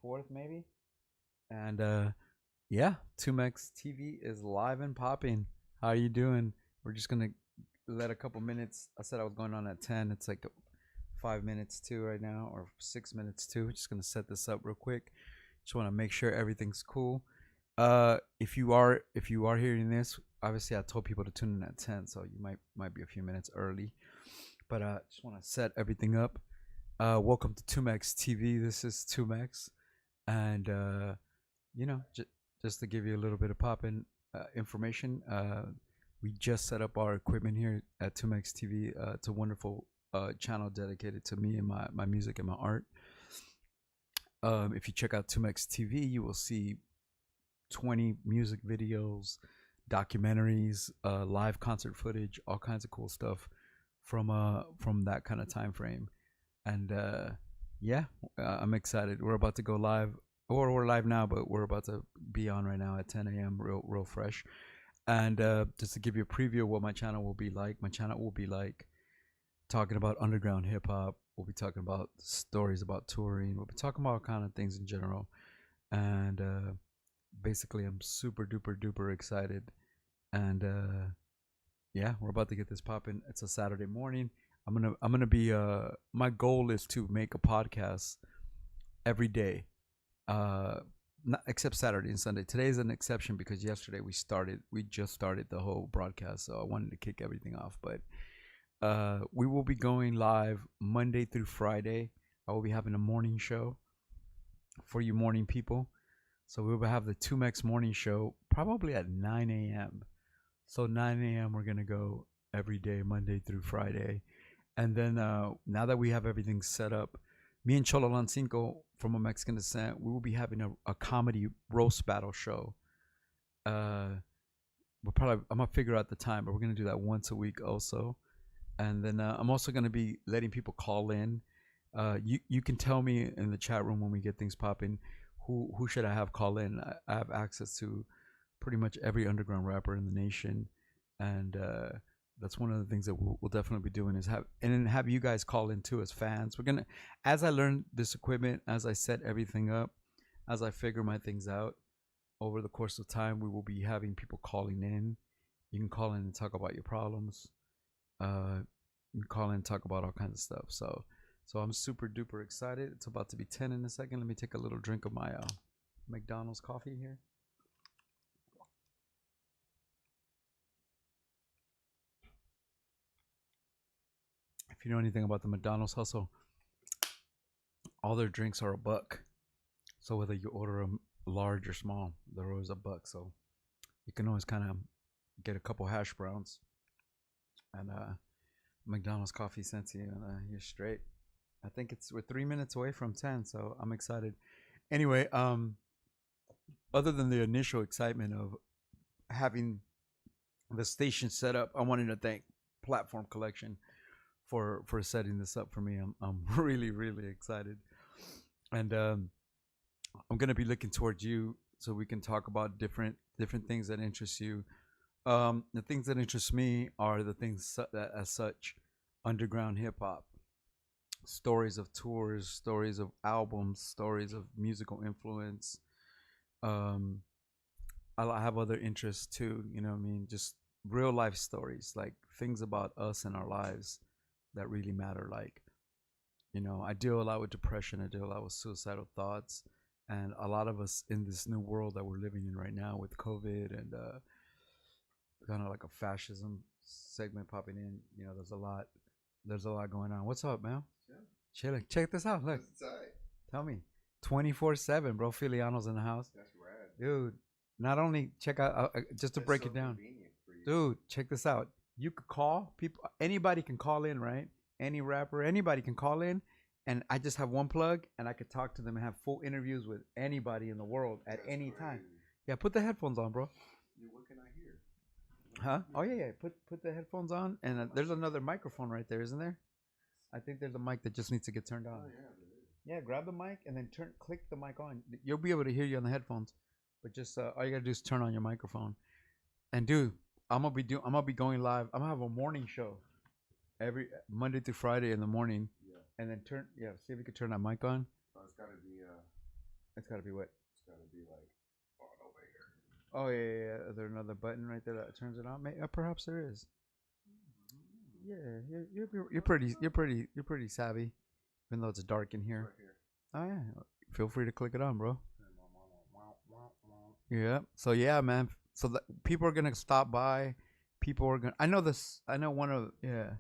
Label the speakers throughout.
Speaker 1: 4th, maybe. And yeah, 2Mex TV is live and popping. How are you doing? We're just gonna let a couple minutes. I said I was going on at 10. It's like 5 minutes to right now, or 6 minutes to. Just gonna set this up real quick. Just want to make sure everything's cool. If you are hearing this, obviously I told people to tune in at 10, so you might be a few minutes early. But just want to set everything up. Welcome to 2Mex TV. This is 2Mex, and you know, just to give you a little bit of popping information, we just set up our equipment here at 2Mex TV. It's a wonderful channel dedicated to me and my music and my art. If you check out 2Mex TV, you will see 20 music videos, documentaries, live concert footage, all kinds of cool stuff from that kind of time frame. And yeah, I'm excited. We're about to go live, or we're live now, but we're about to be on right now at 10 a.m. real fresh. And just to give you a preview of what my channel will be like, talking about underground hip hop. We'll be talking about stories about touring. We'll be talking about all kind of things in general. And basically, I'm super duper duper excited. And yeah, we're about to get this popping. It's a Saturday morning. I'm gonna be my goal is to make a podcast every day, not except Saturday and Sunday. Today is an exception because yesterday we just started the whole broadcast, so I wanted to kick everything off. But we will be going live Monday through Friday. I will be having a morning show for you morning people. So we will have the 2Mex morning show probably at 9 a.m. So 9 a.m. we're gonna go every day, Monday through Friday. And then now that we have everything set up, me and Cholo Lancinco from a Mexican descent, we will be having a comedy roast battle show. I'm gonna figure out the time, but we're gonna do that once a week also. And then I'm also gonna be letting people call in. You can tell me in the chat room when we get things popping, who should I have call in. I have access to pretty much every underground rapper in the nation, and that's one of the things that we'll definitely be doing is have you guys call in too as fans. We're gonna, as I learn this equipment, as I set everything up, as I figure my things out over the course of time, we will be having people calling in. You can call in and talk about your problems. You can call in and talk about all kinds of stuff. So I'm super duper excited. It's about to be 10 in a second. Let me take a little drink of my McDonald's coffee here. If you know anything about the McDonald's hustle, all their drinks are $1. So whether you order them large or small, they're always $1. So you can always kind of get a couple hash browns, and McDonald's coffee sends you, and you're straight. I think we're 3 minutes away from 10, so I'm excited. Anyway, other than the initial excitement of having the station set up, I wanted to thank Platform Collection for setting this up for me. I'm really really excited, and I'm gonna be looking towards you so we can talk about different things that interest you. The things that interest me are the things that, as such, underground hip hop, stories of tours, stories of albums, stories of musical influence. Um, I have other interests too. You know what I mean? Just real life stories, like things about us and our lives that really matter. Like, I deal a lot with depression. I deal a lot with suicidal thoughts. And a lot of us in this new world that we're living in right now with COVID and kind of like a fascism segment popping in, there's a lot going on. What's up, man? Yeah. Chilling. Check this out. Look. Tell me. 24/7, bro. Filiano's in the house. That's rad. Dude, not only check out, just to That's break so it down. Dude, check this out. You could call people, anybody can call in, right? Any rapper, anybody can call in, and I just have one plug, and I could talk to them and have full interviews with anybody in the world at That's any crazy. Time. Yeah, put the headphones on, bro.
Speaker 2: Yeah, what can I hear?
Speaker 1: Huh? Oh yeah. Put the headphones on, and there's another microphone right there, isn't there? I think there's a mic that just needs to get turned on. Oh yeah. Yeah, grab the mic and then click the mic on. You'll be able to hear you on the headphones, but just all you gotta do is turn on your microphone. And dude, I'm gonna be going live. I'm gonna have a morning show every Monday through Friday in the morning. Yeah. And then see if you can turn that mic on.
Speaker 2: Oh, it's gotta be
Speaker 1: It's gotta be what?
Speaker 2: It's gotta be like on over here.
Speaker 1: Oh yeah. Is there another button right there that turns it on? Perhaps there is. Yeah, you're pretty savvy, even though it's dark in here.
Speaker 2: Right here.
Speaker 1: Oh yeah, feel free to click it on, bro. Yeah. So yeah, man. So people are gonna stop by. People are gonna. I know this. I know one of. Yeah.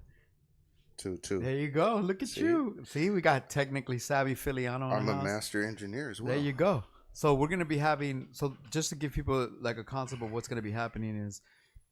Speaker 2: Two.
Speaker 1: There you go. Look at
Speaker 2: See?
Speaker 1: you. See, we got technically savvy Filiano in
Speaker 2: I'm
Speaker 1: the
Speaker 2: a
Speaker 1: house.
Speaker 2: master engineer as well.
Speaker 1: There you go. So we're gonna be having. So just to give people like a concept of what's gonna be happening is,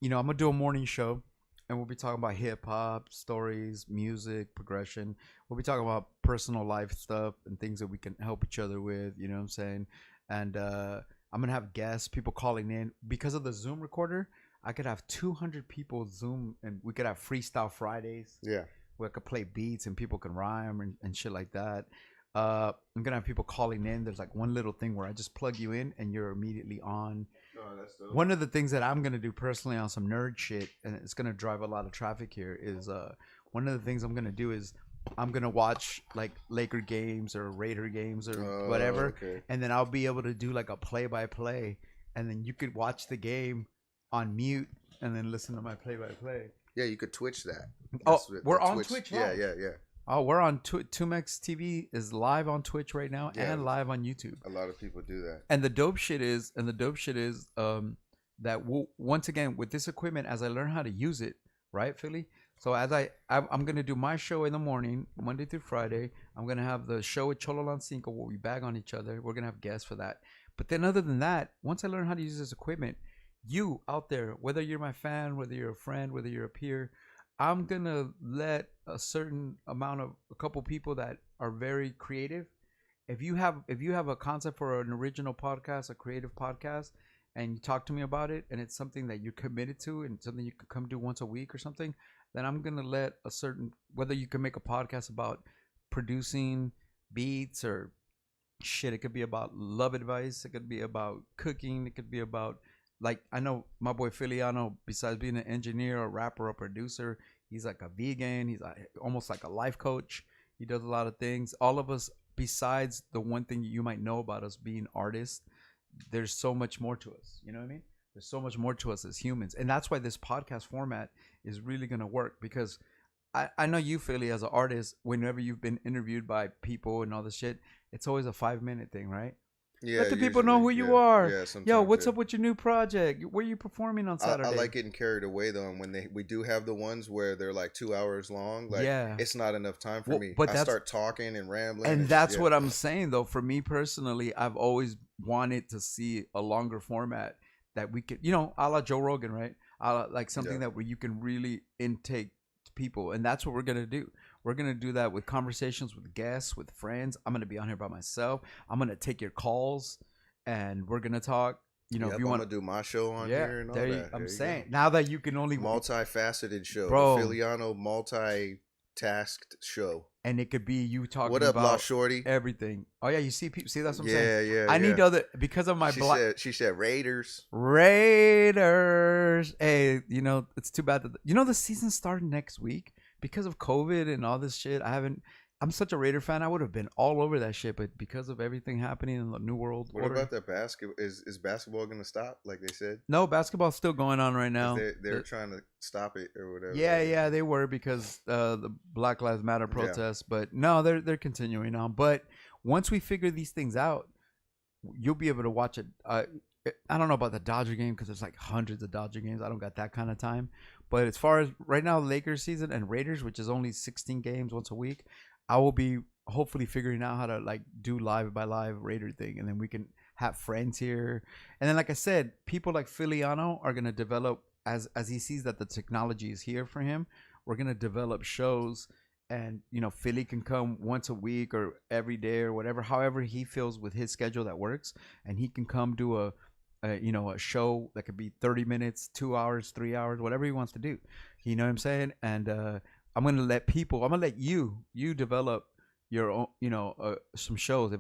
Speaker 1: I'm gonna do a morning show, and we'll be talking about hip hop stories, music, progression. We'll be talking about personal life stuff and things that we can help each other with. You know what I'm saying? And I'm gonna have guests, people calling in because of the Zoom recorder. I could have 200 people Zoom, and we could have freestyle Fridays.
Speaker 2: Yeah.
Speaker 1: Where I could play beats and people can rhyme and shit like that. I'm gonna have people calling in. There's like one little thing where I just plug you in and you're immediately on.
Speaker 2: Oh, that's dope.
Speaker 1: One of the things that I'm gonna do personally on some nerd shit, and it's gonna drive a lot of traffic here, is one of the things I'm gonna do is I'm gonna watch like Laker games or Raider games or whatever,
Speaker 2: okay.
Speaker 1: and then I'll be able to do like a play-by-play, and then you could watch the game on mute and then listen to my play-by-play.
Speaker 2: Yeah, you could Twitch that.
Speaker 1: We're on Twitch.
Speaker 2: Yeah.
Speaker 1: Oh, we're on 2Mex TV is live on Twitch right now and live on YouTube.
Speaker 2: A lot of people do that.
Speaker 1: And the dope shit is that once again with this equipment, as I learn how to use it, right, Philly. So as I'm gonna do my show in the morning, Monday through Friday. I'm gonna have the show with Cholo Lancinco where we bag on each other. We're gonna have guests for that. But then other than that, once I learn how to use this equipment, you out there, whether you're my fan, whether you're a friend, whether you're a peer, I'm gonna let a couple people that are very creative. If you have a concept for an original podcast, a creative podcast, and you talk to me about it, and it's something that you're committed to, and something you could come do once a week or something, then I'm gonna let whether you can make a podcast about producing beats or shit. It could be about love advice. It could be about cooking. It could be about like I know my boy Filiano, besides being an engineer, a rapper, a producer, he's like a vegan. He's almost like a life coach. He does a lot of things. All of us, besides the one thing you might know about us being artists, there's so much more to us. You know what I mean? There's so much more to us as humans. And that's why this podcast format is really going to work because I know you, Philly, as an artist, whenever you've been interviewed by people and all this shit, it's always a 5-minute thing, right?
Speaker 2: Yeah,
Speaker 1: let the people know who you are.
Speaker 2: Yeah,
Speaker 1: yo, what's up with your new project? Where are you performing on Saturday?
Speaker 2: I like getting carried away though, and when we do have the ones where they're like 2 hours long, like it's not enough time for me. But I start talking and rambling,
Speaker 1: and that's what I'm saying though. For me personally, I've always wanted to see a longer format that we could, a la Joe Rogan, right? Like something that where you can really intake people, and that's what we're gonna do. We're going to do that with conversations with guests, with friends. I'm going to be on here by myself. I'm going to take your calls and we're going to talk. If you want
Speaker 2: to do my show on here and all that.
Speaker 1: I'm saying now that you can only
Speaker 2: multifaceted show,
Speaker 1: bro.
Speaker 2: The Filiano multi-tasked show.
Speaker 1: And it could be you talking
Speaker 2: what up,
Speaker 1: about
Speaker 2: La Shorty?
Speaker 1: Everything. Oh yeah, you see people. See that's what I'm saying.
Speaker 2: Yeah.
Speaker 1: I need other because of my
Speaker 2: She said Raiders.
Speaker 1: Hey, it's too bad that the season started next week. Because of COVID and all this shit, I'm such a Raider fan. I would have been all over that shit, but because of everything happening in the New World
Speaker 2: What about that basketball? Is basketball going to stop like they said?
Speaker 1: No, basketball's still going on right now.
Speaker 2: They're trying to stop it or whatever.
Speaker 1: Yeah, they were because the Black Lives Matter protests, but no, they're continuing on. But once we figure these things out, you'll be able to watch it. I don't know about the Dodger game because there's like hundreds of Dodger games. I don't got that kind of time. But as far as right now, Lakers season and Raiders, which is only 16 games once a week, I will be hopefully figuring out how to like do live by live Raider thing. And then we can have friends here. And then, like I said, people like Filiano are going to develop as he sees that the technology is here for him. We're going to develop shows and, Philly can come once a week or every day or whatever, however he feels with his schedule that works. And he can come do a show that could be 30 minutes, 2 hours, 3 hours, whatever he wants to do. You know what I'm saying? And I'm going to let you develop your own, some shows.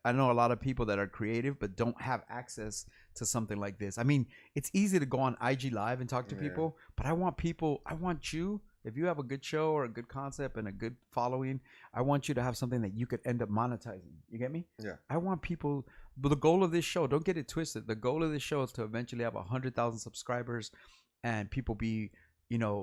Speaker 1: I know a lot of people that are creative, but don't have access to something like this. I mean, it's easy to go on IG Live and talk to people, but I want you, if you have a good show or a good concept and a good following, I want you to have something that you could end up monetizing. You get me?
Speaker 2: Yeah.
Speaker 1: I want people But the goal of this show, don't get it twisted. The goal of this show is to eventually have 100,000 subscribers, and people be,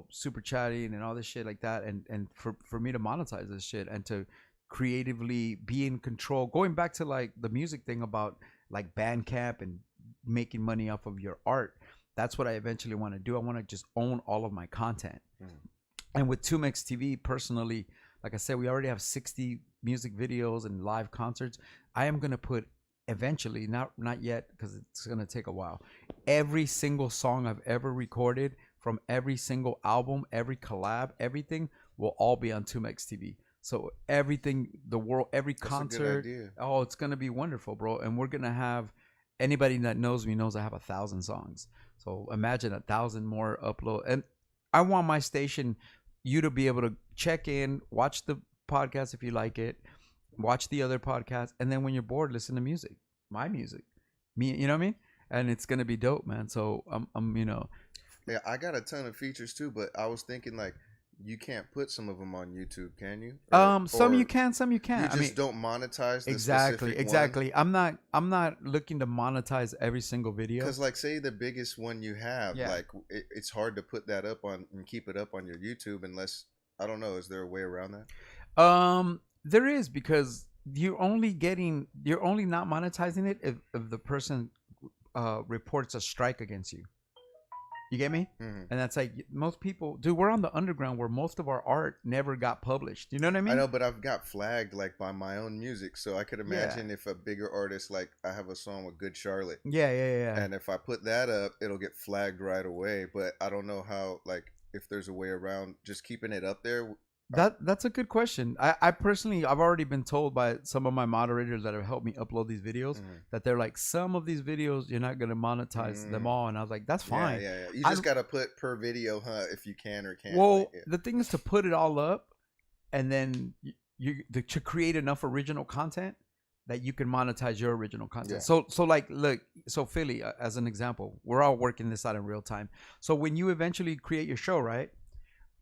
Speaker 1: super chatting and all this shit like that, and for me to monetize this shit and to creatively be in control. Going back to like the music thing about like Bandcamp and making money off of your art. That's what I eventually want to do. I want to just own all of my content. And with 2Mex TV, personally, like I said, we already have 60 music videos and live concerts. I am going to put eventually, not yet, because it's going to take a while, every single song I've ever recorded from every single album, every collab, everything will all be on 2Mex TV. So everything, the world, every concert. Oh, it's going to be wonderful, bro. And we're going to have, anybody that knows me knows I have 1,000 songs. So imagine 1,000 more upload. And I want my station, you to be able to check in, watch the podcast if you like it, watch the other podcasts, and then when you're bored, listen to music, my music, me, you know what I mean? And it's gonna be dope, man. So I'm
Speaker 2: Yeah, I got a ton of features too, but I was thinking like, you can't put some of them on YouTube, can you?
Speaker 1: Some you can, some you can't.
Speaker 2: You just don't monetize the
Speaker 1: exactly. One? I'm not looking to monetize every single video.
Speaker 2: Because like, say the biggest one you have, like it's hard to put that up on and keep it up on your YouTube unless, I don't know. Is there a way around
Speaker 1: that? There is, because you're only not monetizing it if the person reports a strike against you. You get me? Mm-hmm. And that's like, most people, dude, we're on the underground where most of our art never got published. You know what I mean?
Speaker 2: I know, but I've got flagged like by my own music. So I could imagine if a bigger artist, like I have a song with Good Charlotte.
Speaker 1: Yeah.
Speaker 2: And if I put that up, it'll get flagged right away. But I don't know how, like, if there's a way around just keeping it up there.
Speaker 1: That's a good question. I personally, I've already been told by some of my moderators that have helped me upload these videos that they're like, some of these videos you're not gonna monetize them all, and I was like, that's fine.
Speaker 2: Yeah. You just gotta put per video, if you can or can't.
Speaker 1: Well, the thing is to put it all up, and then to create enough original content that you can monetize your original content. So like, look, so Philly, as an example, we're all working this out in real time. So when you eventually create your show, right?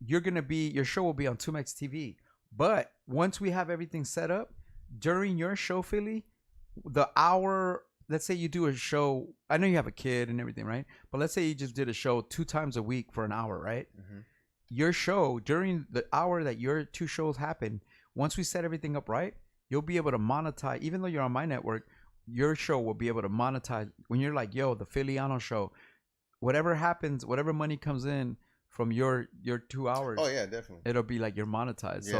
Speaker 1: Your show will be on 2Mex TV. But once we have everything set up, during your show, Philly, the hour, let's say you do a show, I know you have a kid and everything, right? But let's say you just did a show 2 times a week for an hour, right? Mm-hmm. Your show, during the hour that your 2 shows happen, once we set everything up right, you'll be able to monetize. Even though you're on my network, your show will be able to monetize. When you're like, yo, the Phillyano show, whatever happens, whatever money comes in from your 2 hours.
Speaker 2: Oh yeah, definitely.
Speaker 1: It'll be like you're monetized.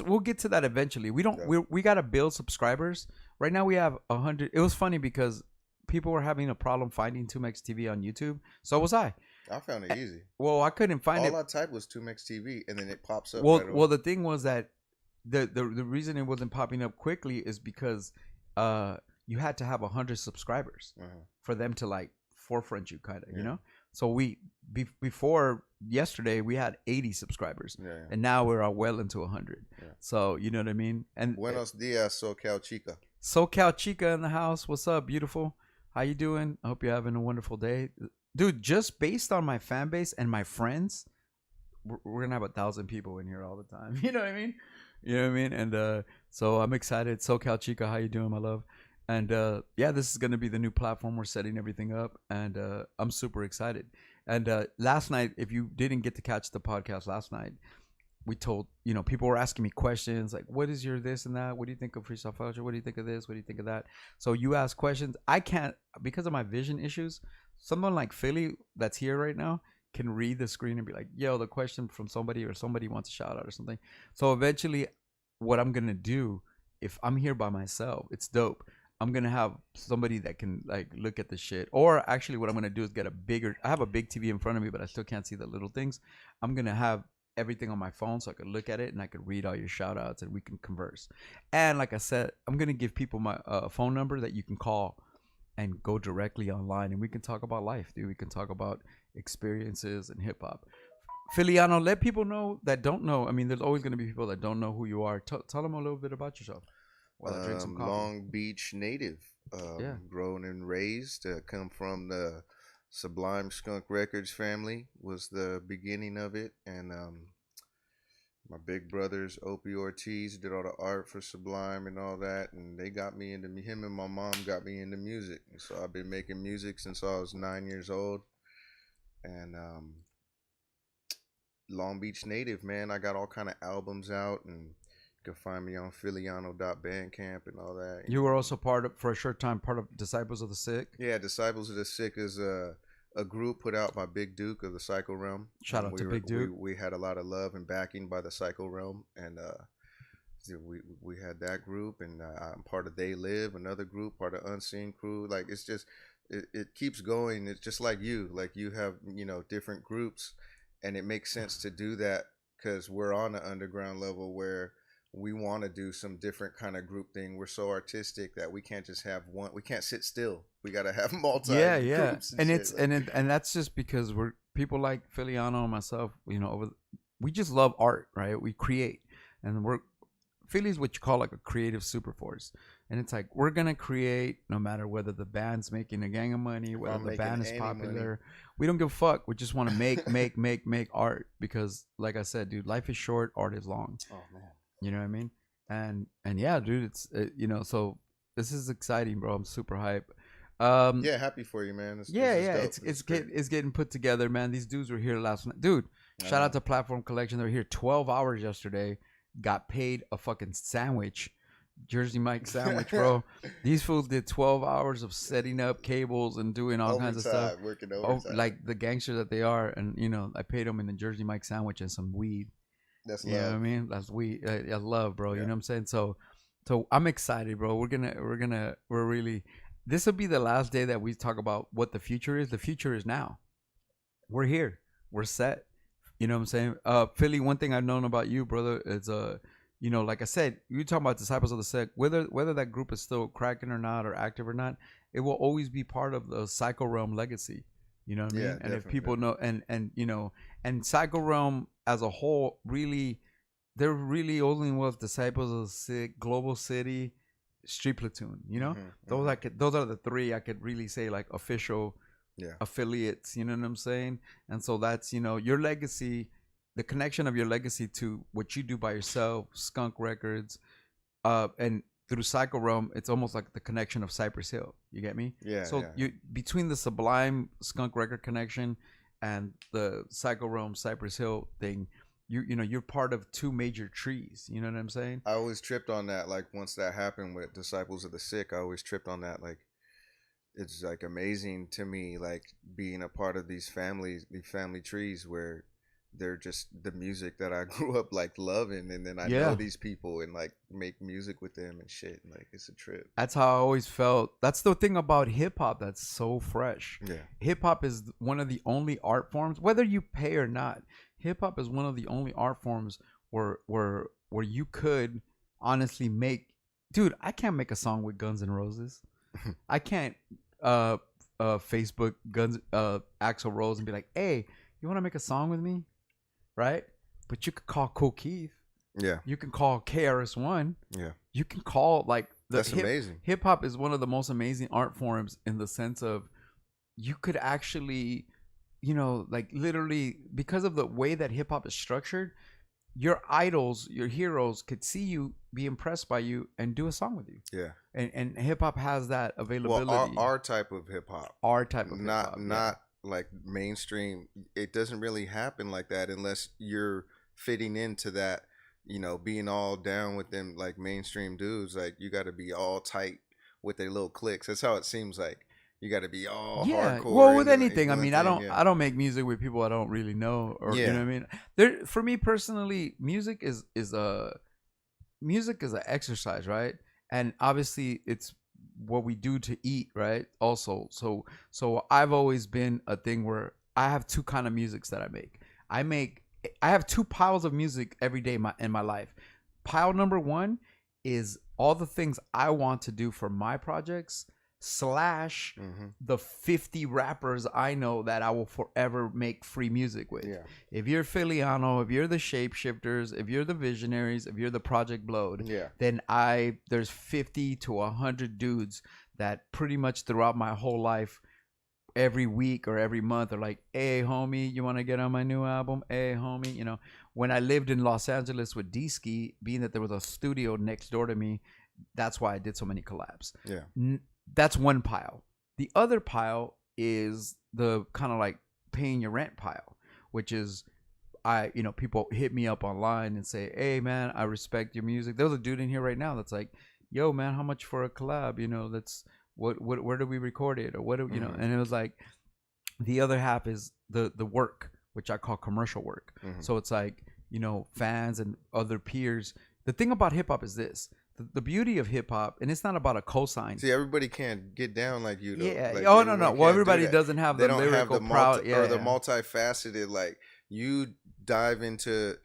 Speaker 1: We'll get to that eventually. We gotta build subscribers. Right now we have 100. It was funny because people were having a problem finding 2Mex TV on YouTube. So was I.
Speaker 2: I found it easy.
Speaker 1: Well, I couldn't find it.
Speaker 2: All I typed was 2Mex TV, and then it pops up.
Speaker 1: Well, the thing was that the reason it wasn't popping up quickly is because you had to have 100 subscribers for them to like forefront you, kind of, you know. So before yesterday we had 80 subscribers, and now we're well into 100. So you know what I mean. And
Speaker 2: buenos dias, SoCal Chica.
Speaker 1: SoCal Chica in the house. What's up, beautiful? How you doing? I hope you're having a wonderful day, dude. Just based on my fan base and my friends, we're gonna have 1,000 people in here all the time. You know what I mean? You know what I mean? And so I'm excited. SoCal Chica, how you doing, my love? And this is going to be the new platform. We're setting everything up, and I'm super excited. And last night, if you didn't get to catch the podcast last night, we told, people were asking me questions like, what is your this and that? What do you think of freestyle culture? What do you think of this? What do you think of that? So you ask questions. I can't, because of my vision issues, someone like Philly that's here right now can read the screen and be like, yo, the question from somebody, or somebody wants a shout out or something. So eventually what I'm going to do, if I'm here by myself, it's dope. I'm going to have somebody that can like look at the shit. Or actually what I'm going to do is I have a big TV in front of me, but I still can't see the little things. I'm going to have everything on my phone so I could look at it and I could read all your shout outs and we can converse. And like I said, I'm going to give people my phone number that you can call and go directly online, and we can talk about life, dude. We can talk about experiences and hip hop. Phillyano, let people know that don't know. I mean, there's always going to be people that don't know who you are. Tell them a little bit about yourself.
Speaker 2: Long Beach native, grown and raised, come from the Sublime Skunk Records family was the beginning of it, and my big brothers, Opie Ortiz, did all the art for Sublime and all that, and they got me into him and my mom got me into music. And so I've been making music since I was 9 years old, and Long Beach native, man. I got all kind of albums out, and you can find me on Philiano.bandcamp and all that.
Speaker 1: You were also for a short time, part of Disciples of the Sick.
Speaker 2: Yeah, Disciples of the Sick is a group put out by Big Duke of the Psycho Realm.
Speaker 1: Shout out to Big Duke.
Speaker 2: We had a lot of love and backing by the Psycho Realm, and we had that group, and I'm part of They Live, another group, part of Unseen Crew. Like, it's just it keeps going. It's just like you have different groups, and it makes sense to do that because we're on the underground level where we want to do some different kind of group thing. We're so artistic that we can't just have one. We can't sit still. We got to have multi groups.
Speaker 1: And that's just because we're people like Filiano and myself. We just love art, right? We create, and Philly's what you call like a creative super force. And it's like we're gonna create no matter whether the band's making a gang of money, whether the band is popular. Money. We don't give a fuck. We just want to make art because, like I said, dude, life is short, art is long.
Speaker 2: Oh man.
Speaker 1: You know what I mean? And yeah, dude, it's so this is exciting, bro. I'm super hype.
Speaker 2: Yeah, happy for you, man.
Speaker 1: It's getting put together, man. These dudes were here last night, dude. Shout out to Platform Collection. They were here 12 hours yesterday. Got paid a fucking sandwich, Jersey Mike sandwich, bro. These fools did 12 hours of setting up cables and doing all kinds of stuff,
Speaker 2: working overtime.
Speaker 1: Like the gangsters that they are. And I paid them in the Jersey Mike sandwich and some weed.
Speaker 2: That's love.
Speaker 1: You know what I mean? That's weed. I love, bro. Yeah. You know what I'm saying? So I'm excited, bro. We're really. This will be the last day that we talk about what the future is. The future is now. We're here. We're set. You know what I'm saying? Philly, one thing I've known about you, brother, is like I said, you talking about Disciples of the Sick, whether that group is still cracking or not or active or not, it will always be part of the Psycho Realm legacy. You know what I mean? And if people know and Psycho Realm as a whole, really, there really only was Disciples of the Sick, Global City, Street Platoon. Those are the three I could really say like official affiliates. You know what I'm saying? And so that's your legacy, the connection of your legacy to what you do by yourself, Skunk Records, and through Psycho Realm, it's almost like the connection of Cypress Hill. You get me?
Speaker 2: Yeah.
Speaker 1: So you between the Sublime Skunk Record connection and the Psycho Realm Cypress Hill thing, you're part of two major trees. You know what I'm saying?
Speaker 2: I always tripped on that. Like once that happened with Disciples of the Sick, I always tripped on that. Like it's like amazing to me, like being a part of these family trees where they're just the music that I grew up like loving, and then I know these people and like make music with them and shit. Like it's a trip.
Speaker 1: That's how I always felt. That's the thing about hip hop that's so fresh.
Speaker 2: Yeah,
Speaker 1: hip hop is one of the only art forms, whether you pay or not. Hip hop is one of the only art forms where you could honestly make. Dude, I can't make a song with Guns N' Roses. I can't Facebook Guns Axl Rose and be like, hey, you want to make a song with me? Right? But you could call Kool Keith.
Speaker 2: Yeah.
Speaker 1: You can call KRS-One.
Speaker 2: Yeah.
Speaker 1: You can call like
Speaker 2: that's amazing.
Speaker 1: Hip hop is one of the most amazing art forms in the sense of you could actually, like literally because of the way that hip hop is structured, your idols, your heroes could see you, be impressed by you, and do a song with you.
Speaker 2: Yeah.
Speaker 1: And hip hop has that availability.
Speaker 2: Well, our type of hip hop.
Speaker 1: Our type of hip hop.
Speaker 2: Not like mainstream. It doesn't really happen like that unless you're fitting into that, being all down with them like mainstream dudes. Like you got to be all tight with their little cliques. That's how it seems like. You got to be all hardcore.
Speaker 1: Well, with anything, I mean, I don't make music with people I don't really know, or you know what I mean. For me personally, music is an exercise, right? And obviously, it's what we do to eat, right? Also, so I've always been a thing where I have two kind of musics that I make. I have two piles of music every day in my life. Pile number one is all the things I want to do for my projects / the 50 rappers I know that I will forever make free music with.
Speaker 2: Yeah.
Speaker 1: If you're Filiano, if you're the Shapeshifters, if you're the Visionaries, if you're the Project Blowed, then there's 50 to 100 dudes that pretty much throughout my whole life every week or every month are like, hey homie, you want to get on my new album? Hey homie, you know, when I lived in Los Angeles with D-Ski, being that there was a studio next door to me, that's why I did so many collabs.
Speaker 2: Yeah.
Speaker 1: That's one pile. The other pile is the kind of like paying your rent pile, which is people hit me up online and say, hey man, I respect your music. There's a dude in here right now that's like, yo man, how much for a collab? You know, that's what where do we record it, or what do you know?
Speaker 2: Mm-hmm.
Speaker 1: And it was like, the other half is the work, which I call commercial work.
Speaker 2: Mm-hmm.
Speaker 1: So it's like, fans and other peers. The thing about hip hop is this: the beauty of hip hop, and it's not about a cosign.
Speaker 2: See, everybody can't get down like you though.
Speaker 1: Yeah.
Speaker 2: Like
Speaker 1: Oh no no.
Speaker 2: everybody
Speaker 1: Well,
Speaker 2: can't do
Speaker 1: everybody
Speaker 2: that.
Speaker 1: doesn't have
Speaker 2: They
Speaker 1: the
Speaker 2: don't have
Speaker 1: lyrical
Speaker 2: the multi
Speaker 1: proud.
Speaker 2: or the
Speaker 1: Yeah.
Speaker 2: multifaceted. Like you dive into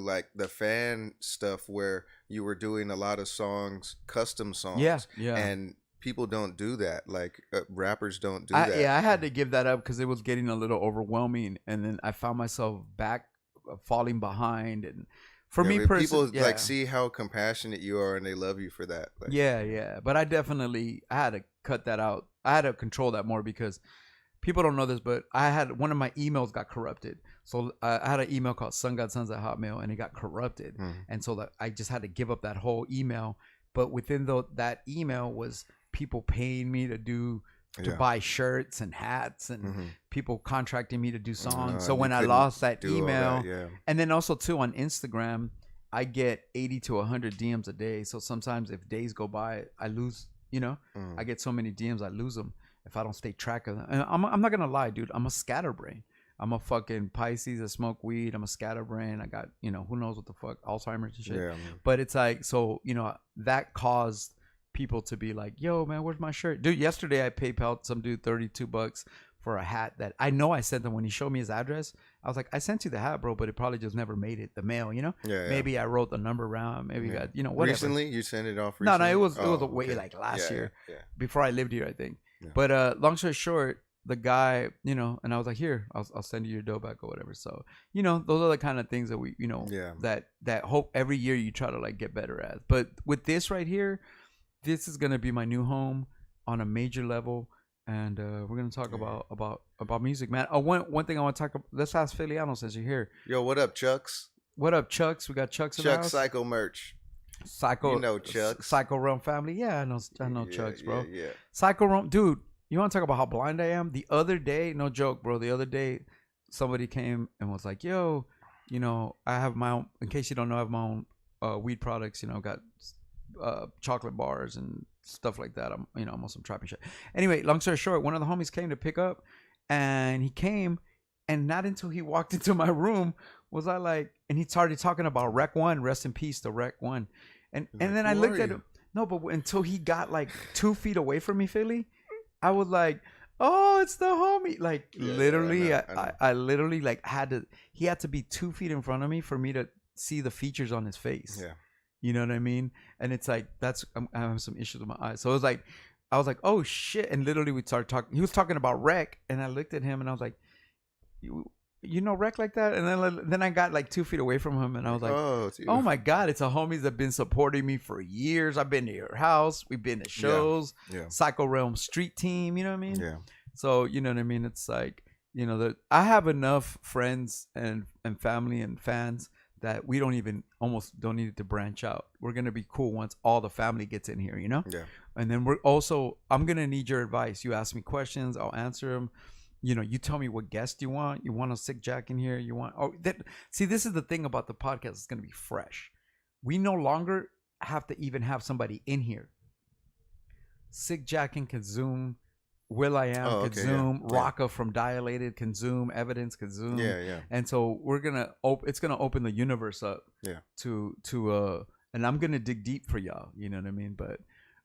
Speaker 2: like the fan stuff where you were doing a lot of songs, custom
Speaker 1: Yeah.
Speaker 2: songs,
Speaker 1: Yeah.
Speaker 2: and people don't do that. Like rappers don't do
Speaker 1: I
Speaker 2: that.
Speaker 1: yeah, I had to give that up because it was getting a little overwhelming, and then I found myself back falling behind. And for
Speaker 2: Yeah,
Speaker 1: me
Speaker 2: but
Speaker 1: personally,
Speaker 2: people like see how compassionate you are, and they love you for that. Like,
Speaker 1: yeah. But I had to cut that out. I had to control that more because people don't know this, but I had one of my emails got corrupted. So I had an email called sungodsons at Hotmail, and it got corrupted, and so that I just had to give up that whole email. But within that email was people paying me to
Speaker 2: yeah.
Speaker 1: buy shirts and hats, and
Speaker 2: Mhm.
Speaker 1: people contracting me to do songs. So
Speaker 2: and you
Speaker 1: when I
Speaker 2: couldn't
Speaker 1: lost that
Speaker 2: do all
Speaker 1: email,
Speaker 2: that, yeah.
Speaker 1: and then also too on Instagram, I get 80 to 100 DMs a day. So sometimes if days go by, I lose. I get so many DMs, I lose them if I don't stay track of them. And I'm not gonna lie, dude. I'm a scatterbrain. I'm a fucking Pisces. I smoke weed. I'm a scatterbrain. I got who knows what the fuck, Alzheimer's and shit.
Speaker 2: Yeah.
Speaker 1: But it's like, so that caused people to be like, yo man, where's my shirt? Dude, yesterday I PayPal some dude $32 for a hat that I know I sent him. When he showed me his address, I was like, I sent you the hat, bro, but it probably just never made it, the mail,
Speaker 2: Yeah.
Speaker 1: Maybe I wrote the number wrong, maybe
Speaker 2: Yeah.
Speaker 1: got whatever.
Speaker 2: Recently, you sent it off
Speaker 1: No,
Speaker 2: recently?
Speaker 1: it was
Speaker 2: Oh,
Speaker 1: a way
Speaker 2: okay.
Speaker 1: like last year,
Speaker 2: Yeah.
Speaker 1: before I lived here, I think.
Speaker 2: Yeah.
Speaker 1: But long story short, the guy, and I was like, here, I'll send you your dough back or whatever. So those are the kind of things that we
Speaker 2: Yeah.
Speaker 1: that hope every year you try to like get better at. But with this right here, this is gonna be my new home on a major level, and we're gonna talk
Speaker 2: Yeah.
Speaker 1: about music, man. One thing I want to talk about. Let's ask Filiano since you're here.
Speaker 2: Yo, what up, Chucks?
Speaker 1: What up, Chucks? We got Chucks in the
Speaker 2: Chuck
Speaker 1: house.
Speaker 2: Psycho merch.
Speaker 1: Psycho,
Speaker 2: You know Chucks.
Speaker 1: Psycho Realm family. Yeah, I know
Speaker 2: Yeah,
Speaker 1: Chucks, bro.
Speaker 2: Yeah.
Speaker 1: Psycho Realm, dude. You want to talk about how blind I am? The other day, no joke, bro. The other day, somebody came and was like, "Yo, I have my own. In case you don't know, I have my own weed products. Got chocolate bars and stuff like that. I'm on some trapping shit. Anyway, long story short, one of the homies came to pick up, and he came, and not until he walked into my room was I like, and he started talking about Rec One, rest in peace to Rec One, and then I looked at him. No, but until he got like 2 feet away from me, Philly, I was like, oh, it's the homie. Like literally,
Speaker 2: I know.
Speaker 1: I literally like he had to be 2 feet in front of me for me to see the features on his face.
Speaker 2: Yeah.
Speaker 1: You know what I mean? And it's like, I have some issues with my eyes. So it was like, I was like, oh shit. And literally we started talking, he was talking about Rec, and I looked at him and I was like, you know Rec like that? And then I got like 2 feet away from him, and I was like, oh my God, it's a homies that been supporting me for years. I've been to your house. We've been to shows.
Speaker 2: Yeah.
Speaker 1: Psycho Realm street team, you know what I mean?
Speaker 2: Yeah.
Speaker 1: So, you know what I mean? It's like, I have enough friends and family and fans that we almost don't need to branch out. We're going to be cool once all the family gets in here,
Speaker 2: Yeah.
Speaker 1: And then I'm going to need your advice. You ask me questions, I'll answer them. You tell me what guest you want. You want a sick Jack in here? See, this is the thing about the podcast. It's going to be fresh. We no longer have to even have somebody in here. Sick Jack can Zoom. Will I Am can Zoom.
Speaker 2: Yeah.
Speaker 1: Rocka from Dilated can Zoom. Evidence can Zoom.
Speaker 2: Yeah.
Speaker 1: And so it's gonna open the universe up.
Speaker 2: Yeah.
Speaker 1: And I'm gonna dig deep for y'all. You know what I mean? But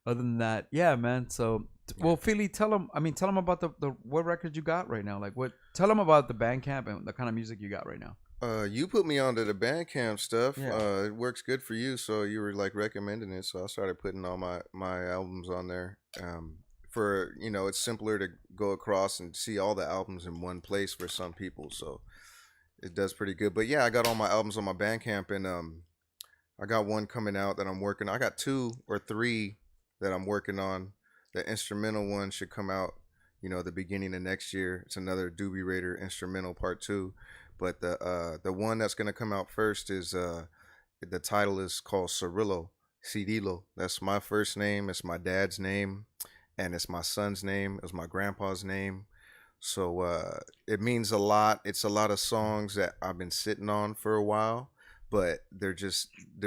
Speaker 1: other than that, yeah, man. So, well, Philly, tell them about the what records you got right now. Like, tell them about the Bandcamp and the kind of music you got right now.
Speaker 2: You put me onto the Bandcamp stuff.
Speaker 1: Yeah.
Speaker 2: It works good for you, so you were like recommending it. So I started putting all my albums on there. For it's simpler to go across and see all the albums in one place for some people, so it does pretty good. But yeah, I got all my albums on my Bandcamp, and I got one coming out that I'm working on. I got 2 or 3 that I'm working on. The instrumental one should come out the beginning of next year. It's another Doobie Raider instrumental part two. But the one that's gonna come out first is the title is called Cirillo. Cirilo. That's my first name. It's my dad's name, and it's my son's name. It's my grandpa's name. So it means a lot. It's a lot of songs that I've been sitting on for a while, but they're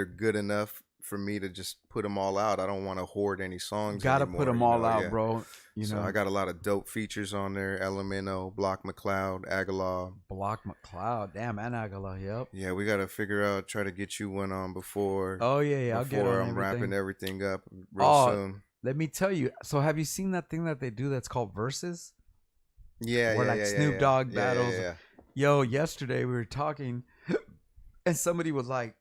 Speaker 2: good enough for me to just put them all out. I don't want to hoard any songs
Speaker 1: Gotta
Speaker 2: anymore.
Speaker 1: put them all out,
Speaker 2: yeah.
Speaker 1: bro.
Speaker 2: So I got a lot of dope features on there. Elemento, Block McCloud, Aguilar.
Speaker 1: Block McCloud, damn, and Aguilar, yep.
Speaker 2: Yeah, we gotta figure out, try to get you one on before.
Speaker 1: Oh yeah, I'll get on
Speaker 2: I'm
Speaker 1: everything.
Speaker 2: wrapping everything up real soon.
Speaker 1: Let me tell you. So have you seen that thing that they do that's called Versus?
Speaker 2: Yeah,
Speaker 1: Where like Snoop Dogg battles.
Speaker 2: Yeah.
Speaker 1: Yo, yesterday we were talking, and somebody was like,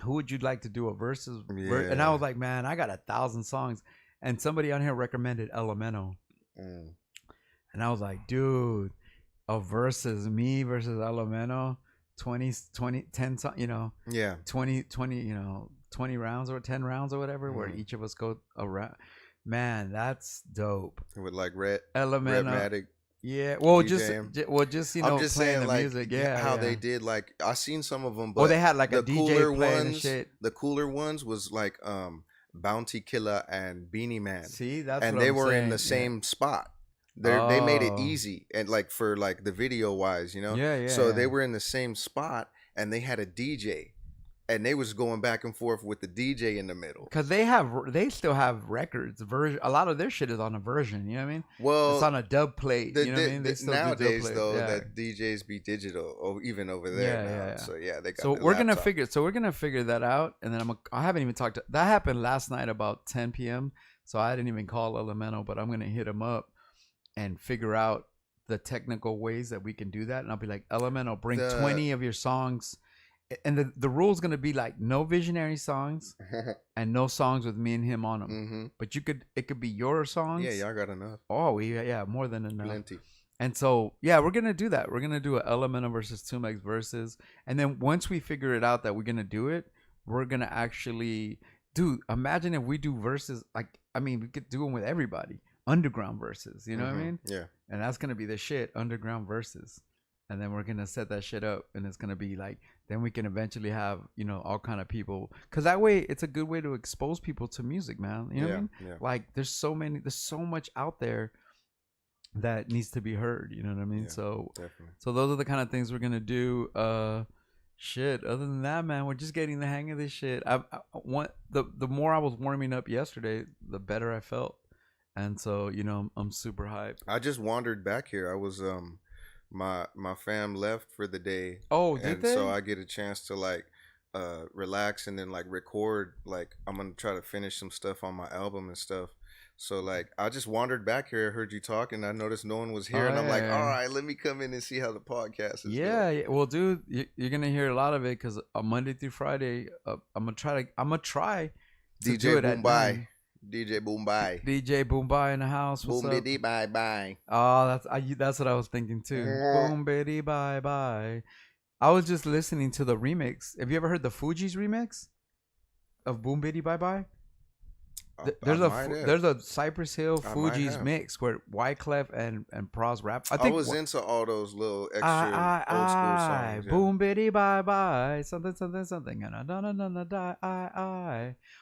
Speaker 1: "Who would you like to do a versus?" And I was like, "Man, I got 1,000 songs." And somebody on here recommended Elemento, and I was like, "Dude, a versus me versus Elemento, 10
Speaker 2: Yeah.
Speaker 1: 20 rounds or 10 rounds or whatever, where each of us go around. Man, that's dope."
Speaker 2: With like Red
Speaker 1: Elemento.
Speaker 2: Redmatic.
Speaker 1: Yeah, well,
Speaker 2: DJ.
Speaker 1: just
Speaker 2: I'm just
Speaker 1: playing
Speaker 2: saying,
Speaker 1: the
Speaker 2: like,
Speaker 1: music. Yeah,
Speaker 2: how
Speaker 1: yeah.
Speaker 2: they did. Like, I seen some of them, but
Speaker 1: Well, they had like
Speaker 2: the
Speaker 1: a DJ
Speaker 2: cooler
Speaker 1: playing and
Speaker 2: ones,
Speaker 1: shit.
Speaker 2: the cooler ones was like Bounty Killer and Beanie Man.
Speaker 1: See, that's
Speaker 2: and
Speaker 1: what
Speaker 2: they
Speaker 1: I'm
Speaker 2: were
Speaker 1: saying.
Speaker 2: in the same spot. They made it easy, and like for like the video wise,
Speaker 1: Yeah.
Speaker 2: So they were in the same spot, and they had a DJ, and they was going back and forth with the DJ in the middle.
Speaker 1: Cause they still have records. Version. A lot of their shit is on a version. You know what I mean?
Speaker 2: Well,
Speaker 1: it's on a dub plate. You know what I mean? They still
Speaker 2: nowadays
Speaker 1: do dub
Speaker 2: though,
Speaker 1: plate.
Speaker 2: that DJs be digital, even over there now.
Speaker 1: Yeah.
Speaker 2: So yeah, they got.
Speaker 1: So
Speaker 2: the
Speaker 1: we're gonna
Speaker 2: laptop.
Speaker 1: figure that out, and then I haven't even talked to. That happened last night about 10 p.m. So I didn't even call Elemento, but I'm gonna hit him up and figure out the technical ways that we can do that. And I'll be like, Elemento, bring 20 of your songs. And the rule is gonna be like no visionary songs and no songs with me and him on them. But it could be your songs.
Speaker 2: Yeah, y'all got enough.
Speaker 1: Oh, yeah, more than enough.
Speaker 2: Plenty.
Speaker 1: And so yeah, we're gonna do that. We're gonna do an Elemento versus 2Mex versus, and then once we figure it out that we're gonna do it, we're gonna actually imagine if we do verses. Like, I mean, we could do them with everybody. Underground verses, you know what I mean?
Speaker 2: Yeah.
Speaker 1: And that's gonna be the shit. Underground verses. And then we're gonna set that shit up, and it's gonna be like, then we can eventually have all kind of people, because that way it's a good way to expose people to music, man. You know what I mean?
Speaker 2: Yeah.
Speaker 1: Like there's so much out there that needs to be heard. You know what I mean?
Speaker 2: Yeah,
Speaker 1: so
Speaker 2: definitely.
Speaker 1: So those are the kind of things we're gonna do. Shit. Other than that, man, we're just getting the hang of this shit. I want the more I was warming up yesterday, the better I felt, and so I'm super hyped.
Speaker 2: I just wandered back here. I was my fam left for the day.
Speaker 1: Oh, did they?
Speaker 2: So I get a chance to like relax and then like record. Like I'm gonna try to finish some stuff on my album and stuff. So like I just wandered back here, heard you talking, I noticed no one was here, and I'm like, all right, let me come in and see how the podcast is.
Speaker 1: Yeah. Well, dude, you're gonna hear a lot of it because Monday through Friday, I'm gonna try to
Speaker 2: DJ
Speaker 1: do it
Speaker 2: Boom
Speaker 1: at
Speaker 2: Bye.
Speaker 1: 9.
Speaker 2: DJ Boom Bye.
Speaker 1: DJ Boom Bye in the house. What's
Speaker 2: Boom
Speaker 1: up?
Speaker 2: Biddy Bye Bye.
Speaker 1: Oh, that's what I was thinking too. Boom Biddy Bye Bye. I was just listening to the remix. Have you ever heard the Fugees remix of Boom Biddy Bye Bye? There's a Cypress Hill Fugees mix where Wyclef and Pros rap. I
Speaker 2: was into all those little extra old school songs. Yeah.
Speaker 1: Boom Biddy Bye Bye, something and I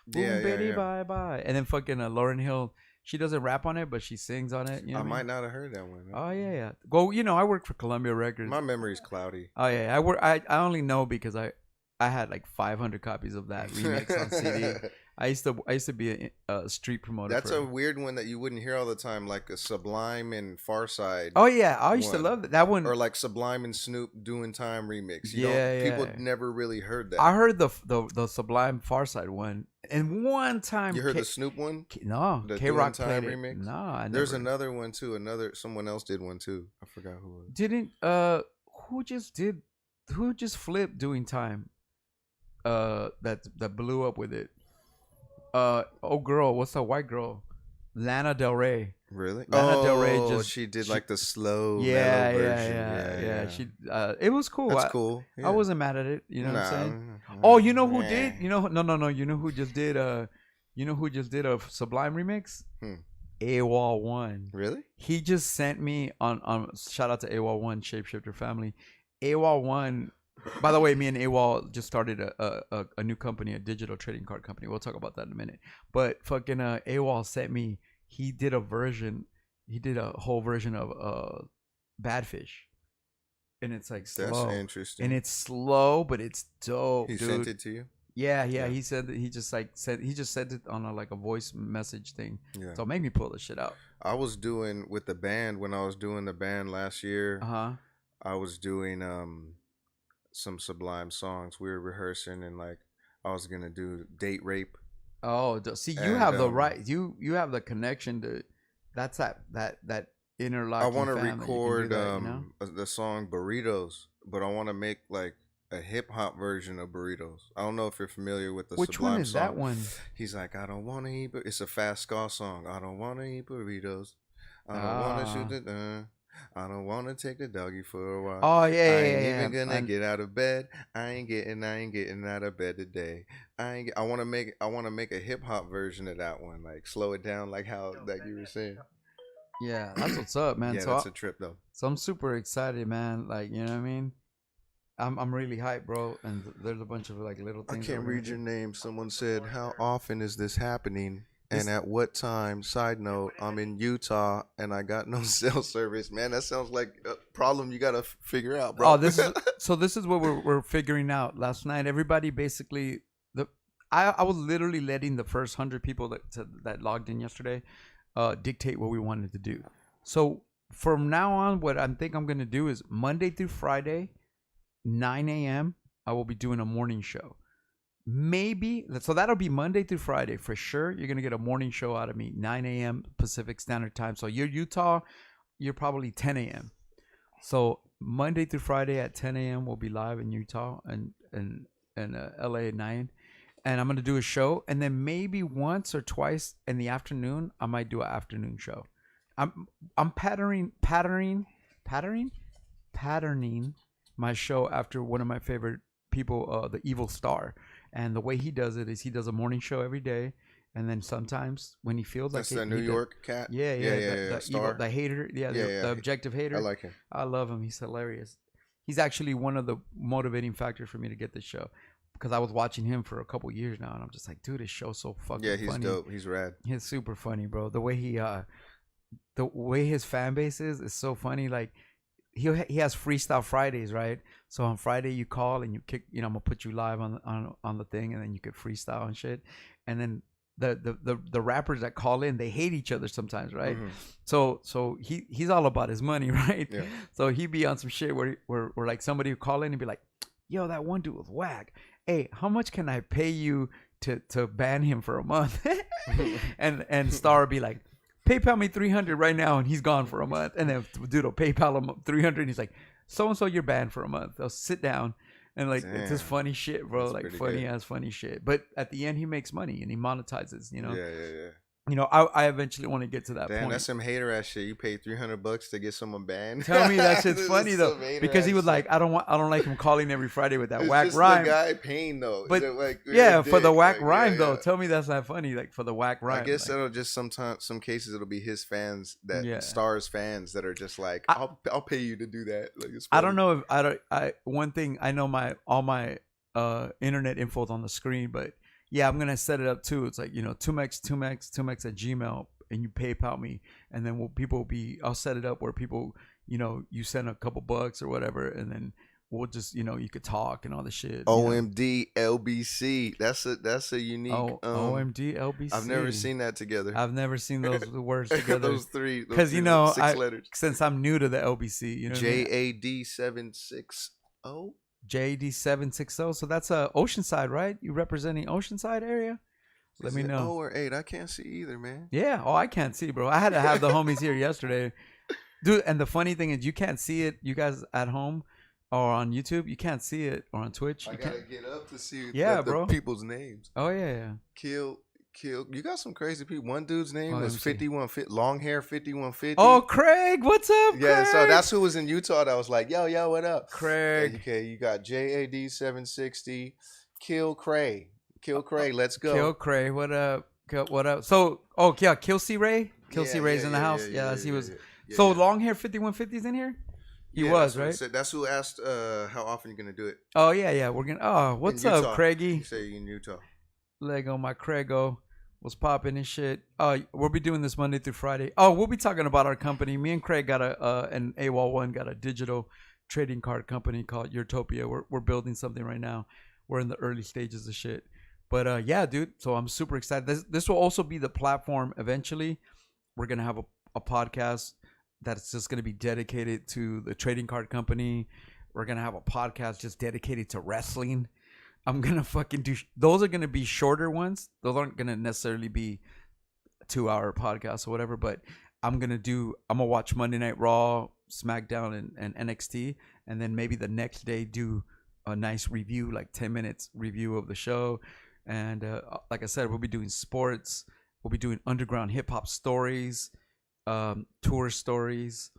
Speaker 1: boom biddy bye bye, and then fucking Lauryn Hill. She doesn't rap on it, but she sings on it. You know
Speaker 2: I might not have heard that one.
Speaker 1: Oh yeah. Well, I work for Columbia Records.
Speaker 2: My memory's cloudy.
Speaker 1: Oh yeah, I only know because I had like 500 copies of that remix on CD. I used to be a street promoter.
Speaker 2: That's a weird one that you wouldn't hear all the time, like a Sublime and Farside.
Speaker 1: Oh yeah, I used to love that one.
Speaker 2: Or like Sublime and Snoop doing time remix. People never really heard that.
Speaker 1: I heard the Sublime Farside one, and one time
Speaker 2: you heard the Snoop one.
Speaker 1: No,
Speaker 2: the
Speaker 1: K-Rock
Speaker 2: time
Speaker 1: played
Speaker 2: remix.
Speaker 1: It. No,
Speaker 2: there's another one too. Someone else did one too. I forgot who it was.
Speaker 1: Didn't who just flipped doing time? That blew up with it. What's that white girl? Lana Del Rey.
Speaker 2: Really?
Speaker 1: Lana Del Rey
Speaker 2: she did like the slow mellow
Speaker 1: version.
Speaker 2: Yeah.
Speaker 1: She it was cool.
Speaker 2: That's cool. Yeah.
Speaker 1: I wasn't mad at it. You know what I'm saying? Oh, you know who did? No. You know who just did? You know who just did a Sublime remix? AWOL1.
Speaker 2: Really?
Speaker 1: He just sent me on shout out to AWOL1 Shapeshifter family. AWOL1. By the way, me and AWOL just started a new company, a digital trading card company. We'll talk about that in a minute. But fucking AWOL sent me. He did a version. He did a whole version of Badfish, and it's like slow.
Speaker 2: That's interesting.
Speaker 1: And it's slow, but it's dope.
Speaker 2: He
Speaker 1: dude.
Speaker 2: sent it to you.
Speaker 1: Yeah. He said that he just sent it on like a voice message thing.
Speaker 2: Yeah.
Speaker 1: So make me pull this shit out.
Speaker 2: I was doing with the band when I was doing the band last year. I was doing some Sublime songs. We were rehearsing and like I was gonna do Date Rape.
Speaker 1: Oh, see, you have the right. You have the connection to. That's that interlocking.
Speaker 2: I want to
Speaker 1: family.
Speaker 2: record
Speaker 1: That, you know?
Speaker 2: the song Burritos, but I want to make like a hip hop version of Burritos. I don't know if you're familiar with the
Speaker 1: Which
Speaker 2: Sublime
Speaker 1: one is
Speaker 2: song.
Speaker 1: that one?
Speaker 2: He's like, I don't want to eat. It's a fast ska song. I don't want to eat burritos. I don't want to shoot the. I don't want to take the doggy for a while.
Speaker 1: Oh yeah,
Speaker 2: I ain't even gonna get out of bed. I ain't getting out of bed today. I want to make a hip hop version of that one. Like slow it down, like how like you were saying.
Speaker 1: Yeah, that's what's up, man.
Speaker 2: Yeah,
Speaker 1: so
Speaker 2: that's a trip though.
Speaker 1: So I'm super excited, man. Like, you know what I mean? I'm really hyped, bro. And there's a bunch of like little things.
Speaker 2: I can't read your name. Someone said, "How often is this happening?" And at what time? Side note, I'm in Utah and I got no cell service. Man, that sounds like a problem you gotta figure out, bro.
Speaker 1: Oh, this is what we're figuring out. Last night, everybody basically I was literally letting the first 100 people that logged in yesterday dictate what we wanted to do. So from now on, what I think I'm gonna do is Monday through Friday, 9 a.m. I will be doing a morning show. Maybe so that'll be Monday through Friday for sure. You're gonna get a morning show out of me, 9 a.m. Pacific Standard Time. So you're Utah, you're probably 10 a.m. So Monday through Friday at 10 a.m. we'll be live in Utah and LA at 9, and I'm gonna do a show, and then maybe once or twice in the afternoon I might do an afternoon show. I'm patterning my show after one of my favorite people, the Evil Star. And the way he does it is he does a morning show every day, and then sometimes when he feels
Speaker 2: that's
Speaker 1: like
Speaker 2: the New York cat.
Speaker 1: Yeah. The
Speaker 2: Star.
Speaker 1: Evil, the hater, the objective hater.
Speaker 2: I like him.
Speaker 1: I love him. He's hilarious. He's actually one of the motivating factors for me to get this show, because I was watching him for a couple years now, and I'm just like, dude, his show's so fucking funny.
Speaker 2: Yeah, he's dope. He's rad.
Speaker 1: He's super funny, bro. The way his fan base is so funny. Like he has Freestyle Fridays, right? So on Friday you call and you kick, I'm gonna put you live on the thing, and then you could freestyle and shit. And then the rappers that call in, they hate each other sometimes, right? Mm-hmm. So he's all about his money, right? Yeah. So he'd be on some shit where like somebody would call in and be like, yo, that one dude was whack. Hey, how much can I pay you to ban him for a month? and Star would be like, PayPal me $300 right now, and he's gone for a month. And then dude will PayPal him $300, and he's like, so and so, you're banned for a month. They'll sit down, and like, damn, it's just funny shit, bro. That's like funny ass funny shit. But at the end, he makes money and he monetizes.
Speaker 2: Yeah.
Speaker 1: I eventually want to get to that point.
Speaker 2: That's some hater ass shit. You paid $300 to get someone banned.
Speaker 1: Tell me that shit's funny though, because he was like, I don't like him calling every Friday with that
Speaker 2: it's
Speaker 1: whack
Speaker 2: just
Speaker 1: rhyme.
Speaker 2: The guy paying though,
Speaker 1: but
Speaker 2: like,
Speaker 1: yeah, for the whack rhyme though. Tell me that's not funny. Like for the whack rhyme.
Speaker 2: I guess that'll just some cases it'll be his fans Star's fans that are just like, I'll pay you to do that. Like,
Speaker 1: I don't know if one thing I know all my internet info's on the screen, but yeah, I'm gonna set it up too. It's like 2Mex at Gmail, and you PayPal me, and then I'll set it up where people, you send a couple bucks or whatever, and then we'll just, you could talk and all the shit.
Speaker 2: OMD LBC. That's a unique.
Speaker 1: OMD LBC.
Speaker 2: I've never seen that together.
Speaker 1: I've never seen those words together.
Speaker 2: those three.
Speaker 1: Because
Speaker 2: 6 letters.
Speaker 1: Since I'm new to the LBC,
Speaker 2: JAD 760.
Speaker 1: JD760. So that's Oceanside, right? You representing Oceanside area? Let me know.
Speaker 2: O or 8? I can't see either, man.
Speaker 1: Yeah. Oh, I can't see, bro. I had to have the homies here yesterday, dude. And the funny thing is, you can't see it. You guys at home or on YouTube, you can't see it, or on Twitch.
Speaker 2: I gotta get up to see
Speaker 1: bro.
Speaker 2: People's names.
Speaker 1: Oh yeah.
Speaker 2: Kill. You got some crazy people. One dude's name was 5150, long hair 5150.
Speaker 1: Oh, Craig, what's up?
Speaker 2: Yeah,
Speaker 1: Craig?
Speaker 2: So that's who was in Utah. That was like, yo, what up,
Speaker 1: Craig?
Speaker 2: Okay, you got JAD 760. Kill Cray, let's go.
Speaker 1: Kill Cray, what up? What up? So, Kill C Ray. Kelsey
Speaker 2: Yeah,
Speaker 1: Ray's
Speaker 2: yeah,
Speaker 1: in the
Speaker 2: yeah,
Speaker 1: house.
Speaker 2: yeah,
Speaker 1: Yeah,
Speaker 2: yeah,
Speaker 1: that's he
Speaker 2: yeah,
Speaker 1: was.
Speaker 2: yeah, yeah,
Speaker 1: So
Speaker 2: yeah.
Speaker 1: long hair 5150's in here. He
Speaker 2: Yeah,
Speaker 1: was
Speaker 2: that's what it
Speaker 1: right.
Speaker 2: said. That's who asked how often you're gonna do it
Speaker 1: Oh yeah. We're gonna. Oh,
Speaker 2: in
Speaker 1: what's up,
Speaker 2: Utah. He
Speaker 1: Craigie?
Speaker 2: said in Utah.
Speaker 1: Lego, my Craigo was popping and shit. We'll be doing this Monday through Friday. Oh, we'll be talking about our company. Me and Craig got an AWOL one got a digital trading card company called Utopia. We're building something right now. We're in the early stages of shit. But yeah, dude. So I'm super excited. This will also be the platform eventually. We're gonna have a podcast that's just gonna be dedicated to the trading card company. We're gonna have a podcast just dedicated to wrestling. I'm gonna fucking do. Those are gonna be shorter ones. Those aren't gonna necessarily be 2 hour podcasts or whatever. But I'm gonna watch Monday Night Raw, SmackDown, and NXT, and then maybe the next day do a nice review, like 10 minutes review of the show. And like I said, we'll be doing sports. We'll be doing underground hip hop stories, tour stories.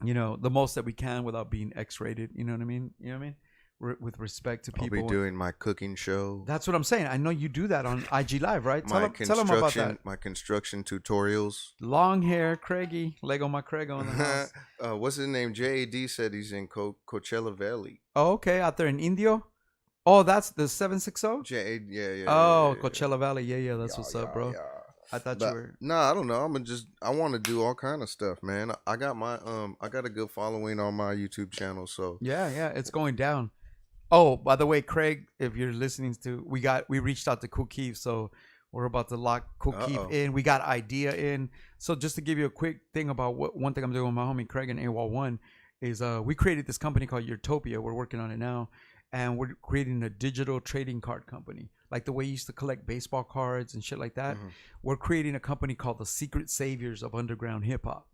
Speaker 1: The most that we can without being X-rated. You know what I mean? You know what I mean? With respect to
Speaker 2: I'll
Speaker 1: people.
Speaker 2: be doing my cooking show.
Speaker 1: That's what I'm saying. I know you do that on IG Live, right?
Speaker 2: My
Speaker 1: Tell them about that.
Speaker 2: My construction tutorials.
Speaker 1: Long hair, Craigie, Lego my Craigo in the house.
Speaker 2: What's his name? JAD said he's in Coachella Valley.
Speaker 1: Oh, okay, out there in Indio. Oh, that's the 760.
Speaker 2: JAD, yeah.
Speaker 1: Oh,
Speaker 2: yeah.
Speaker 1: Coachella Valley. Yeah. That's what's up, bro.
Speaker 2: Yeah.
Speaker 1: I thought
Speaker 2: But,
Speaker 1: you were.
Speaker 2: I don't know. I want to do all kind of stuff, man. I got a good following on my YouTube channel, so
Speaker 1: Yeah, it's going down. Oh, by the way, Craig, if you're listening to, we reached out to Cool Keith, so we're about to lock Cool Keith in. We got Idea in. So just to give you a quick thing about one thing I'm doing with my homie Craig and AWOL One is we created this company called Utopia. We're working on it now, and we're creating a digital trading card company, like the way you used to collect baseball cards and shit like that.
Speaker 2: Mhm.
Speaker 1: We're creating a company called the Secret Saviors of Underground Hip Hop,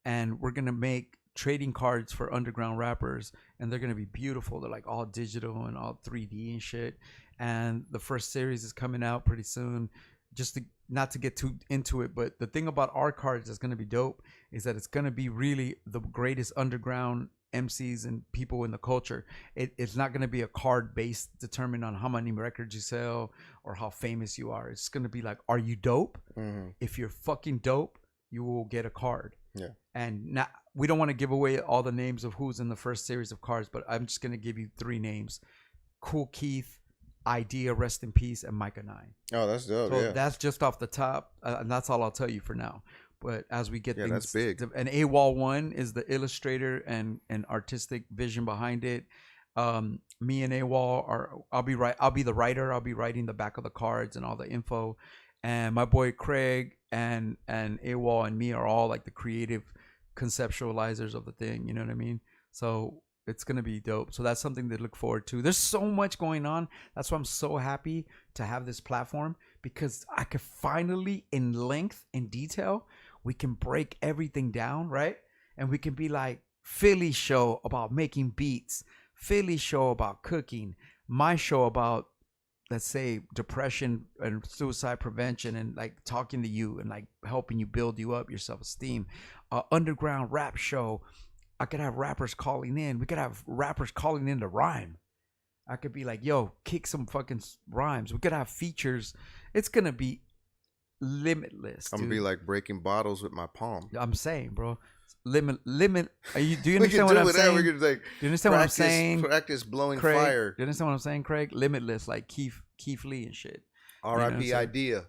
Speaker 1: and we're gonna make trading cards for underground rappers, and they're gonna be beautiful. They're like all digital and all 3D and shit. And the first series is coming out pretty soon. Just to not to get too into it, but the thing about our cards that's gonna be dope is that it's gonna be really the greatest underground MCs and people in the culture. It's not gonna be a card based determined on how many records you sell or how famous you are. It's gonna be like, are you dope?
Speaker 2: Mm-hmm.
Speaker 1: If you're fucking dope, you will get a card.
Speaker 2: Yeah.
Speaker 1: And now we don't want to give away all the names of who's in the first series of cards, but I'm just gonna give you 3 names: Cool Keith, Idea, rest in peace, and Micah 9.
Speaker 2: Oh, that's dope.
Speaker 1: So
Speaker 2: yeah.
Speaker 1: that's just off the top, and that's all I'll tell you for now. But as we get things,
Speaker 2: that's big.
Speaker 1: And AWOL One is the illustrator and artistic vision behind it. Me and AWOL I'll be the writer. I'll be writing the back of the cards and all the info. And my boy Craig and AWOL and me are all like the creative conceptualizers of the thing. You know what I mean? So it's gonna be dope. So that's something to look forward to. There's so much going on. That's why I'm so happy to have this platform, because I could finally, in length and detail, we can break everything down, right? And we can be like, Philly show about making beats, Philly show about cooking, my show about, let's say, depression and suicide prevention, and like talking to you and like helping you build you up, your self-esteem. Underground rap show, I could have rappers calling in. We could have rappers calling in to rhyme. I could be like, yo, kick some fucking rhymes. We could have features. It's gonna be limitless.
Speaker 2: I'm gonna be like breaking bottles with my palm.
Speaker 1: I'm saying, bro. Limit. Do you
Speaker 2: We
Speaker 1: understand
Speaker 2: can
Speaker 1: what
Speaker 2: do
Speaker 1: I'm saying?
Speaker 2: We can like
Speaker 1: Do you understand what I'm saying?
Speaker 2: Practice blowing
Speaker 1: Craig,
Speaker 2: fire.
Speaker 1: do you understand what I'm saying, Craig? Limitless, like Keith Lee and shit.
Speaker 2: R.I.P. Idea.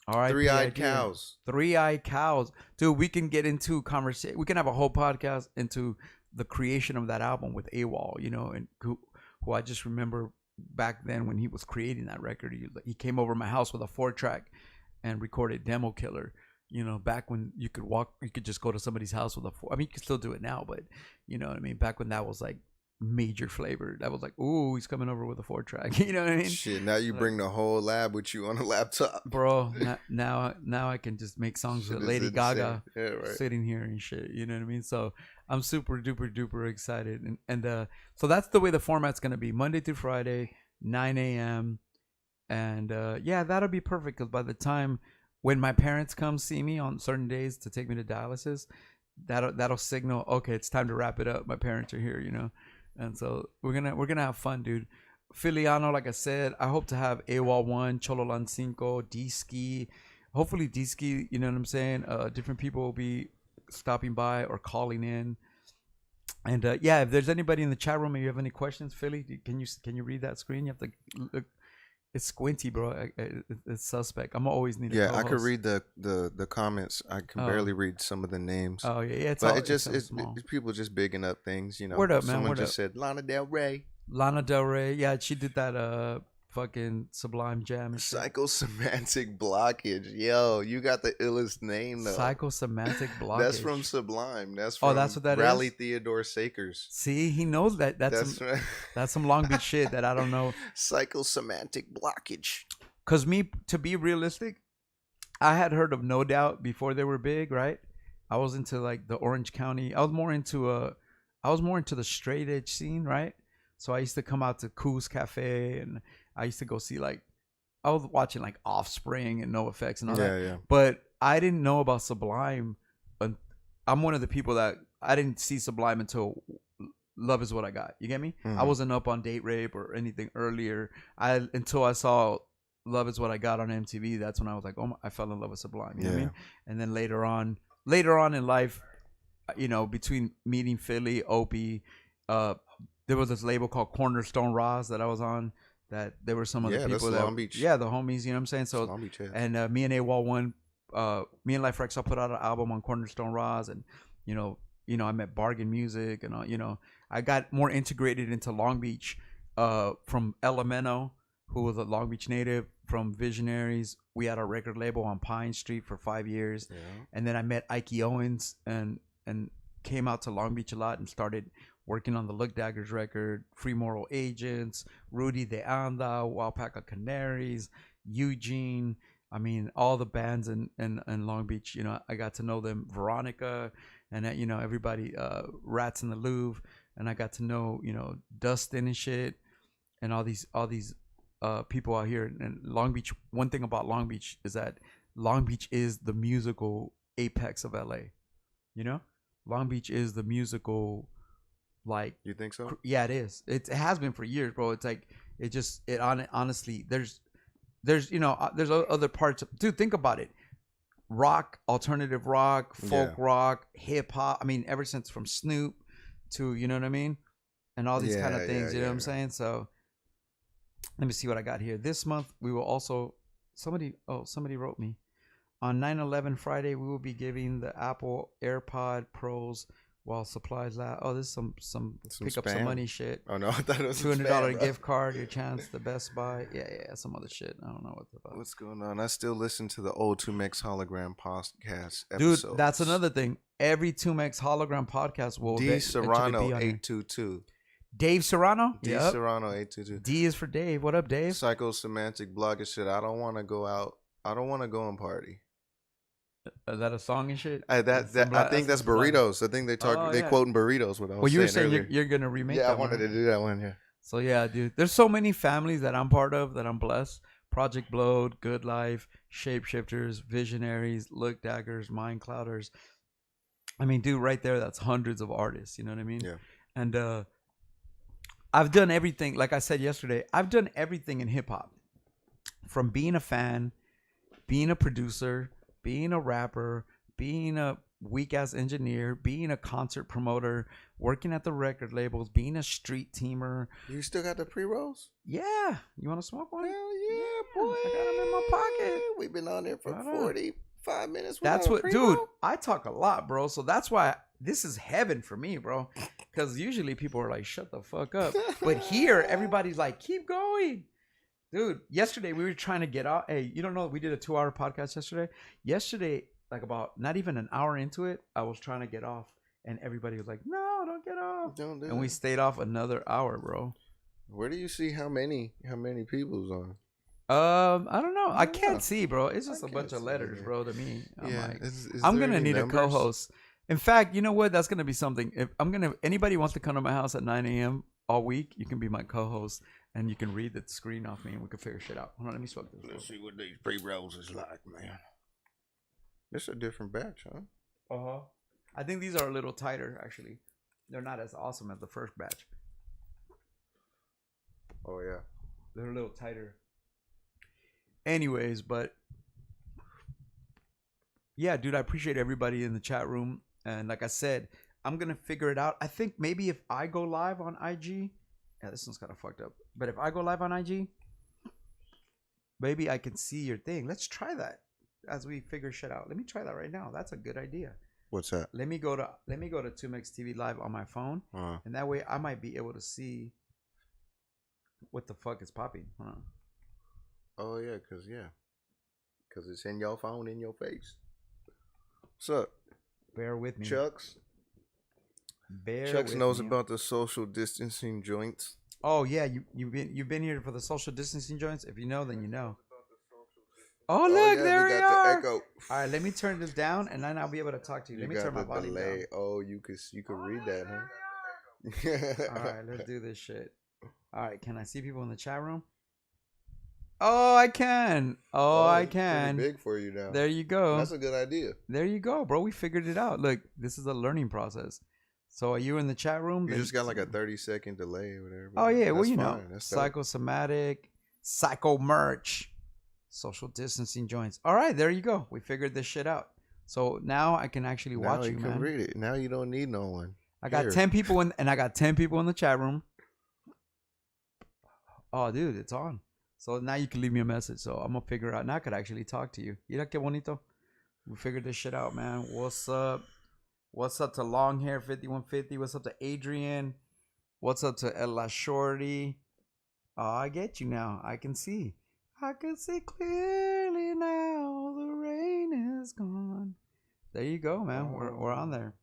Speaker 1: R.I.P.
Speaker 2: Three-eyed cows.
Speaker 1: Three-eyed cows. Dude, we can get into conversation. We can have a whole podcast into the creation of that album with AWOL, and who I just remember back then when he was creating that record. He came over my house with a 4-track and recorded Demo Killer. Back when you could just go to somebody's house with a 4. I mean, you can still do it now, but you know what I mean? Back when that was like major flavor. That was like, ooh, he's coming over with a 4-track. You know what I mean?
Speaker 2: Shit, now you bring the whole lab with you on a laptop.
Speaker 1: Bro, now I can just make songs with Lady Gaga
Speaker 2: right.
Speaker 1: sitting here and shit. You know what I mean? So I'm super duper duper excited. And so that's the way the format's going to be. Monday through Friday, 9 a.m. And yeah, that'll be perfect, because by the time when my parents come see me on certain days to take me to dialysis, that'll signal, okay, it's time to wrap it up. My parents are here, And so we're gonna have fun, dude. Filiano, like I said, I hope to have AWOL One, Cholo Lancinco, D Ski, hopefully Diski, you know what I'm saying? Different people will be stopping by or calling in. And yeah, if there's anybody in the chat room and you have any questions, Philly, can you read that screen? You have to look. It's squinty, bro. It's suspect. I'm always need a
Speaker 2: Yeah, I could
Speaker 1: co-host.
Speaker 2: read the comments. I can
Speaker 1: Oh,
Speaker 2: barely read some of the names,
Speaker 1: oh yeah,
Speaker 2: but
Speaker 1: it's all small.
Speaker 2: it's people just bigging up things.
Speaker 1: Word up, man.
Speaker 2: Someone
Speaker 1: Word
Speaker 2: just
Speaker 1: up.
Speaker 2: said Lana Del Rey.
Speaker 1: Lana Del Rey. Yeah, she did that fucking Sublime Jam and shit.
Speaker 2: Psychosemantic blockage. Yo, you got the illest name though.
Speaker 1: Psychosomatic
Speaker 2: That's from
Speaker 1: blockage.
Speaker 2: Sublime. That's
Speaker 1: Oh, that's
Speaker 2: from
Speaker 1: what that
Speaker 2: Rally
Speaker 1: is.
Speaker 2: Theodore Sakers.
Speaker 1: See, he knows that.
Speaker 2: That's right.
Speaker 1: That's some Long Beach shit that I don't know.
Speaker 2: Psychosemantic blockage.
Speaker 1: Cause me, to be realistic, I had heard of No Doubt before they were big, right? I was into like the Orange County. I was more into the straight edge scene, right? So I used to come out to Coos Cafe, and I used to go see like I was watching like Offspring and No Effects and all
Speaker 2: Yeah,
Speaker 1: that.
Speaker 2: yeah.
Speaker 1: But I didn't know about Sublime. I'm one of the people that I didn't see Sublime until Love Is What I Got. You get me? I
Speaker 2: Mhm.
Speaker 1: wasn't up on Date Rape or anything earlier. Until I saw Love Is What I Got on MTV. That's when I was like, oh, I fell in love with Sublime. You know what I
Speaker 2: Yeah.
Speaker 1: mean? And then later on in life, between meeting Philly, Opie, there was this label called Cornerstone Roz that I was on. That there were some of the
Speaker 2: Yeah, that's
Speaker 1: people that,
Speaker 2: Long Beach.
Speaker 1: yeah, the homies. You know what I'm saying?
Speaker 2: It's
Speaker 1: So,
Speaker 2: Long Beach heads.
Speaker 1: and me and AWOL one, me and Life Rexall put out an album on Cornerstone Roz, and I met Bargain Music, and I got more integrated into Long Beach, from Elemento, who was a Long Beach native, from Visionaries. We had our record label on Pine Street for 5 years,
Speaker 2: Yeah.
Speaker 1: and then I met Ike Owens and came out to Long Beach a lot and started working on the Look Daggers record, Free Moral Agents, Rudy de Anda, Waupaca Canaries, Eugene. I mean, all the bands in Long Beach, I got to know them, Veronica, and everybody, Rats in the Louvre, and I got to know, Dustin and shit, and all these people out here in Long Beach. One thing about Long Beach is that Long Beach is the musical apex of LA. You know, Long Beach is the musical, like,
Speaker 2: You think so?
Speaker 1: yeah, it is. It has been for years, bro. It's like honestly, there's other parts of, dude, think about it. Rock, alternative rock, folk
Speaker 2: Yeah.
Speaker 1: rock, hip hop. I mean, ever since from Snoop to, you know what I mean, and all these kind of
Speaker 2: Yeah,
Speaker 1: things.
Speaker 2: yeah,
Speaker 1: You know what
Speaker 2: yeah.
Speaker 1: I'm saying? So let me see what I got here. This month we will also, somebody wrote me on 9/11 Friday. We will be giving the Apple AirPod Pros while supplies last. Oh, this is some pick up some
Speaker 2: spam.
Speaker 1: money shit.
Speaker 2: Oh no, I thought it was
Speaker 1: $200
Speaker 2: spam, bro.
Speaker 1: gift card, your chance, the Best Buy. Yeah, some other shit. I don't know what the fuck.
Speaker 2: What's going on? I still listen to the old 2Mex hologram podcast
Speaker 1: Dude,
Speaker 2: episodes.
Speaker 1: that's another thing. Every 2Mex hologram podcast will
Speaker 2: D
Speaker 1: eventually
Speaker 2: Serrano
Speaker 1: be on here.
Speaker 2: 822.
Speaker 1: Dave Serrano?
Speaker 2: D
Speaker 1: Yep.
Speaker 2: Serrano 822.
Speaker 1: D is for Dave. What up, Dave?
Speaker 2: Psychosemantic blogger shit. I don't want to go out. I don't want to go and party.
Speaker 1: Is that a song and shit?
Speaker 2: I think that's burritos. I think they
Speaker 1: Oh, yeah.
Speaker 2: quoting burritos. What I was
Speaker 1: Well, you were saying
Speaker 2: earlier.
Speaker 1: you're gonna remake
Speaker 2: Yeah, I
Speaker 1: that
Speaker 2: wanted
Speaker 1: one.
Speaker 2: to do that one. Yeah.
Speaker 1: So yeah, dude. There's so many families that I'm part of that I'm blessed. Project Blowed, Good Life, Shapeshifters, Visionaries, Look Daggers, Mind Clouders. I mean, dude, right there, that's hundreds of artists. You know what I mean?
Speaker 2: Yeah.
Speaker 1: And I've done everything. Like I said yesterday, I've done everything in hip hop, from being a fan, being a producer, being a rapper, being a weak ass engineer, being a concert promoter, working at the record labels, being a street teamer.
Speaker 2: You still got the pre rolls?
Speaker 1: Yeah, you want to smoke one?
Speaker 2: Hell yeah, boy!
Speaker 1: I got them in my pocket.
Speaker 2: We've been on there for
Speaker 1: Right on.
Speaker 2: 45 minutes.
Speaker 1: That's
Speaker 2: without a
Speaker 1: what, dude.
Speaker 2: pre-roll?
Speaker 1: I talk a lot, bro. So that's why this is heaven for me, bro. Because usually people are like, "Shut the fuck up," but here everybody's like, "Keep going." Dude, yesterday we were trying to get out. Hey, you don't know, we did a 2-hour podcast yesterday. Yesterday, like about not even an hour into it, I was trying to get off, and everybody was like, "No, don't get off."
Speaker 2: Don't do
Speaker 1: And we
Speaker 2: it.
Speaker 1: stayed off another hour, bro.
Speaker 2: Where do you see how many people's on?
Speaker 1: I don't know. I
Speaker 2: Yeah.
Speaker 1: can't see, bro. It's just
Speaker 2: I
Speaker 1: a bunch
Speaker 2: can't
Speaker 1: of
Speaker 2: see
Speaker 1: letters,
Speaker 2: either.
Speaker 1: bro. To me, I'm
Speaker 2: Yeah,
Speaker 1: like,
Speaker 2: is
Speaker 1: I'm
Speaker 2: there
Speaker 1: gonna
Speaker 2: any
Speaker 1: need
Speaker 2: numbers?
Speaker 1: a co-host. In fact, you know what? That's gonna be something. If anybody wants to come to my house at 9 a.m. all week, you can be my co-host, and you can read the screen off me, and we can figure shit out. Hold on, let me smoke this.
Speaker 2: Let's see what these pre rolls is like, man. This a different batch, huh?
Speaker 1: Uh-huh. I think these are a little tighter, actually. They're not as awesome as the first batch.
Speaker 2: Oh yeah.
Speaker 1: They're a little tighter. Anyways, but yeah, dude, I appreciate everybody in the chat room. And like I said, I'm gonna figure it out. I think maybe if I go live on IG, yeah, this one's kind of fucked up. But if I go live on IG, maybe I can see your thing. Let's try that as we figure shit out. Let me try that right now. That's a good idea.
Speaker 2: What's that?
Speaker 1: Let me go to 2Mex TV live on my phone, and that way I might be able to see what the fuck is popping.
Speaker 2: Oh yeah, cause it's in your phone, in your face. What's up?
Speaker 1: Bear with me,
Speaker 2: Chucks.
Speaker 1: Bear
Speaker 2: Chucks
Speaker 1: with
Speaker 2: knows
Speaker 1: me.
Speaker 2: about the social distancing joints.
Speaker 1: Oh yeah, you've been here for the social distancing joints. If you know, then you know. Oh look,
Speaker 2: yeah,
Speaker 1: there
Speaker 2: we
Speaker 1: we
Speaker 2: got
Speaker 1: are.
Speaker 2: the echo.
Speaker 1: All right, let me turn this down, and then I'll be able to talk to you. Let me turn my volume down.
Speaker 2: Oh, you could read that, huh?
Speaker 1: All right, let's do this shit. All right, can I see people in the chat room? Oh, I can. Oh, I can.
Speaker 2: Pretty big for you now.
Speaker 1: There you go.
Speaker 2: That's a good idea.
Speaker 1: There you go, bro. We figured it out. Look, this is a learning process. So are you in the chat room?
Speaker 2: You just got like a 30-second delay or whatever.
Speaker 1: Oh yeah, well you
Speaker 2: fine.
Speaker 1: know,
Speaker 2: That's
Speaker 1: psychosomatic, psycho merch, social distancing joints. All right, there you go. We figured this shit out. So now I can actually watch you, man.
Speaker 2: Now you can read it. Now you don't need no one.
Speaker 1: I got 10 people in, and I got 10 people in the chat room. Oh, dude, it's on. So now you can leave me a message. So I'm gonna figure out. Now I could actually talk to you. Mira que bonito. We figured this shit out, man. What's up? What's up to Long Hair 5150? What's up to Adrian? What's up to Ella Shorty? Oh, I get you now. I can see. I can see clearly now. The rain is gone. There you go, man. We're on there.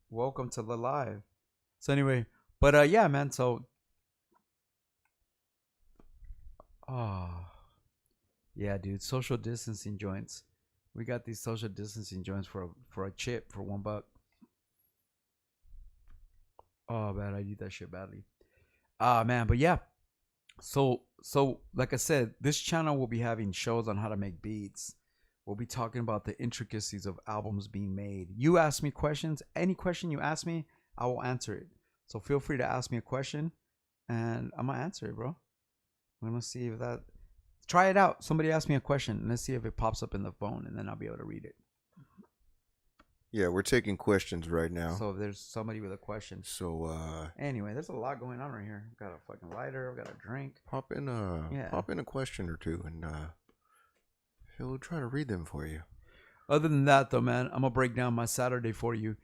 Speaker 1: Welcome to the live. So anyway, but yeah, man. So, yeah, dude. Social distancing joints. We got these social distancing joints for a chip for $1. Oh man, I need that shit badly. Man, but yeah. So like I said, this channel will be having shows on how to make beats. We'll be talking about the intricacies of albums being made. You ask me questions. Any question you ask me, I will answer it. So feel free to ask me a question, and I'm gonna answer it, bro. I'm gonna see if that. Try it out. Somebody ask me a question, and let's see if it pops up in the phone, and then I'll be able to read it.
Speaker 2: Yeah, we're taking questions right now.
Speaker 1: So if there's somebody with a question.
Speaker 2: So
Speaker 1: anyway, there's a lot going on right here. I've got a fucking lighter. I've got a drink.
Speaker 2: Pop in a question or two, and he'll try to read them for you.
Speaker 1: Other than that, though, man, I'm gonna break down my Saturday for you.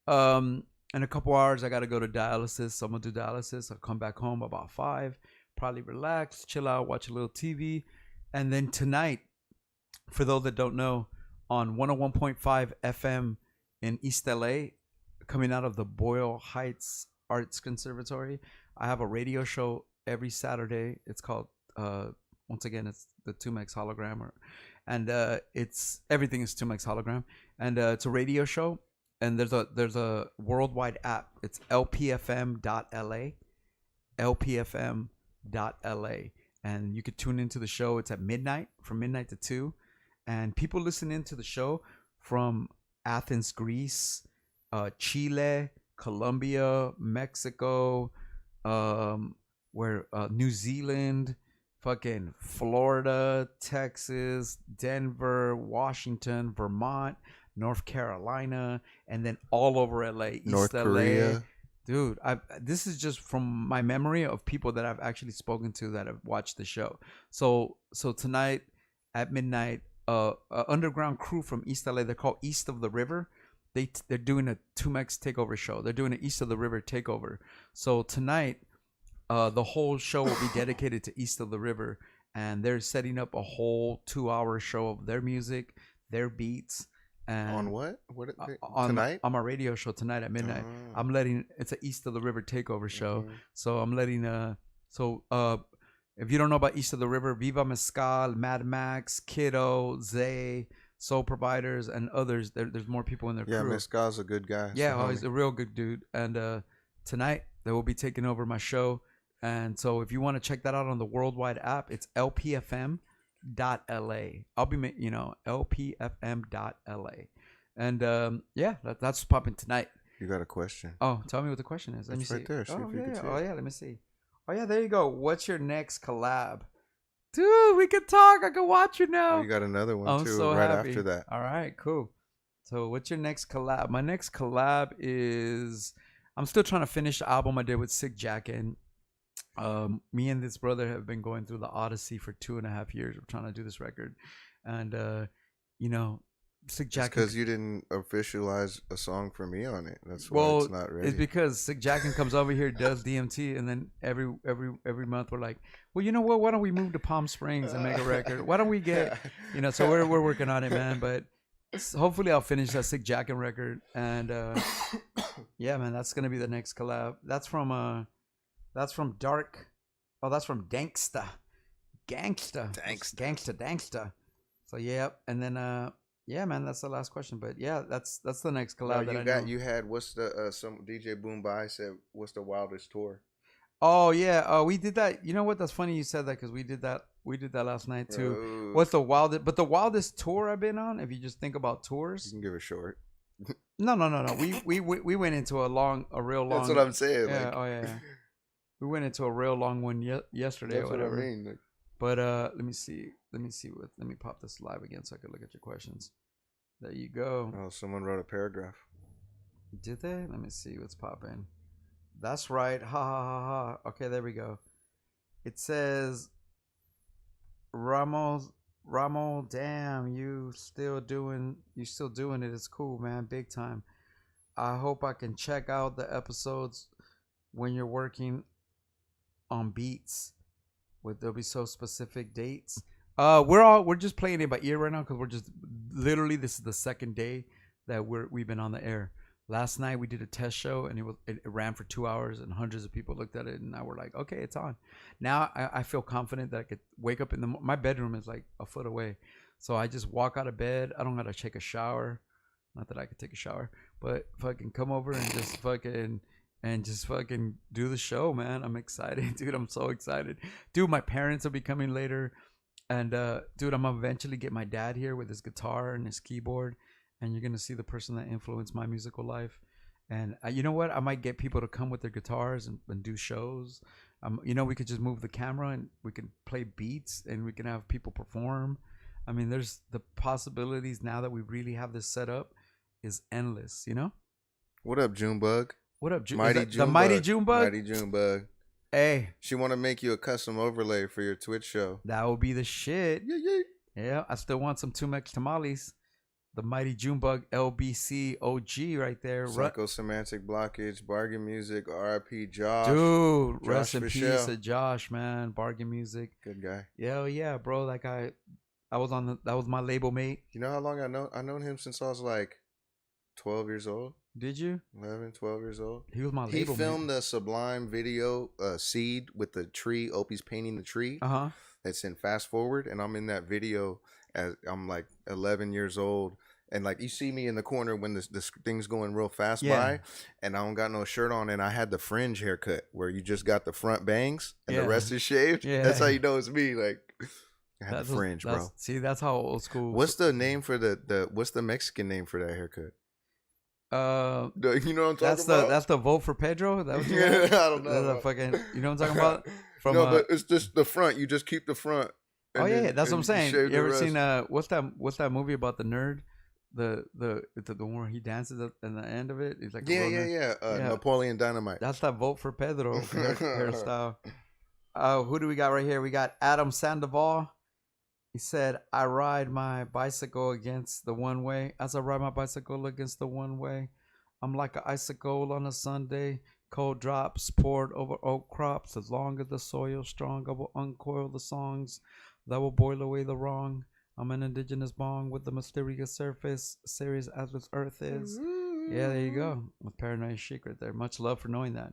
Speaker 1: In a couple hours, I gotta go to dialysis. So I'm gonna do dialysis. I'll come back home about 5. Probably relax, chill out, watch a little TV, and then tonight, for those that don't know, on 101.5 FM in East LA, coming out of the Boyle Heights Arts Conservatory, I have a radio show every Saturday. It's called once again, it's the 2Mex hologram, and it's everything is 2Mex hologram, and it's a radio show, and there's a worldwide app. It's lpfm.la, lpfm.la, and you could tune into the show. It's at midnight, from midnight to 2, and people listen into the show from Athens, Greece, Chile, Colombia, Mexico, New Zealand, fucking Florida, Texas, Denver, Washington, Vermont, North Carolina, and then all over LA, East LA. Korea. Dude, this is just from my memory of people that I've actually spoken to that have watched the show. So tonight at midnight, underground crew from East LA, they're called East of the River. They're doing a 2Mex takeover show. They're doing an East of the River takeover. So tonight, the whole show will be dedicated to East of the River, and they're setting up a whole 2-hour show of their music, their beats. And
Speaker 2: on what?
Speaker 1: Tonight? On my radio show tonight at midnight. It's an East of the River takeover show. So I'm letting if you don't know about East of the River, Viva Mezcal, Mad Max, Kiddo, Zay, Soul Providers, and others. There's more people in their crew.
Speaker 2: Yeah, Mezcal's a good guy.
Speaker 1: Yeah, he's a real good dude. And tonight they will be taking over my show. And so if you want to check that out on the worldwide app, it's lpfm.la. I'll be, lpfm.la. And yeah, that's popping tonight.
Speaker 2: You got a question?
Speaker 1: Oh, tell me what the question is. Let me see.
Speaker 2: Right there. See if you can see
Speaker 1: it. Yeah, let me see. Oh yeah, there you go. What's your next collab? Dude, we can talk. I can watch you now.
Speaker 2: Oh, you got another one
Speaker 1: I'm
Speaker 2: too
Speaker 1: so
Speaker 2: right
Speaker 1: happy.
Speaker 2: after that.
Speaker 1: All right, cool. So what's your next collab? My next collab is I'm still trying to finish the album I did with Sick Jack, and me and this brother have been going through the Odyssey for 2.5 years of trying to do this record, and you know, Sick
Speaker 2: It's
Speaker 1: Jack.
Speaker 2: because you didn't officialize a song for me on it. That's why
Speaker 1: Well,
Speaker 2: it's not
Speaker 1: it's
Speaker 2: ready.
Speaker 1: because Sick Jackin comes over here, does DMT, and then every month we're like, well, you know what? Why don't we move to Palm Springs and make a record? Why don't we get, So we're working on it, man. But hopefully I'll finish that Sick Jackin record, and yeah, man, that's gonna be the next collab. That's from Dark. Oh, that's from Danksta, Gangsta. So yeah, and then yeah, man, that's the last question. But yeah, that's the next
Speaker 2: No,
Speaker 1: collab that I know.
Speaker 2: you had what's the some DJ Boom Bye said what's the wildest tour?
Speaker 1: Oh yeah, we did that. You know what? That's funny you said that because we did that. We did that last night too.
Speaker 2: Oh,
Speaker 1: What's the wildest? But the wildest tour I've been on, if you just think about
Speaker 2: you
Speaker 1: tours,
Speaker 2: can give it short.
Speaker 1: no. We went into a real long.
Speaker 2: That's what I'm saying.
Speaker 1: Yeah.
Speaker 2: Like,
Speaker 1: Oh yeah. We went into a real long one yesterday
Speaker 2: that's
Speaker 1: or whatever.
Speaker 2: what I mean. Like,
Speaker 1: But let me see. Let me pop this live again so I can look at your questions. There you go.
Speaker 2: oh, someone wrote a paragraph.
Speaker 1: Did they? Let me see what's popping. That's right. Ha ha ha ha. Okay, there we go. It says Ramo, damn, you still doing it. It's cool, man. Big time. I hope I can check out the episodes when you're working on beats. There'll be so specific dates. We're just playing it by ear right now because we're just literally this is the second day that we've been on the air. Last night we did a test show and it ran for 2 hours and hundreds of people looked at it and now we're like, okay, it's on. Now I feel confident that I could wake up my bedroom is like a foot away, so I just walk out of bed. I don't gotta take a shower. Not that I could take a shower, but fucking come over and just fucking do the show, man. I'm excited, dude. I'm so excited, dude. My parents will be coming later, and dude, I'm gonna eventually get my dad here with his guitar and his keyboard, and you're gonna see the person that influenced my musical life. And you know what? I might get people to come with their guitars and do shows. We could just move the camera and we can play beats and we can have people perform. I mean, there's the possibilities now that we really have this set up is endless.
Speaker 2: What up, Junebug?
Speaker 1: What up,
Speaker 2: Mighty
Speaker 1: the Mighty Junebug?
Speaker 2: Mighty Junebug.
Speaker 1: Hey,
Speaker 2: She want to make you a custom overlay for your Twitch show.
Speaker 1: that would be the shit.
Speaker 2: Yeah.
Speaker 1: Yeah, I still want some 2Mex tamales. The Mighty Junebug LBC OG right there.
Speaker 2: Psychosemantic blockage, bargain music, RIP Josh.
Speaker 1: Dude,
Speaker 2: Josh
Speaker 1: rest in
Speaker 2: Fischel.
Speaker 1: peace to Josh, man. Bargain music.
Speaker 2: Good guy.
Speaker 1: Yeah, bro. That guy, that was my label mate.
Speaker 2: You know how long I known him since I was like 12 years old?
Speaker 1: Did you?
Speaker 2: 11, 12 years old.
Speaker 1: He was my
Speaker 2: He
Speaker 1: label
Speaker 2: filmed the Sublime video, Seed, with the tree. Opie's painting the tree.
Speaker 1: Uh-huh.
Speaker 2: It's in Fast Forward, and I'm in that video as I'm like 11 years old. And like you see me in the corner when this thing's going real fast by, and I don't got no shirt on, and I had the fringe haircut where you just got the front bangs and the rest is shaved.
Speaker 1: Yeah.
Speaker 2: That's how you know it's me. Like I had the fringe, bro.
Speaker 1: See, that's how old school.
Speaker 2: What's the name for what's the Mexican name for that haircut? You know what I'm talking about?
Speaker 1: That's the vote for Pedro. That was
Speaker 2: I don't know.
Speaker 1: That's a fucking, you know what I'm talking about?
Speaker 2: No, but it's just the front. You just keep the front.
Speaker 1: Oh yeah, that's what I'm saying. You ever
Speaker 2: rest.
Speaker 1: seen what's that movie about the nerd? The one where he dances at the end of it. He's like
Speaker 2: yeah. Napoleon Dynamite.
Speaker 1: That's that vote for Pedro hairstyle. Who do we got right here? We got Adam Sandoval. He said, I ride my bicycle against the one way. As I ride my bicycle against the one way, I'm like an icicle on a Sunday. Cold drops poured over oak crops. As long as the soil's strong, I will uncoil the songs that will boil away the wrong. I'm an indigenous bong with the mysterious surface, serious as this earth is. Yeah, there you go. With Paranoid Chic right there. Much love for knowing that.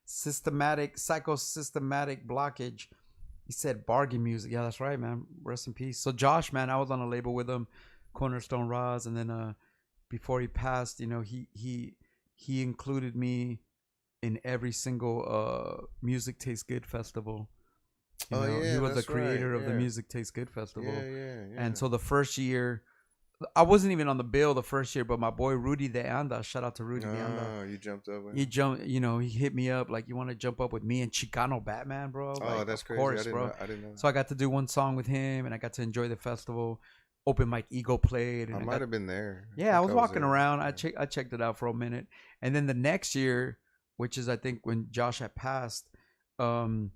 Speaker 1: Psychosystematic blockage. He said bargain music. Yeah, that's right, man. Rest in peace. So Josh, man, I was on a label with him, Cornerstone Roz, and then before he passed, he included me in every single Music Tastes Good festival. He was the creator of the Music Tastes Good festival.
Speaker 2: Yeah.
Speaker 1: And so the first year, I wasn't even on the bill the first year, but my boy Rudy De Anda, shout out to Rudy De Anda.
Speaker 2: Oh, you jumped up.
Speaker 1: He hit me up like, you want to jump up with me and Chicano Batman, bro?
Speaker 2: Oh,
Speaker 1: like,
Speaker 2: that's crazy.
Speaker 1: Of course,
Speaker 2: I
Speaker 1: bro.
Speaker 2: didn't know.
Speaker 1: So I got to do one song with him, and I got to enjoy the festival. Open Mic Ego played,
Speaker 2: I
Speaker 1: and I
Speaker 2: might
Speaker 1: got
Speaker 2: have been there. I
Speaker 1: yeah. I
Speaker 2: think
Speaker 1: was
Speaker 2: I was
Speaker 1: walking
Speaker 2: there.
Speaker 1: around.
Speaker 2: Yeah.
Speaker 1: I checked it out for a minute, and then the next year, which is I think when Josh had passed, um,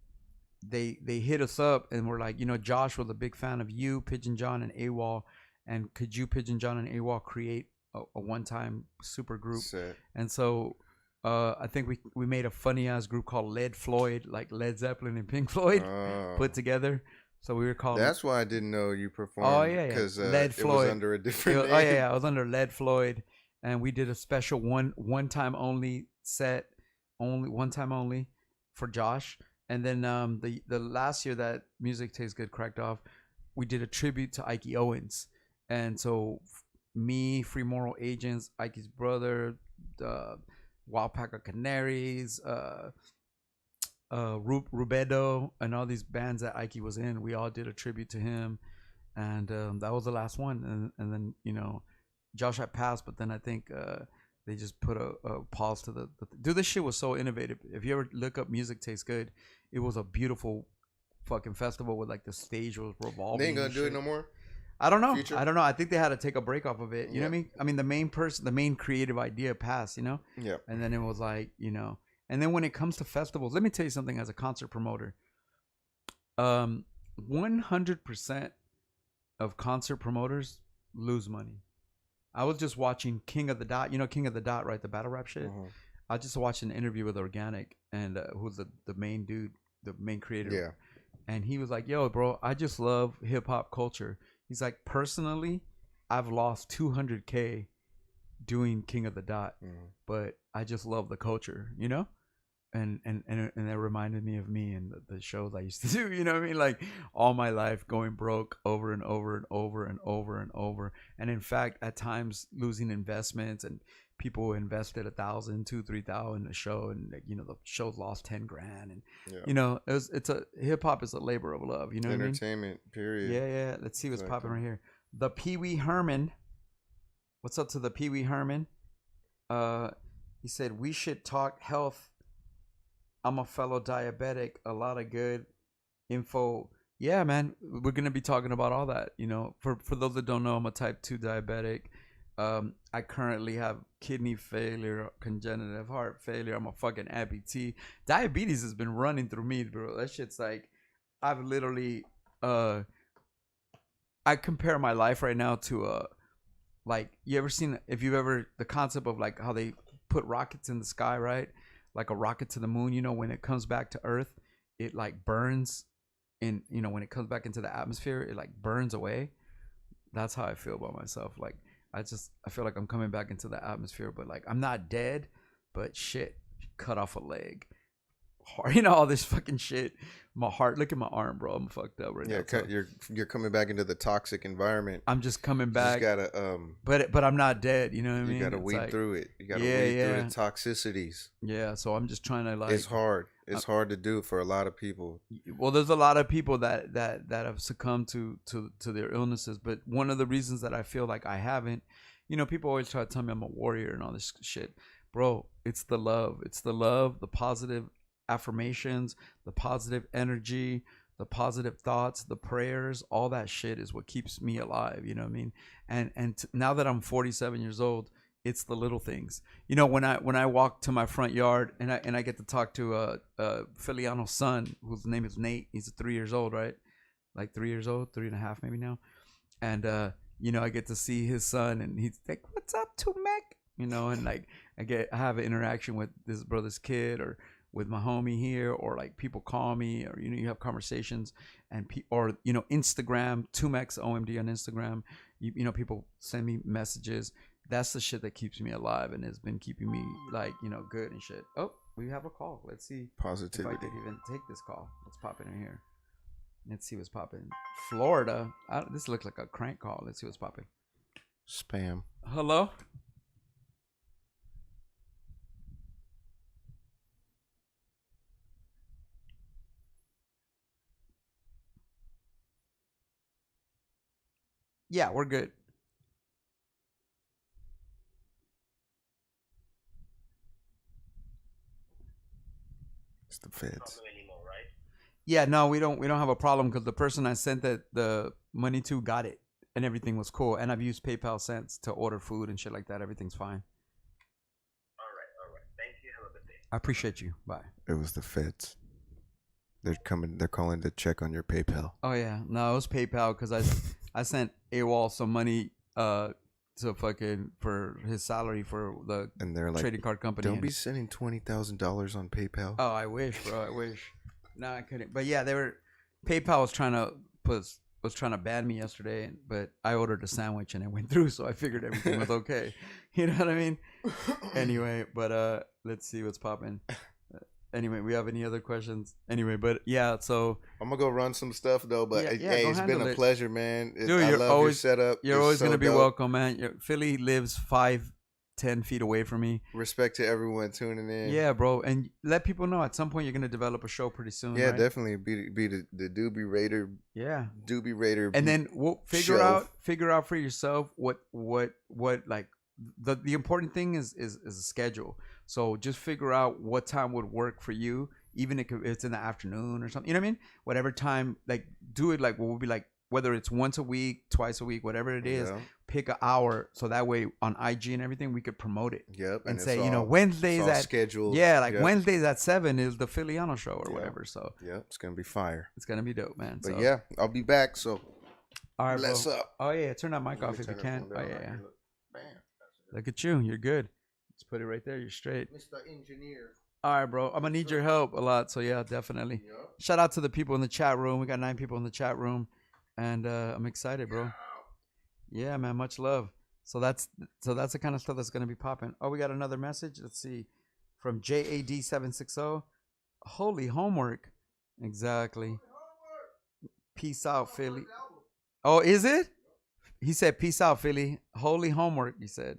Speaker 1: they hit us up and were like, Josh was a big fan of you, Pigeon John, and AWOL, and could you, Pigeon John and AWOL, create a one time super group?
Speaker 2: Set.
Speaker 1: And so I think we made a funny ass group called Led Floyd, like Led Zeppelin and Pink Floyd
Speaker 2: Oh,
Speaker 1: put together. So we were called
Speaker 2: that's why I didn't know you
Speaker 1: oh
Speaker 2: performed
Speaker 1: yeah,
Speaker 2: because
Speaker 1: Led
Speaker 2: it was
Speaker 1: Floyd.
Speaker 2: under a
Speaker 1: It
Speaker 2: different
Speaker 1: was, oh yeah,
Speaker 2: name.
Speaker 1: I was under Led Floyd, and we did a special one time only set, only one time only for Josh. And then the last year that Music Tastes Good cracked off, we did a tribute to Ike Owens, and so me, Free Moral Agents, Ike's brother, the Wild Pack of Canaries, Rubedo, and all these bands that Ike was in. We all did a tribute to him, and that was the last one. And then Josh had passed, but then I think they just put a pause to the dude. This shit was so innovative. If you ever look up Music Tastes Good, it was a beautiful fucking festival with like the stage was
Speaker 2: They ain't
Speaker 1: revolving
Speaker 2: gonna
Speaker 1: and
Speaker 2: do it
Speaker 1: shit.
Speaker 2: no more.
Speaker 1: I don't know.
Speaker 2: Future.
Speaker 1: I don't know. I think they had to take a break off of it. You know
Speaker 2: Yeah.
Speaker 1: what I mean? I mean, the main person, the main creative idea passed.
Speaker 2: Yeah.
Speaker 1: And then it was like, and then when it comes to festivals, let me tell you something. As a concert promoter, 100% of concert promoters lose money. I was just watching King of the Dot. You know King of the Dot, right? The battle rap shit.
Speaker 2: Uh-huh.
Speaker 1: I just watched an interview with Organic, and who's the main dude, the main creator.
Speaker 2: Yeah.
Speaker 1: And he was like, "Yo, bro, I just love hip hop culture." He's like, "Personally, I've lost 200K doing King of the Dot, but I just love the culture. And that reminded me of me and the shows I used to do. You know what I mean? Like all my life going broke over and over and over and over and over. And in fact, at times losing investments and people invested 1,000, 2, 3,000 a show, and the shows lost 10 grand. And
Speaker 2: Yeah.
Speaker 1: it's a hip hop is a labor of love. You know what I mean?
Speaker 2: Entertainment. Period.
Speaker 1: Yeah, yeah. Let's see what's popping
Speaker 2: Exactly.
Speaker 1: right here. The Pee Wee Herman. What's up to the Pee Wee Herman? Uh, he said we should talk health. I'm a fellow diabetic. A lot of good info. Yeah, man, we're gonna be talking about all that. For those that don't know, I'm a type 2 diabetic. I currently have kidney failure, congenital heart failure. I'm a fucking amputee. Diabetes has been running through me, bro. That shit's like, I've literally, I compare my life right now to like you ever seen if you've ever the concept of like how they put rockets in the sky, right? Like a rocket to the moon. When it comes back to Earth, it like burns in when it comes back into the atmosphere, it like burns away. That's how I feel about myself. Like I feel like I'm coming back into the atmosphere, but like I'm not dead, but shit, cut off a leg, heart, all this fucking shit. My heart, look at my arm, bro. I'm fucked up right
Speaker 2: Yeah.
Speaker 1: now. So
Speaker 2: You're coming back into the toxic environment.
Speaker 1: I'm just coming
Speaker 2: You just
Speaker 1: back,
Speaker 2: gotta
Speaker 1: but I'm not dead. You know what I
Speaker 2: you
Speaker 1: mean?
Speaker 2: gotta
Speaker 1: It's
Speaker 2: weed
Speaker 1: like,
Speaker 2: through it. You gotta
Speaker 1: yeah,
Speaker 2: weed through
Speaker 1: yeah,
Speaker 2: the toxicities.
Speaker 1: yeah. So I'm just trying to like.
Speaker 2: It's hard. It's hard to do for a lot of people.
Speaker 1: Well, there's a lot of people that have succumbed to their illnesses, but one of the reasons that I feel like I haven't, people always try to tell me I'm a warrior and all this shit, bro. It's the love. It's the love, the positive affirmations, the positive energy, the positive thoughts, the prayers. All that shit is what keeps me alive. You know what I mean? And now that I'm 47 years old, it's the little things. When I walk to my front yard and I get to talk to Filiano's son, whose name is Nate. He's 3 years old, right? Like 3 years old, 3.5 maybe now. And I get to see his son, and he's like, "What's up, 2Mex?" And like I have an interaction with this brother's kid, or with my homie here, or like people call me, or you have conversations, and or Instagram, 2Mex OMD on Instagram. People send me messages. That's the shit that keeps me alive and has been keeping me like good and shit. Oh, we have a call. Let's see if I
Speaker 2: Positivity.
Speaker 1: could even take this call. Let's pop it in here. Let's see what's popping. Florida. This looks like a crank call. Let's see what's popping.
Speaker 2: Spam.
Speaker 1: Hello. Yeah, we're good.
Speaker 2: It's the feds.
Speaker 1: Yeah, no, we don't have a problem because the person I sent the money to got it. and everything was cool. And I've used PayPal since to order food and shit like that. Everything's fine.
Speaker 3: All right. Thank you. Have a good day.
Speaker 1: I appreciate you. Bye.
Speaker 2: It was the feds. They're coming. They're calling to check on your PayPal.
Speaker 1: Oh yeah, no, it was PayPal because I sent AWOL some money to fucking for his salary for the
Speaker 2: And they're like,
Speaker 1: trading card company.
Speaker 2: don't be sending $20,000 on PayPal.
Speaker 1: Oh, I wish, bro. I wish. No, I couldn't. But yeah, they were. PayPal was trying to ban me yesterday, but I ordered a sandwich and it went through, so I figured everything was okay. You know what I mean? Anyway, but let's see what's popping. Anyway, we have any other questions? Anyway, but yeah, so
Speaker 2: I'm gonna go run some stuff though. But hey, it's been a pleasure, man.
Speaker 1: Dude,
Speaker 2: I love your setup.
Speaker 1: You're always gonna be welcome, man. Philly lives 5-10 feet away from me.
Speaker 2: Respect to everyone tuning in.
Speaker 1: Yeah, bro, and let people know at some point you're gonna develop a show pretty soon.
Speaker 2: Yeah,
Speaker 1: right?
Speaker 2: definitely be the Doobie Raider.
Speaker 1: Yeah,
Speaker 2: Doobie Raider.
Speaker 1: And then we'll figure out for yourself what like the important thing is a schedule. So just figure out what time would work for you, even if it's in the afternoon or something. You know what I mean? Whatever time, like do it like what would be like, whether it's once a week, twice a week, whatever it is. Yeah. Pick an hour so that way on IG and everything we could promote it.
Speaker 2: Yep.
Speaker 1: And say, Wednesdays at
Speaker 2: scheduled.
Speaker 1: Yeah, like Wednesdays at 7 is the Philiano show or whatever. So
Speaker 2: it's gonna be fire.
Speaker 1: It's gonna be dope, man.
Speaker 2: But yeah, I'll be back. So
Speaker 1: all right,
Speaker 2: bless
Speaker 1: bro.
Speaker 2: up.
Speaker 1: Oh yeah, turn that mic off if you can. Oh yeah. Bam. Look at you. You're good. Just put it right there. You're straight.
Speaker 2: Mr. Engineer.
Speaker 1: All right, bro. I'm going to need your help a lot. So, yeah, definitely. Yep. Shout out to the people in the chat room. We got 9 people in the chat room. And I'm excited, bro. Yeah, man. Much love. So that's the kind of stuff that's going to be popping. Oh, we got another message. Let's see. From JAD760. Holy homework. Exactly. Peace out, Philly. Oh, is it? He said, peace out, Philly. Holy homework, he said.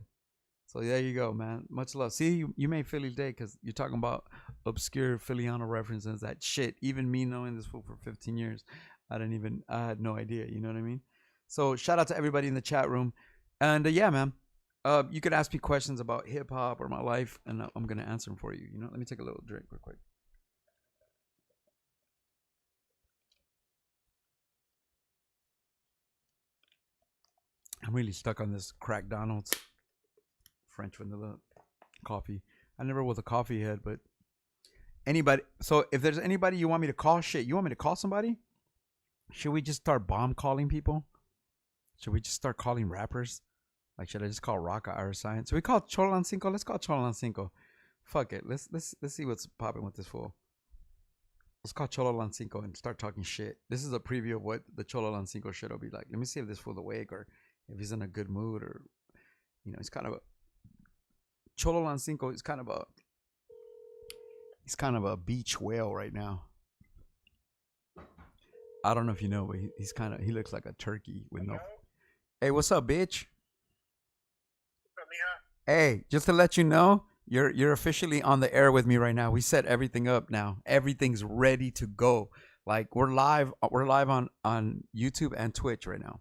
Speaker 1: So there you go, man. Much love. See, you made Philly's day because you're talking about obscure Phillyano references. That shit. Even me knowing this fool for 15 years, I had no idea. You know what I mean? So shout out to everybody in the chat room. And yeah, man. You could ask me questions about hip hop or my life, and I'm going to answer them for you. You know, let me take a little drink real quick. I'm really stuck on this Crack Donald's French vanilla coffee. I never was a coffee head, but anybody. So if there's anybody you want me to call, you want me to call somebody? Should we just start bomb calling people? Should we just start calling rappers? Like, should I just call Rocka Ira Science? Should we call Chololan Cinco? Let's call Chololan Cinco. Fuck it. Let's see what's popping with this fool. Let's call Chololan Cinco and start talking shit. This is a preview of what the Chololan Cinco shit will be like. Let me see if this fool's awake or if he's in a good mood or, he's kind of a Chololan Cinco. He's kind of a beach whale right now. I don't know if you know, but he looks like a turkey with no. Hey, what's up, bitch? Hey, just to let you know, you're officially on the air with me right now. We set everything up now. Everything's ready to go. Like we're live on YouTube and Twitch right now.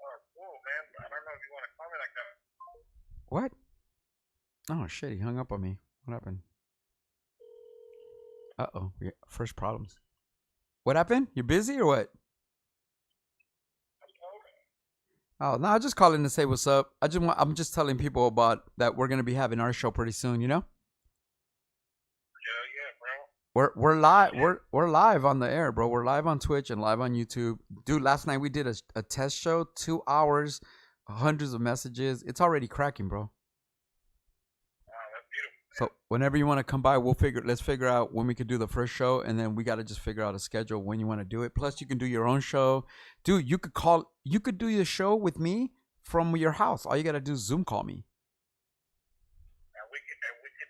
Speaker 3: Oh, cool, man. I don't know if you want to call me like that.
Speaker 1: What? Oh shit, he hung up on me. What happened? Uh-oh. First problems. What happened? You busy or what? Oh, no, I just calling to say what's up. I'm just telling people about that we're gonna be having our show pretty soon, you know?
Speaker 3: Yeah, bro.
Speaker 1: We're live. We're live on the air, bro. We're live on Twitch and live on YouTube. Dude, last night we did a test show, 2 hours, hundreds of messages. It's already cracking, bro. So whenever you want to come by, let's figure out when we could do the first show, and then we got to just figure out a schedule when you want to do it. Plus, you can do your own show. Dude, you could do your show with me from your house. All you got to do is Zoom call me.
Speaker 3: We could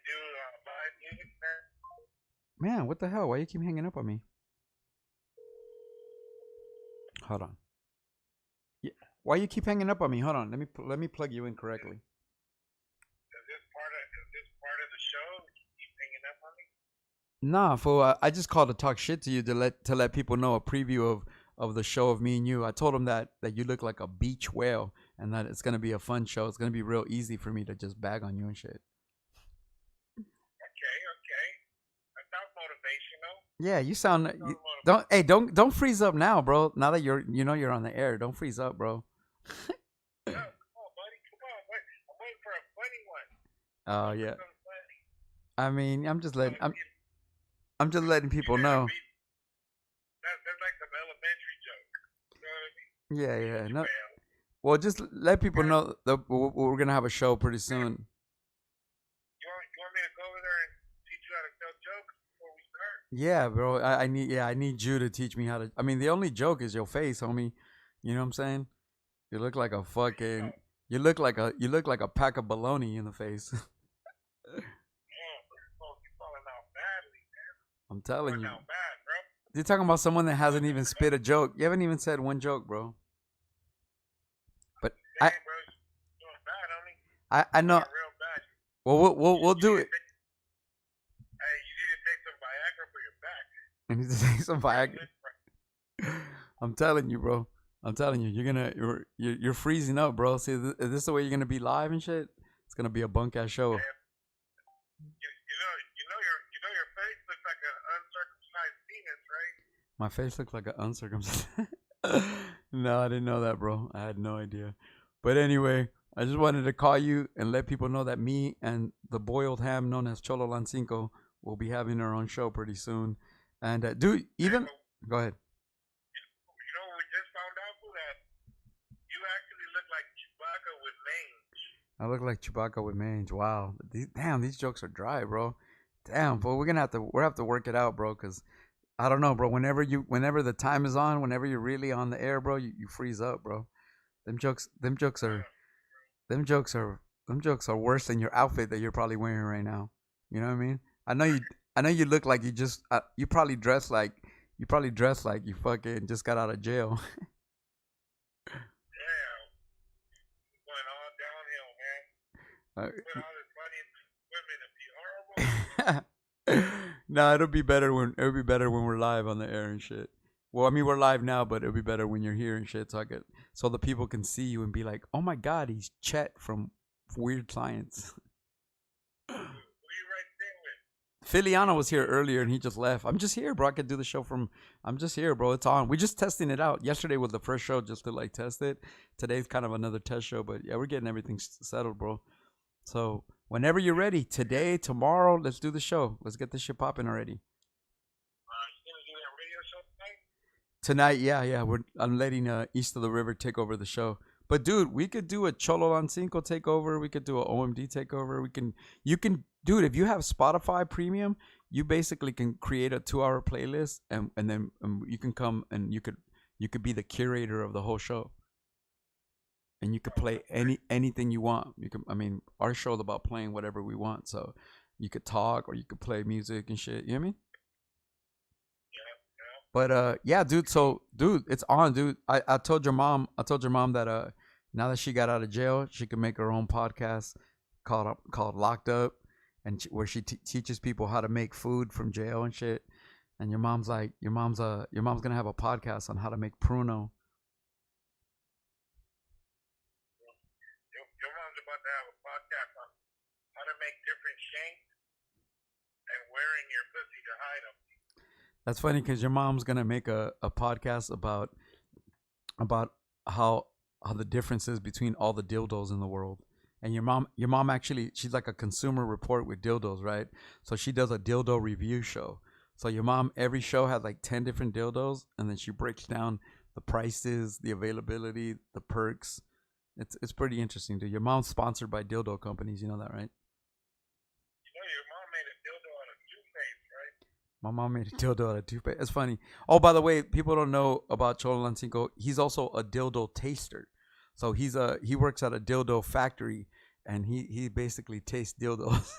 Speaker 3: do live music,
Speaker 1: Man, what the hell? Why you keep hanging up on me? Hold on. Yeah. Why you keep hanging up on me? Hold on. Let me plug you in correctly. Nah, fool. I just called to talk shit to you to let people know a preview of the show of me and you. I told them that you look like a beach whale and that it's gonna be a fun show. It's gonna be real easy for me to just bag on you and shit.
Speaker 3: Okay. That sounds motivational.
Speaker 1: Yeah, don't freeze up now, bro. Now that you're on the air, don't freeze up, bro.
Speaker 3: No, come on, buddy. Come on. Wait. I'm waiting for a funny one.
Speaker 1: Oh
Speaker 3: For
Speaker 1: yeah.
Speaker 3: something funny.
Speaker 1: I mean,
Speaker 3: You
Speaker 1: I'm just letting people
Speaker 3: gotta
Speaker 1: know.
Speaker 3: be. That's like some elementary joke. You know what I mean?
Speaker 1: Yeah,
Speaker 3: Get
Speaker 1: yeah.
Speaker 3: you
Speaker 1: No,
Speaker 3: fail.
Speaker 1: well, just let people
Speaker 3: Gotta,
Speaker 1: know that we're gonna have a show pretty soon.
Speaker 3: you want me to go over there and teach you how to tell jokes before we start?
Speaker 1: Yeah, bro. I need you to teach me how to. I mean, the only joke is your face, homie. You know what I'm saying? You look like a
Speaker 3: There you go.
Speaker 1: fucking. You look like a pack of baloney in the face.
Speaker 3: Damn, bro. You falling out badly, man.
Speaker 1: I'm telling
Speaker 3: Falling
Speaker 1: you.
Speaker 3: out bad, bro.
Speaker 1: You're talking about someone that hasn't even spit a joke. You haven't even said one joke, bro. But I
Speaker 3: Dang, bro. You doing bad, homie.
Speaker 1: I know.
Speaker 3: Doing real bad.
Speaker 1: Well, we'll
Speaker 3: You
Speaker 1: do
Speaker 3: need
Speaker 1: it.
Speaker 3: to take, hey, you need to take some Viagra for your back.
Speaker 1: I need to take some
Speaker 3: Real
Speaker 1: Viagra.
Speaker 3: lift, bro.
Speaker 1: I'm telling you, bro. I'm telling you, you're freezing up, bro. See, is this the way you're gonna be live and shit? It's gonna be a bunk ass show.
Speaker 3: Damn. Your face looks like an uncircumcised penis, right?
Speaker 1: My face looks like an uncircumcised. No, I didn't know that, bro. I had no idea. But anyway, I just wanted to call you and let people know that me and the boiled ham known as Cholo Lancinco will be having our own show pretty soon. And dude, even
Speaker 3: Hey,
Speaker 1: go ahead.
Speaker 3: you know what we just found out, fool, that you actually look like Chewbacca with mange.
Speaker 1: I look like Chewbacca with mange. Wow, damn, these jokes are dry, bro. Damn, but we're have to work it out, bro. Cause I don't know, bro. Whenever the time is on, whenever you're really on the air, bro, you freeze up, bro. Them jokes
Speaker 3: Uh,
Speaker 1: are, them jokes are, them jokes are worse than your outfit that you're probably wearing right now. You know what I mean? I know you look like you probably dress like you fucking just got out of jail.
Speaker 3: damn, it's going all downhill, man.
Speaker 1: Uh,
Speaker 3: Put all this money into women and be horrible.
Speaker 1: no, it'll be better when we're live on the air and shit. Well, I mean we're live now, but it'll be better when you're here and shit, so the people can see you and be like, "Oh my God, he's Chet from Weird Science."
Speaker 3: Who you right there with?
Speaker 1: Filiano was here earlier and he just left. I'm just here, bro. I could do the show from. I'm just here, bro. It's on. We're just testing it out. Yesterday was the first show just to like test it. Today's kind of another test show, but yeah, we're getting everything settled, bro. So whenever you're ready, today, tomorrow, let's do the show. Let's get this shit popping already.
Speaker 3: You gonna do that radio show tonight?
Speaker 1: Tonight, yeah. I'm letting East of the River take over the show. But dude, we could do a Cholo Lancinco takeover. We could do a OMD takeover. Dude, if you have Spotify Premium, you basically can create a 2 hour playlist, and then you can come and you could be the curator of the whole show, and you could play anything you want. I mean, our show is about playing whatever we want, so you could talk or you could play music and shit. You know what I mean?
Speaker 3: Yeah.
Speaker 1: But yeah, dude. So, dude, it's on, dude. I told your mom that now that she got out of jail, she could make her own podcast called Locked Up, and where she teaches people how to make food from jail and shit. And your mom's gonna have a podcast on how to make pruno.
Speaker 3: Your mom's about to have a podcast on how to make different shanks and wearing your pussy to hide them.
Speaker 1: That's funny because your mom's gonna make a podcast about how the differences between all the dildos in the world. And your mom actually, she's like a consumer report with dildos, right? So she does a dildo review show. So your mom, every show has like 10 different dildos, and then she breaks down the prices, the availability, the perks. It's pretty interesting, dude. Your mom's sponsored by dildo companies, you know that, right?
Speaker 3: You know your mom made a dildo out of toothpaste, right?
Speaker 1: My mom made a dildo out of toothpaste. It's funny. Oh, by the way, people don't know about Cholo Lancinco. He's also a dildo taster. So he works at a dildo factory, and he basically tastes dildos.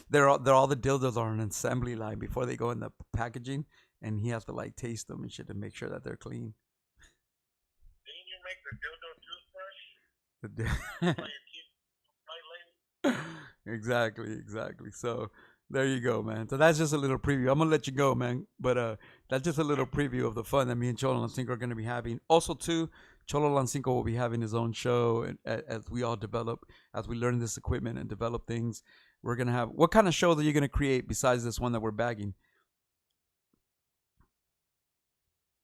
Speaker 1: they're all the dildos are on an assembly line before they go in the packaging, and he has to like taste them and shit to make sure that they're clean.
Speaker 3: Didn't you make the dildo toothbrush?
Speaker 1: The
Speaker 3: For your teeth, right, lady?
Speaker 1: exactly. So there you go, man. So that's just a little preview. I'm gonna let you go, man. But that's just a little preview of the fun that me and Cholo Lancinco are gonna be having. Also, too, Cholo Lancinco will be having his own show, and as we all develop, as we learn this equipment and develop things, we're gonna have. What kind of show are you gonna create besides this one that we're bagging?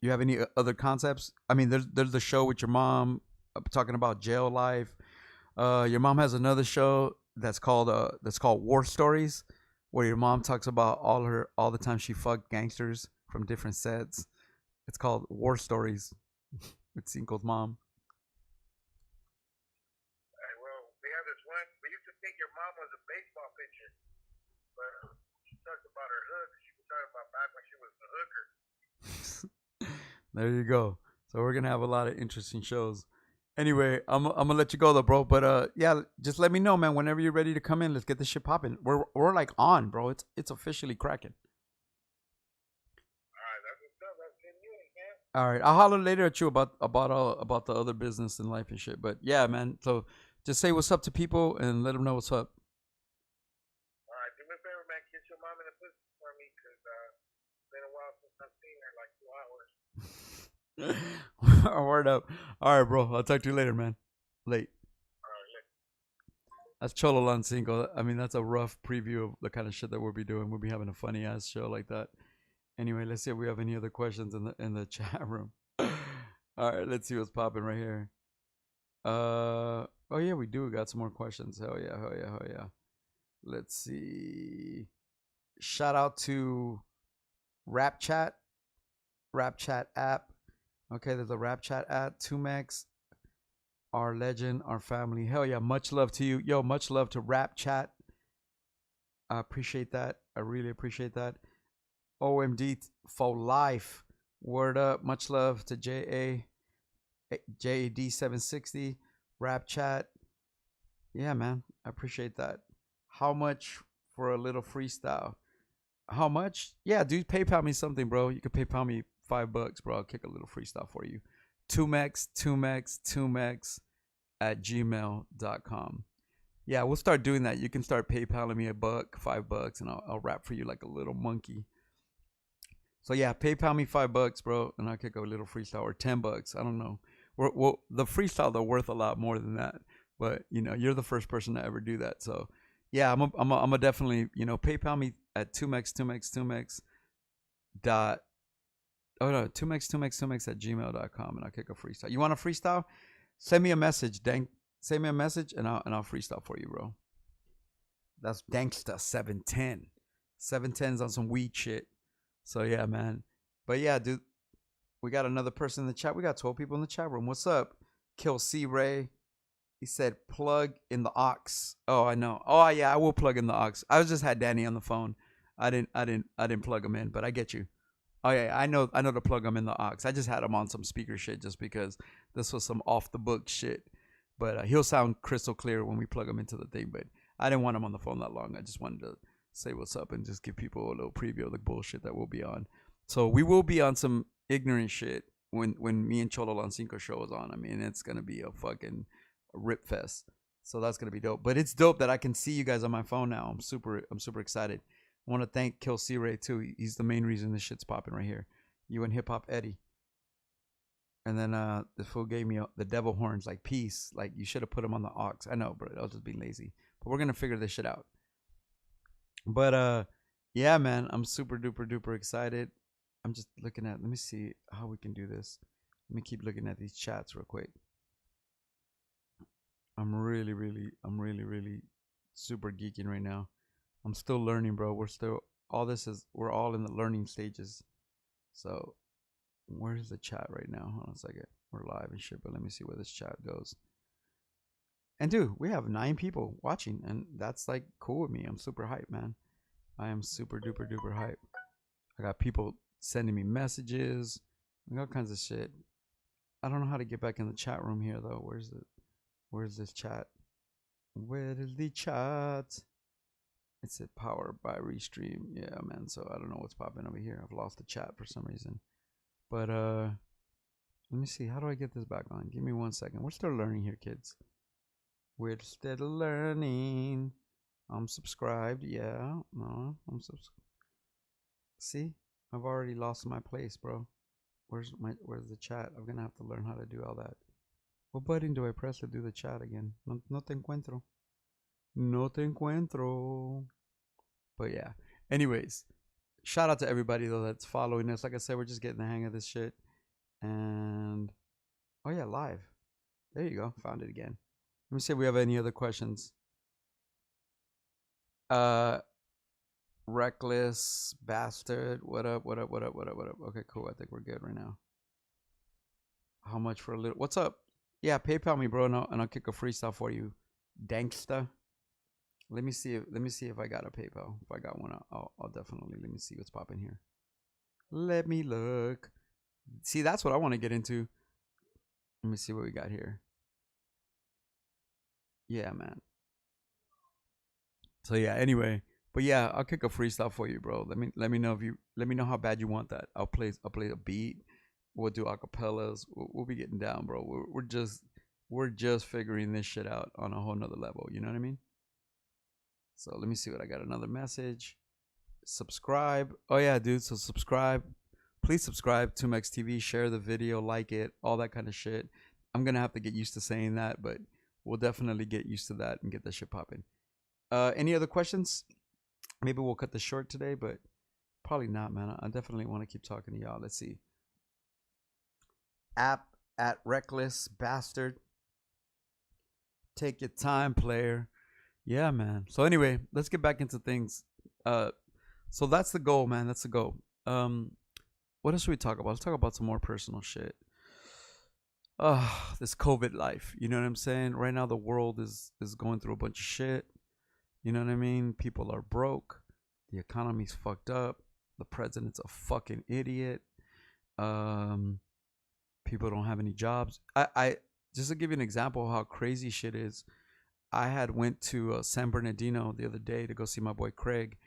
Speaker 1: You have any other concepts? I mean, there's the show with your mom talking about jail life. Your mom has another show that's called War Stories, where your mom talks about all the time she fucked gangsters from different sets. It's called War Stories with Cinco's mom.
Speaker 3: Well, we have this one. We used to think your mom was a baseball pitcher, but she talked about her hook. She was talking about back when she was a hooker.
Speaker 1: There you go. So we're gonna have a lot of interesting shows. Anyway, I'm gonna let you go though, bro. But yeah, just let me know, man. Whenever you're ready to come in, let's get this shit popping. We're like on, bro. It's officially cracking.
Speaker 3: All right, that's what's up. That's good news, man.
Speaker 1: All right, I'll holler later at you about the other business and life and shit. But yeah, man. So just say what's up to people and let them know what's up.
Speaker 3: All right, do me a favor, man. Kiss your mom in the pussy for me, cause it's been a while since I've seen her, like 2 hours.
Speaker 1: Word up. All right, bro. I'll talk to you later, man. Late.
Speaker 3: All right, look.
Speaker 1: That's Cholo Lancinco. I mean, that's a rough preview of the kind of shit that we'll be doing. We'll be having a funny ass show like that. Anyway, let's see if we have any other questions in the chat room. All right, let's see what's popping right here. Oh yeah, we do. We got some more questions. Hell yeah, hell yeah, hell yeah. Let's see. Shout out to Rap Chat app. Okay, there's a Rap Chat app. 2Mex, our legend, our family. Hell yeah, much love to you. Yo, much love to Rap Chat. I appreciate that. I really appreciate that. OMD for life. Word up. Much love to JAD760. Rap Chat. Yeah, man. I appreciate that. How much for a little freestyle? How much? Yeah, dude, PayPal me something, bro. You could PayPal me $5, bro. I'll kick a little freestyle for you. 2mex at gmail.com. Yeah, we'll start doing that. You can start PayPaling me $1, $5, and I'll rap for you like a little monkey. So yeah, PayPal me $5, bro, and I'll kick a little freestyle, or $10. I don't know. Well, the freestyle they're worth a lot more than that, but you know, you're the first person to ever do that. So yeah, I'm a definitely, you know, PayPal me at 2mex dot. Oh no, 2mex at gmail.com, and I'll kick a freestyle. You want a freestyle? Send me a message, Dank. Send me a message, and I'll freestyle for you, bro. That's Danksta 710. 710's on some weed shit. So yeah, man. But yeah, dude, we got another person in the chat. We got 12 people in the chat room. What's up? Kill C Ray. He said plug in the aux. Oh, I know. Oh yeah, I will plug in the aux. I just had Danny on the phone. I didn't plug him in, but I get you. Oh yeah, I know to plug him in the aux. I just had him on some speaker shit just because this was some off the book shit. But he'll sound crystal clear when we plug him into the thing. But I didn't want him on the phone that long. I just wanted to say what's up and just give people a little preview of the bullshit that we'll be on. So we will be on some ignorant shit when me and Cholo Lancinco show is on. I mean, it's gonna be a fucking rip fest. So that's gonna be dope. But it's dope that I can see you guys on my phone now. I'm super excited. I want to thank Kill C Ray too. He's the main reason this shit's popping right here. You and Hip Hop Eddie. And then the fool gave me the devil horns, like peace. Like you should have put him on the aux. I know, bro. I was just being lazy. But we're gonna figure this shit out. But yeah, man, I'm super duper excited. I'm just looking at. Let me see how we can do this. Let me keep looking at these chats real quick. I'm really super geeking right now. I'm still learning, bro. We're all in the learning stages. So where's the chat right now? Hold on a second. We're live and shit, but let me see where this chat goes. And dude, we have 9 people watching, and that's like cool with me. I'm super hype, man. I am super duper hype. I got people sending me messages, like all kinds of shit. I don't know how to get back in the chat room here though. Where's this chat? Where is the chat? It said powered by Restream. Yeah, man. So I don't know what's popping over here. I've lost the chat for some reason. But let me see. How do I get this back on? Give me 1 second. We're still learning here, kids. We're still learning. I'm subscribed. Yeah. No, I'm subscribed. See? I've already lost my place, bro. Where's the chat? I'm gonna have to learn how to do all that. What button do I press to do the chat again? No te encuentro. No te encuentro. But yeah. Anyways, shout out to everybody though that's following us. Like I said, we're just getting the hang of this shit. And oh yeah, live. There you go. Found it again. Let me see if we have any other questions. Uh, Reckless bastard. What up? What up? What up? What up? What up? Okay, cool. I think we're good right now. How much for a little? What's up? Yeah, PayPal me, bro, and I'll kick a freestyle for you, Danksta. Let me see if I got a PayPal. If I got one, I'll definitely. Let me see what's popping here. Let me look. See, that's what I want to get into. Let me see what we got here. Yeah, man. So yeah. Anyway, but yeah, I'll kick a freestyle for you, bro. Let me know if you let me know how bad you want that. I'll play a beat. We'll do acapellas. We'll be getting down, bro. We're just figuring this shit out on a whole nother level. You know what I mean? So let me see what I got. Another message. Subscribe. Oh yeah, dude. So subscribe. Please subscribe to 2Mex TV. Share the video, like it, all that kind of shit. I'm gonna have to get used to saying that, but we'll definitely get used to that and get that shit popping. Any other questions? Maybe we'll cut this short today, but probably not, man. I definitely want to keep talking to y'all. Let's see. App at Reckless Bastard. Take your time, player. Yeah, man. So anyway, let's get back into things. So that's the goal, man. That's the goal. What else should we talk about? Let's talk about some more personal shit. This COVID life. You know what I'm saying? Right now, the world is going through a bunch of shit. You know what I mean? People are broke. The economy's fucked up. The president's a fucking idiot. People don't have any jobs. I just to give you an example of how crazy shit is. I had went to San Bernardino the other day to go see my boy Craig,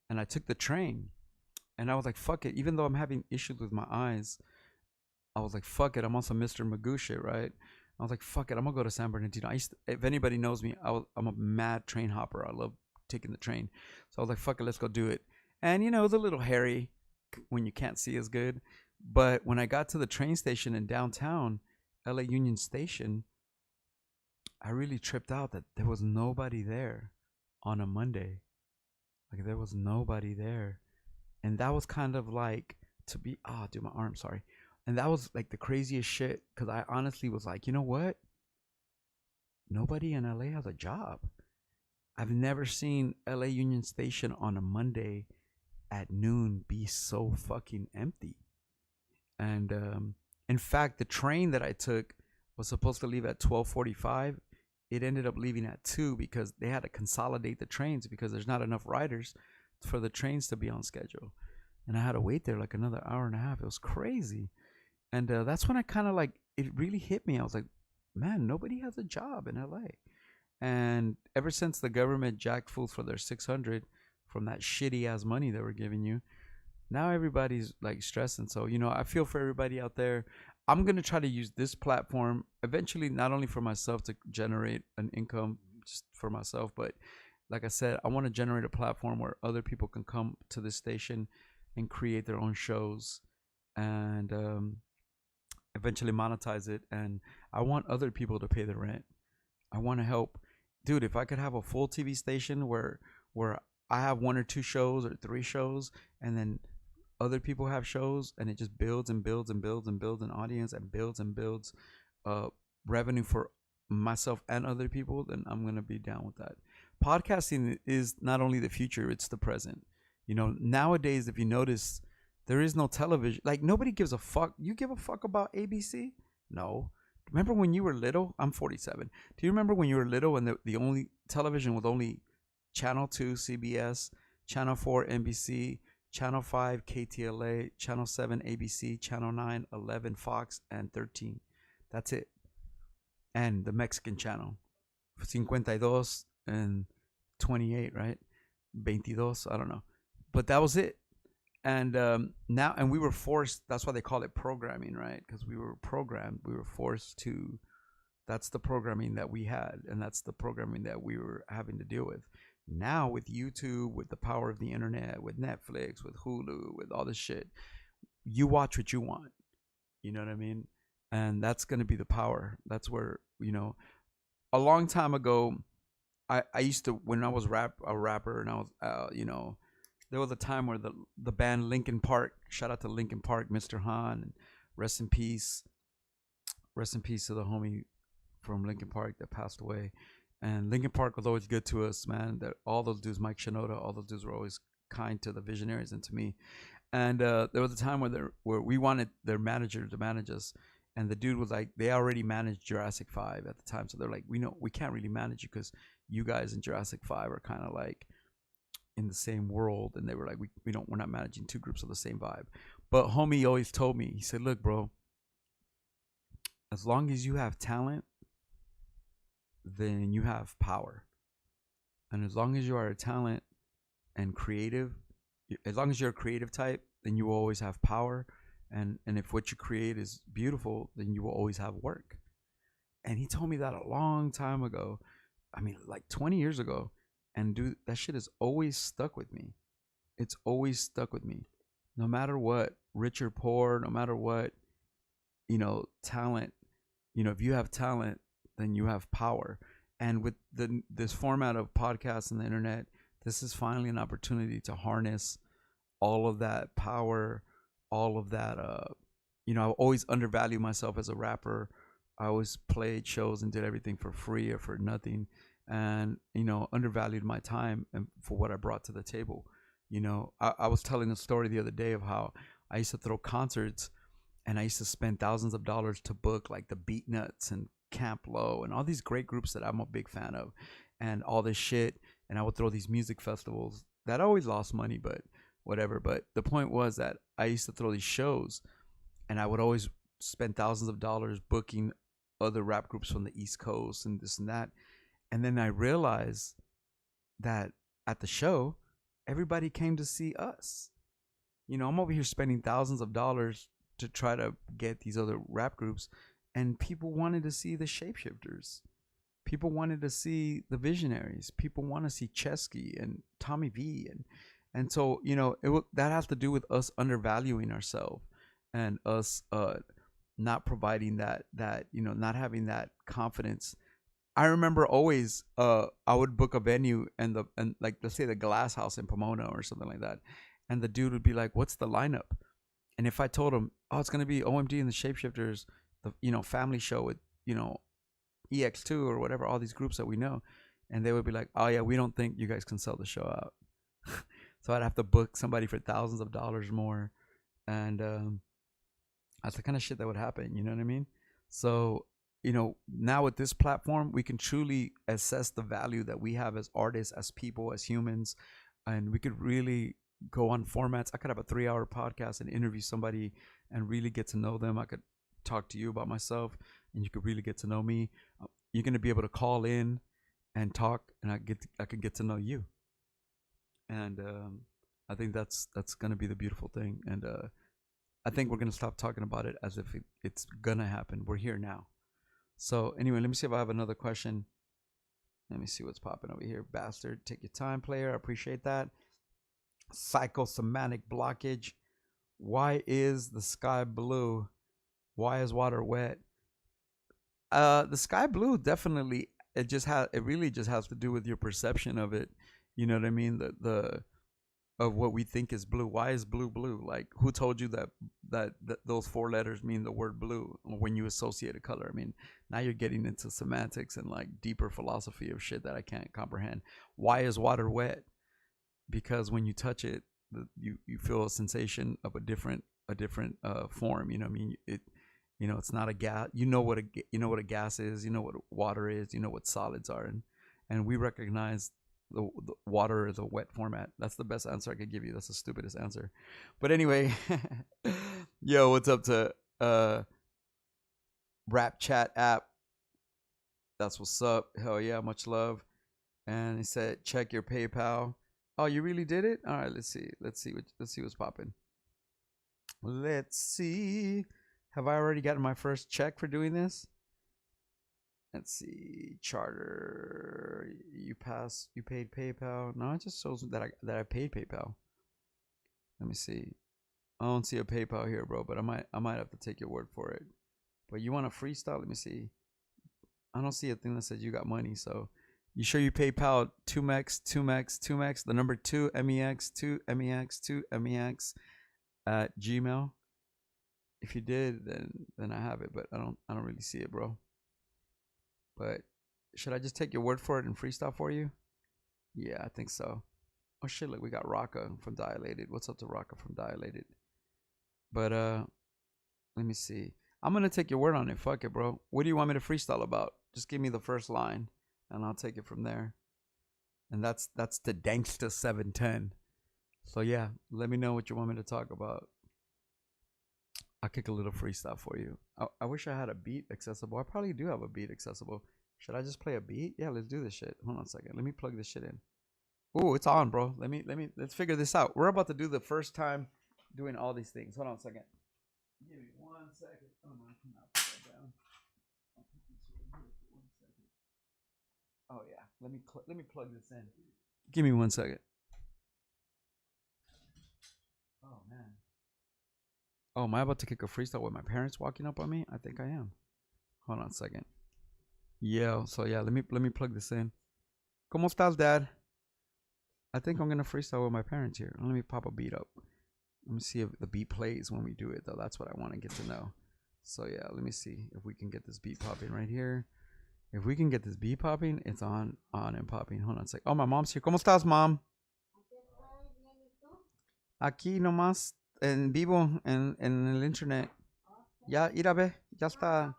Speaker 1: and I took the train, and I was like, "Fuck it." Even though I'm having issues with my eyes, I was like, "Fuck it." I'm on some Mr. Magoo shit, right? I was like, "Fuck it." I'm gonna go to San Bernardino. If anybody knows me, I'm a mad train hopper. I love taking the train, so I was like, "Fuck it, let's go do it." And it was a little hairy when you can't see as good, but when I got to the train station in downtown, LA Union Station, I really tripped out that there was nobody there on a Monday. Like there was nobody there. And that was kind of like to be dude, my arm, sorry. And that was like the craziest shit because I honestly was like, you know what? Nobody in LA has a job. I've never seen LA Union Station on a Monday at noon be so fucking empty. And in fact, the train that I took was supposed to leave at 12:45. It ended up leaving at 2 because they had to consolidate the trains because there's not enough riders for the trains to be on schedule. And I had to wait there like another hour and a half. It was crazy. And that's when I kind of like, it really hit me. I was like, man, nobody has a job in LA. And ever since the government jacked fools for their 600 from that shitty ass money they were giving you, now everybody's like stressing. So, I feel for everybody out there. I'm going to try to use this platform eventually, not only for myself to generate an income just for myself, but like I said, I want to generate a platform where other people can come to this station and create their own shows and eventually monetize it. And I want other people to pay the rent. I want to help. Dude, if I could have a full TV station where I have one or two shows or three shows and then other people have shows and it just builds and builds and builds and builds an audience and builds revenue for myself and other people, then I'm gonna be down with that. Podcasting is not only the future, it's the present. Nowadays, if you notice, there is no television. Like nobody gives a fuck. You give a fuck about ABC? No. Remember when you were little? I'm 47. Do you remember when you were little and the only television was only Channel 2 CBS, Channel 4 NBC, Channel 5 KTLA, Channel 7 ABC, Channel 9, 11 Fox, and 13. That's it. And the Mexican channel, 52 and 28, right? 22, I don't know. But that was it. And now, and we were forced, that's why they call it programming, right? Because we were programmed, we were forced to, that's the programming that we had, and that's the programming that we were having to deal with. Now with YouTube, with the power of the internet, with Netflix, with Hulu, with all this shit, you watch what you want. You know what I mean? And that's going to be the power. That's where, a long time ago, I used to, when I was a rapper and I was, there was a time where the band Linkin Park, shout out to Linkin Park, Mr. Han, and rest in peace. Rest in peace to the homie from Lincoln Park that passed away. And Lincoln Park was always good to us, man. That all those dudes, Mike Shinoda, all those dudes were always kind to the visionaries and to me. And there was a time where we wanted their manager to manage us, and the dude was like, they already managed Jurassic 5 at the time, so they're like, we know we can't really manage you because you guys in Jurassic 5 are kind of like in the same world, and they were like, we're not managing two groups of the same vibe. But homie always told me, he said, look, bro, as long as you have talent, then you have power. And as long as you are a talent and creative, as long as you're a creative type, then you will always have power. And if what you create is beautiful, then you will always have work. And he told me that a long time ago. I mean, like 20 years ago. And dude, that shit has always stuck with me. It's always stuck with me. No matter what, rich or poor, no matter what, talent, if you have talent, then you have power. And with this format of podcasts and the internet, this is finally an opportunity to harness all of that power, all of that. I always undervalued myself as a rapper. I always played shows and did everything for free or for nothing, and undervalued my time and for what I brought to the table. I was telling a story the other day of how I used to throw concerts, and I used to spend thousands of dollars to book like the Beatnuts and Camp Low and all these great groups that I'm a big fan of, and all this shit. And I would throw these music festivals that always lost money, but whatever. But the point was that I used to throw these shows, and I would always spend thousands of dollars booking other rap groups from the East Coast and this and that. And then I realized that at the show, everybody came to see us. I'm over here spending thousands of dollars to try to get these other rap groups, and people wanted to see the Shapeshifters. People wanted to see the Visionaries. People want to see Chesky and Tommy V, and so that has to do with us undervaluing ourselves and us not providing that not having that confidence. I remember always I would book a venue and like, let's say the Glass House in Pomona or something like that, and the dude would be like, "What's the lineup?" And if I told him, "Oh, it's gonna be OMD and the Shapeshifters, the family show with EX2 or whatever, all these groups that we know," and they would be like, "Oh yeah, we don't think you guys can sell the show out." So I'd have to book somebody for thousands of dollars more, and that's the kind of shit that would happen. You know what I mean? So now with this platform, we can truly assess the value that we have as artists, as people, as humans, and we could really go on formats. I could have a 3-hour podcast and interview somebody and really get to know them. I could talk to you about myself, and you could really get to know me. You're gonna be able to call in and talk, and I could get to know you. And I think that's gonna be the beautiful thing. And I think we're gonna stop talking about it as if it's gonna happen. We're here now. So anyway, let me see if I have another question. Let me see what's popping over here. Bastard, take your time, player. I appreciate that. Psychosomatic blockage. Why is the sky blue? Why is water wet? The sky blue definitely. It really just has to do with your perception of it. You know what I mean? The of what we think is blue. Why is blue blue? Like, who told you that those 4 letters mean the word blue when you associate a color? I mean, now you're getting into semantics and like deeper philosophy of shit that I can't comprehend. Why is water wet? Because when you touch it, you feel a sensation of a different form. You know what I mean? It's not a gas. You know what a gas is. You know what water is. You know what solids are, and we recognize the water is a wet format. That's the best answer I could give you. That's the stupidest answer. But anyway, yo, what's up to Rap Chat app? That's what's up. Hell yeah, much love. And he said, check your PayPal. Oh, you really did it? All right, let's see what's popping. Let's see. Have I already gotten my first check for doing this? Let's see. Charter. You paid PayPal. No, it just shows that I paid PayPal. Let me see. I don't see a PayPal here, bro, but I might have to take your word for it. But you want a freestyle? Let me see. I don't see a thing that says you got money. So you sure you PayPal 2Mex, the number 2 MEX, 2 MEX, 2 MEX at Gmail? If you did, then I have it, but I don't really see it, bro. But should I just take your word for it and freestyle for you? Yeah, I think so. Oh shit! Look, we got Raka from Dilated. What's up to Raka from Dilated? But let me see. I'm gonna take your word on it. Fuck it, bro. What do you want me to freestyle about? Just give me the first line, and I'll take it from there. And that's the Danksta 710. So yeah, let me know what you want me to talk about. I'll kick a little freestyle for you. I wish I had a beat accessible. I probably do have a beat accessible. Should I just play a beat? Yeah, let's do this shit. Hold on a second. Let me plug this shit in. Ooh, it's on, bro. Let's figure this out. We're about to do the first time doing all these things. Hold on a second. Give me 1 second. Oh no, I cannot put that down. I'll put this right here for 1 second. Oh yeah, let me plug this in. Give me 1 second. Oh man. Oh, am I about to kick a freestyle with my parents walking up on me? I think I am. Hold on a second. Yeah, so yeah, let me plug this in. ¿Cómo estás, Dad? I think I'm gonna freestyle with my parents here. Let me pop a beat up. Let me see if the beat plays when we do it, though. That's what I want to get to know. So yeah, let me see if we can get this beat popping right here. If we can get this beat popping, it's on and popping. Hold on a sec. Oh, my mom's here. ¿Cómo estás, mom? Aquí nomás en vivo en el internet. Ya, ira ve, ya está.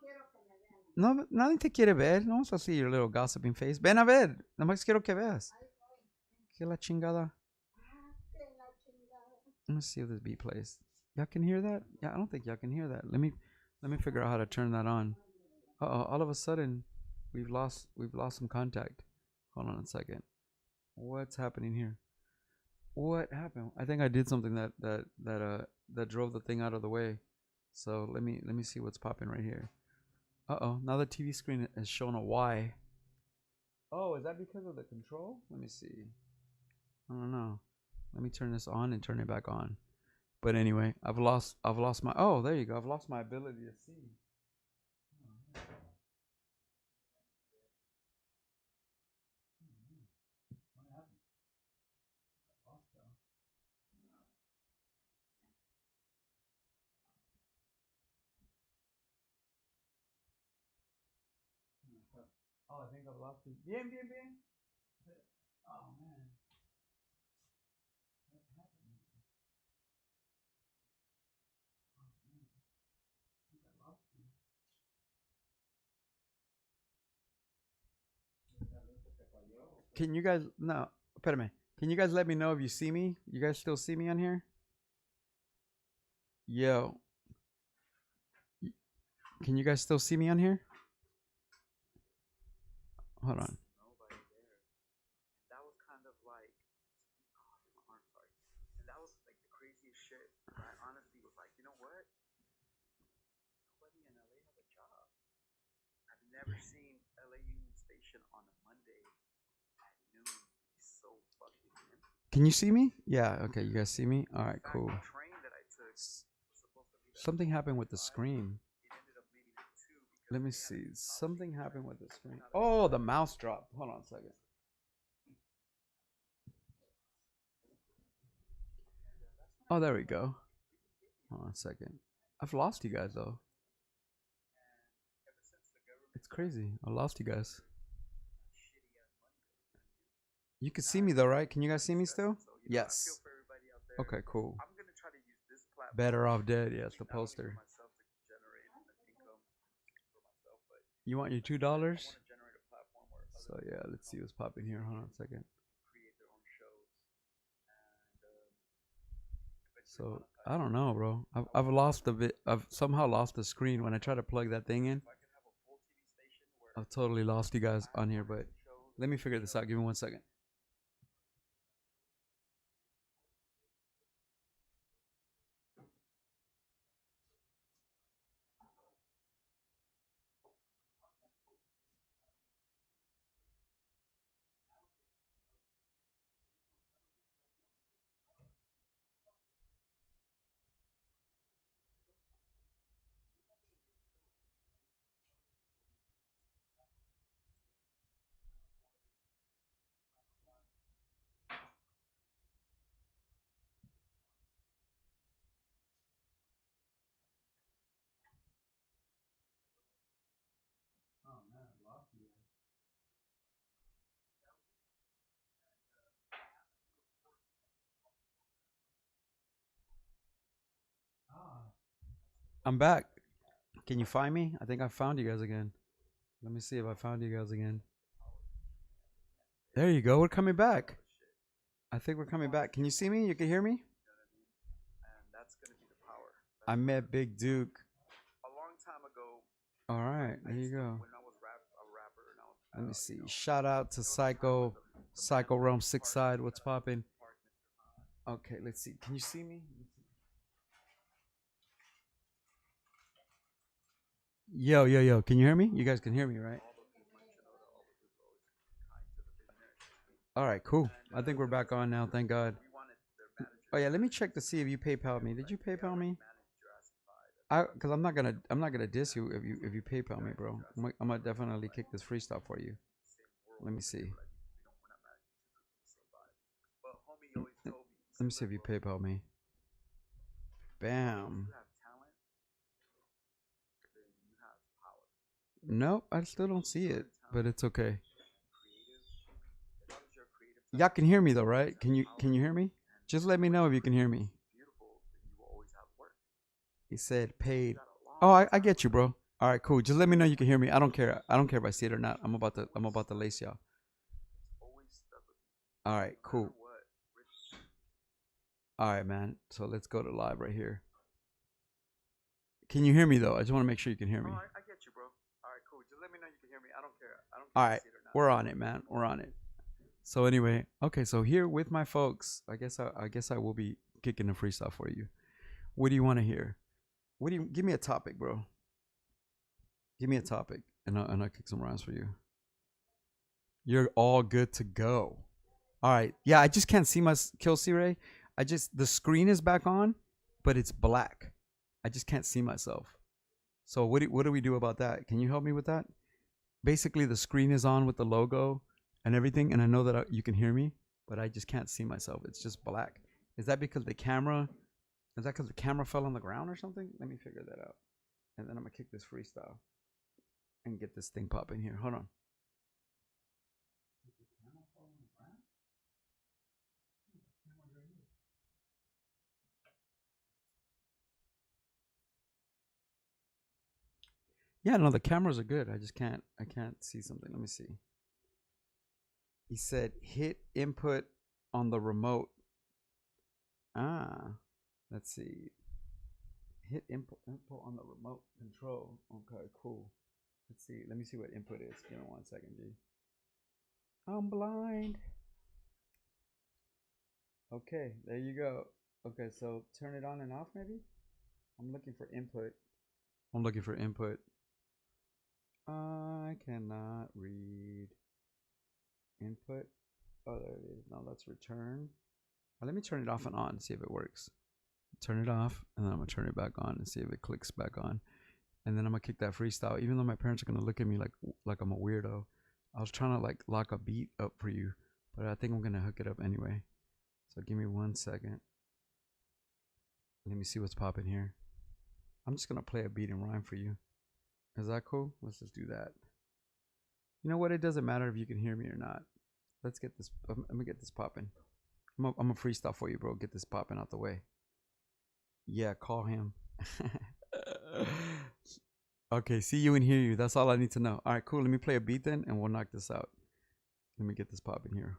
Speaker 1: No, nadie te quiere ver. No vamos a see your little gossiping face. Ven a ver. Nada más quiero que veas. Que la chingada. Let me see if this beat plays. Y'all can hear that? Yeah, I don't think y'all can hear that. Let me figure out how to turn that on. All of a sudden, we've lost some contact. Hold on a second. What's happening here? What happened? I think I did something that drove the thing out of the way. So let me see what's popping right here. Now the TV screen is showing a Y. Oh, is that because of the control? Let me see. I don't know. Let me turn this on and turn it back on. But anyway, I've lost my. Oh, there you go. I've lost my ability to see. Oh, I think I've lost it. Bien, bien, bien. Oh man. What happened? Oh man. I think I lost you. Can you guys no? Espérame. Can you guys let me know if you see me? You guys still see me on here? Yo, can you guys still see me on here? Hold on. Nobody there. And that was kind of like, oh, my arm, sorry. And that was like the craziest shit. I honestly was like, you know what? Nobody in LA have a job. I've never seen LA Union Station on a Monday at noon be so fucking empty. Can you see me? Yeah, okay, you guys see me? Alright, cool. The train that I took was supposed to be something happened with the screen. Let me see. Something happened with the screen. Oh, the mouse dropped. Hold on a second. Oh, there we go. Hold on a second. I've lost you guys, though. It's crazy. I lost you guys. You can see me, though, right? Can you guys see me still? Yes. Okay, cool. Better Off Dead. Yeah, it's the poster. You want your $2? So yeah, let's see what's popping here. Hold on a second. So I don't know, bro. I've lost a bit. I've somehow lost the screen when I try to plug that thing in. I've totally lost you guys on here, but let me figure this out. Give me 1 second. I'm back. Can you find me? I think I found you guys again. Let me see if I found you guys again. There you go. We're coming back. I think we're coming back. Can you see me? You can hear me? I met Big Duke
Speaker 4: A long time ago.
Speaker 1: All right, there you go. Let me see. Shout out to Psycho Realm Six Side. What's popping? Okay, let's see. Can you see me? Yo. Can you hear me? You guys can hear me, right? All right, cool. I think we're back on now. Thank God. Oh yeah, let me check to see if you PayPal me. Did you PayPal me? Cause I'm not gonna diss you if you PayPal me, bro. I'm gonna definitely kick this freestyle for you. Let me see. Let me see if you PayPal me. Bam. Nope, I still don't see it, but it's okay. Y'all can hear me though, right? Can you hear me? Just let me know if you can hear me. He said paid. Oh, I get you, bro. All right, cool. Just let me know you can hear me. I don't care. I don't care if I see it or not. I'm about to lace y'all. All right, cool. All right, man. So let's go to live right here. Can you hear me though? I just want to make sure you can hear me.
Speaker 4: I get you, bro. All right, cool. Just let me know you can hear me. I don't care.
Speaker 1: All right, we're on it, man. We're on it. So anyway, okay. So here with my folks, I guess I will be kicking a freestyle for you. What do you want to hear? Give me a topic, bro? Give me a topic, and I'll kick some rhymes for you. You're all good to go. All right. Yeah, I just can't see my Kill C Ray. The screen is back on, but it's black. I just can't see myself. So what do we do about that? Can you help me with that? Basically, the screen is on with the logo and everything, and I know that you can hear me, but I just can't see myself. It's just black. Is that because the camera? Is that because the camera fell on the ground or something? Let me figure that out, and then I'm gonna kick this freestyle and get this thing popping here. Hold on. Yeah, no, the cameras are good. I can't see something. Let me see. He said hit input on the remote. Let's see. Hit input on the remote control. Okay, cool. Let's see. Let me see what input is. Give me 1 second, G. I'm blind. Okay, there you go. Okay, so turn it on and off maybe? I'm looking for input. I cannot read input. Oh, there it is. Now let's return. Let me turn it off and on, see if it works. Turn it off, and then I'm gonna turn it back on and see if it clicks back on. And then I'm gonna kick that freestyle, even though my parents are gonna look at me like I'm a weirdo. I was trying to like lock a beat up for you, but I think I'm gonna hook it up anyway. So give me 1 second. Let me see what's popping here. I'm just gonna play a beat and rhyme for you. Is that cool? Let's just do that. You know what? It doesn't matter if you can hear me or not. Let's get this. I'm gonna get this popping. I'm a freestyle for you, bro. Get this popping out the way. Yeah, call him. Okay, see you and hear you. That's all I need to know. All right, cool. Let me play a beat then, and we'll knock this out. Let me get this popping here.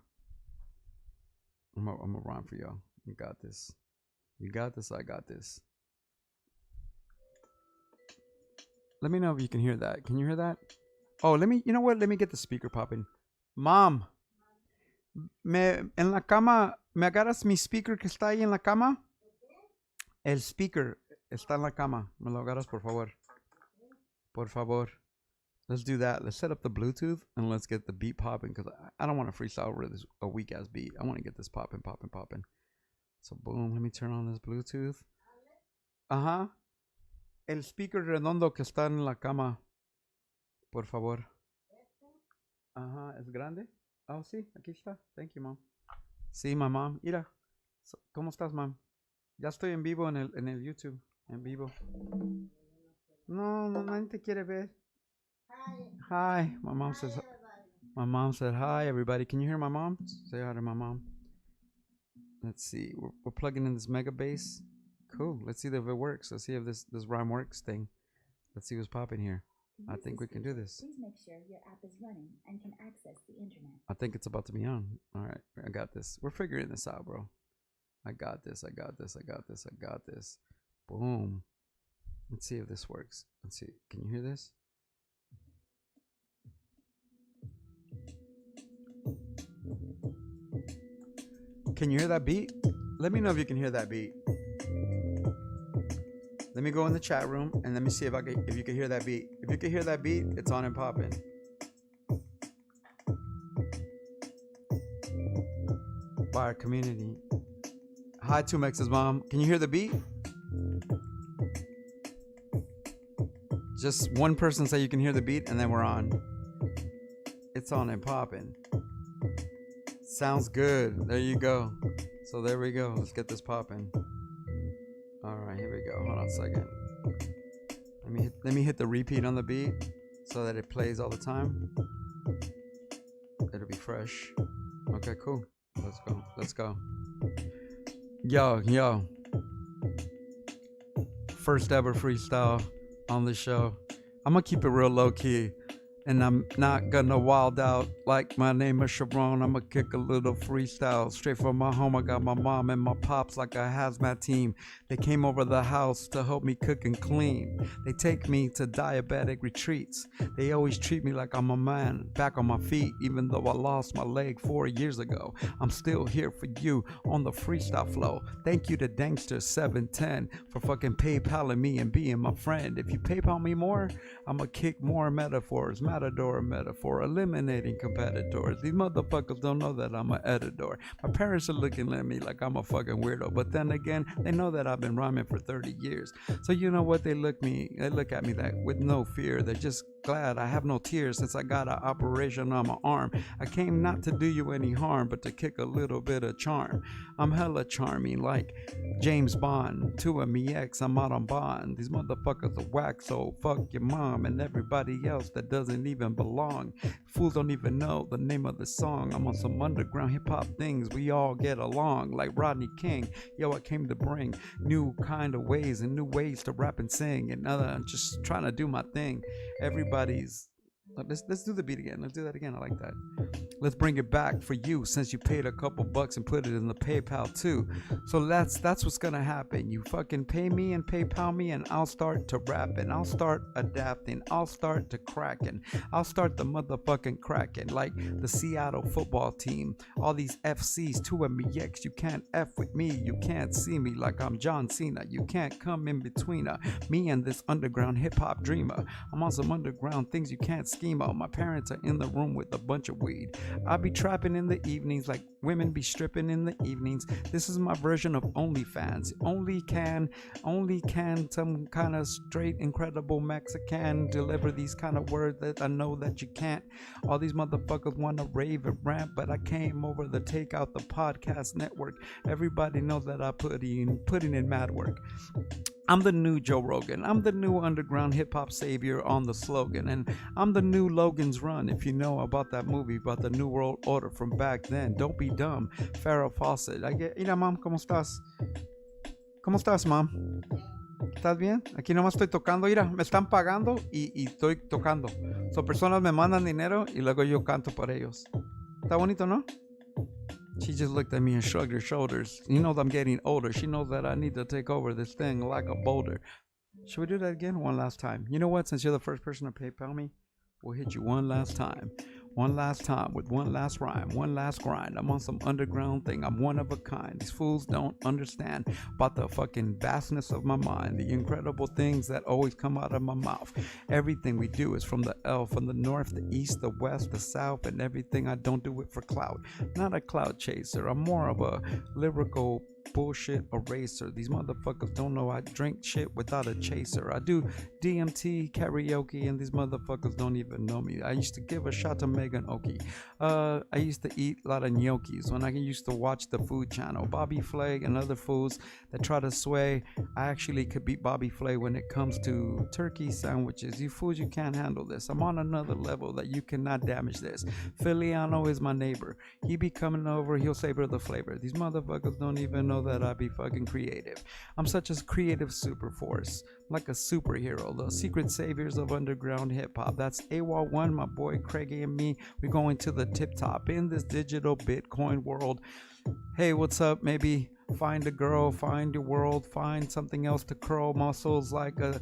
Speaker 1: I'm gonna rhyme for y'all. You got this. You got this. I got this. Let me know if you can hear that. Can you hear that? Oh, you know what? Let me get the speaker popping. Mom, en la cama, ¿me agarras mi speaker que está ahí en la cama? El speaker está en la cama. Me lo agarras, por favor. Por favor. Let's do that. Let's set up the Bluetooth and let's get the beat popping because I don't want to freestyle over this a weak ass beat. I want to get this popping. So boom, let me turn on this Bluetooth. Ajá. El speaker redondo que está en la cama. Por favor. Ajá, ¿es grande? Oh, sí, aquí está. Thank you, mom. Sí, mamá. Mira. ¿Cómo estás, mom? Ya estoy en vivo en el YouTube. En vivo. No, nadie te quiere ver. Hi. My mom said hi, everybody. Can you hear my mom? Say hi to my mom. Let's see. We're plugging in this mega bass. cool. Let's see if it works. Let's see if this rhyme works thing. Let's see what's popping here. I think we can do this.
Speaker 5: Please make sure your app is running and can access the internet.
Speaker 1: I think it's about to be on. All right, I got this. We're figuring this out, bro. I got this. I got this. I got this. I got this. Boom. Let's see if this works. Let's see. Can you hear this? Can you hear that beat? Let me know if you can hear that beat. Let me go in the chat room and let me see if you can hear that beat. If you can hear that beat, it's on and popping. By our community. Hi, 2Mex's mom. Can you hear the beat? Just one person say you can hear the beat and then we're on. It's on and popping. Sounds good. There you go. So there we go. Let's get this popping. All right, here we go. Hold on a second. Let me hit the repeat on the beat so that it plays all the time. It'll be fresh. Okay, cool. Let's go. Let's go. Yo. First ever freestyle on the show. I'm gonna keep it real low key. And I'm not gonna wild out like my name is Sharon. I'ma kick a little freestyle straight from my home. I got my mom and my pops like a hazmat team. They came over the house to help me cook and clean. They take me to diabetic retreats. They always treat me like I'm a man, back on my feet. Even though I lost my leg 4 years ago, I'm still here for you on the freestyle flow. Thank you to Dankster710 for fucking PayPaling me and being my friend. If you PayPal me more, I'ma kick more metaphors. Matador metaphor, eliminating competitors. These motherfuckers don't know that I'm an editor. My parents are looking at me like I'm a fucking weirdo, but then again, they know that I've been rhyming for 30 years. So you know what? They look at me that with no fear. They're just glad I have no tears since I got an operation on my arm. I came not to do you any harm, but to kick a little bit of charm. I'm hella charming like James Bond. 2MEX, I'm out on bond. These motherfuckers are whack, so fuck your mom and everybody else that doesn't even belong. Fools don't even know the name of the song. I'm on some underground hip-hop things. We all get along like Rodney King. Yo, I came to bring new kind of ways and new ways to rap and sing. And I'm just trying to do my thing. Everybody's let's do the beat again. Let's do that again. I like that. Let's bring it back for you since you paid a couple bucks and put it in the PayPal too. So that's what's gonna happen. You fucking pay me and PayPal me and I'll start to rapping. I'll start adapting. I'll start to cracking. I'll start the motherfucking cracking like the Seattle football team. All these FCs, 2MEX. You can't F with me. You can't see me like I'm John Cena. You can't come in between me and this underground hip hop dreamer. I'm on some underground things you can't scheme on. My parents are in the room with a bunch of weed. I be trapping in the evenings like women be stripping in the evenings. This is my version of OnlyFans. Only can some kind of straight incredible Mexican deliver these kind of words that I know that you can't. All these motherfuckers want to rave and rant, but I came over to take out the podcast network. Everybody knows that I put in mad work. I'm the new Joe Rogan. I'm the new underground hip-hop savior on the slogan. And I'm the new Logan's Run. If you know about that movie, about the New World Order from back then. Don't be dumb. Farrah Fawcett. Mira, mom, ¿cómo estás? ¿Cómo estás, mom? ¿Estás bien? Aquí nomás estoy tocando. Mira, me están pagando y estoy tocando. So, personas me mandan dinero y luego yo canto para ellos. ¿Está bonito, no? She just looked at me and shrugged her shoulders. You know that I'm getting older. She knows that I need to take over this thing like a boulder. Should we do that again? One last time. You know what? Since you're the first person to PayPal me, we'll hit you one last time. One last time with one last rhyme, one last grind. I'm on some underground thing. I'm one of a kind. These fools don't understand about the fucking vastness of my mind. The incredible things that always come out of my mouth. Everything we do is from the L, from the north, the east, the west, the south, and everything I don't do it for clout. Not a clout chaser. I'm more of a lyrical bullshit eraser. These motherfuckers don't know I drink shit without a chaser. I do DMT karaoke and these motherfuckers don't even know me. I used to give a shot to Megan Oki. I used to eat a lot of gnocchis when I used to watch the Food Channel. Bobby Flay and other fools that try to sway. I actually could beat Bobby Flay when it comes to turkey sandwiches. You fools, you can't handle this. I'm on another level that you cannot damage this. Filiano is my neighbor. He be coming over, he'll savor the flavor. These motherfuckers don't even know know that I be fucking creative. I'm such a creative super force, like a superhero, the secret saviors of underground hip hop. That's AWOL1, my boy Craigie and me. We're going to the tip top in this digital Bitcoin world. Hey, what's up? Maybe find a girl, find your world, find something else to curl muscles like a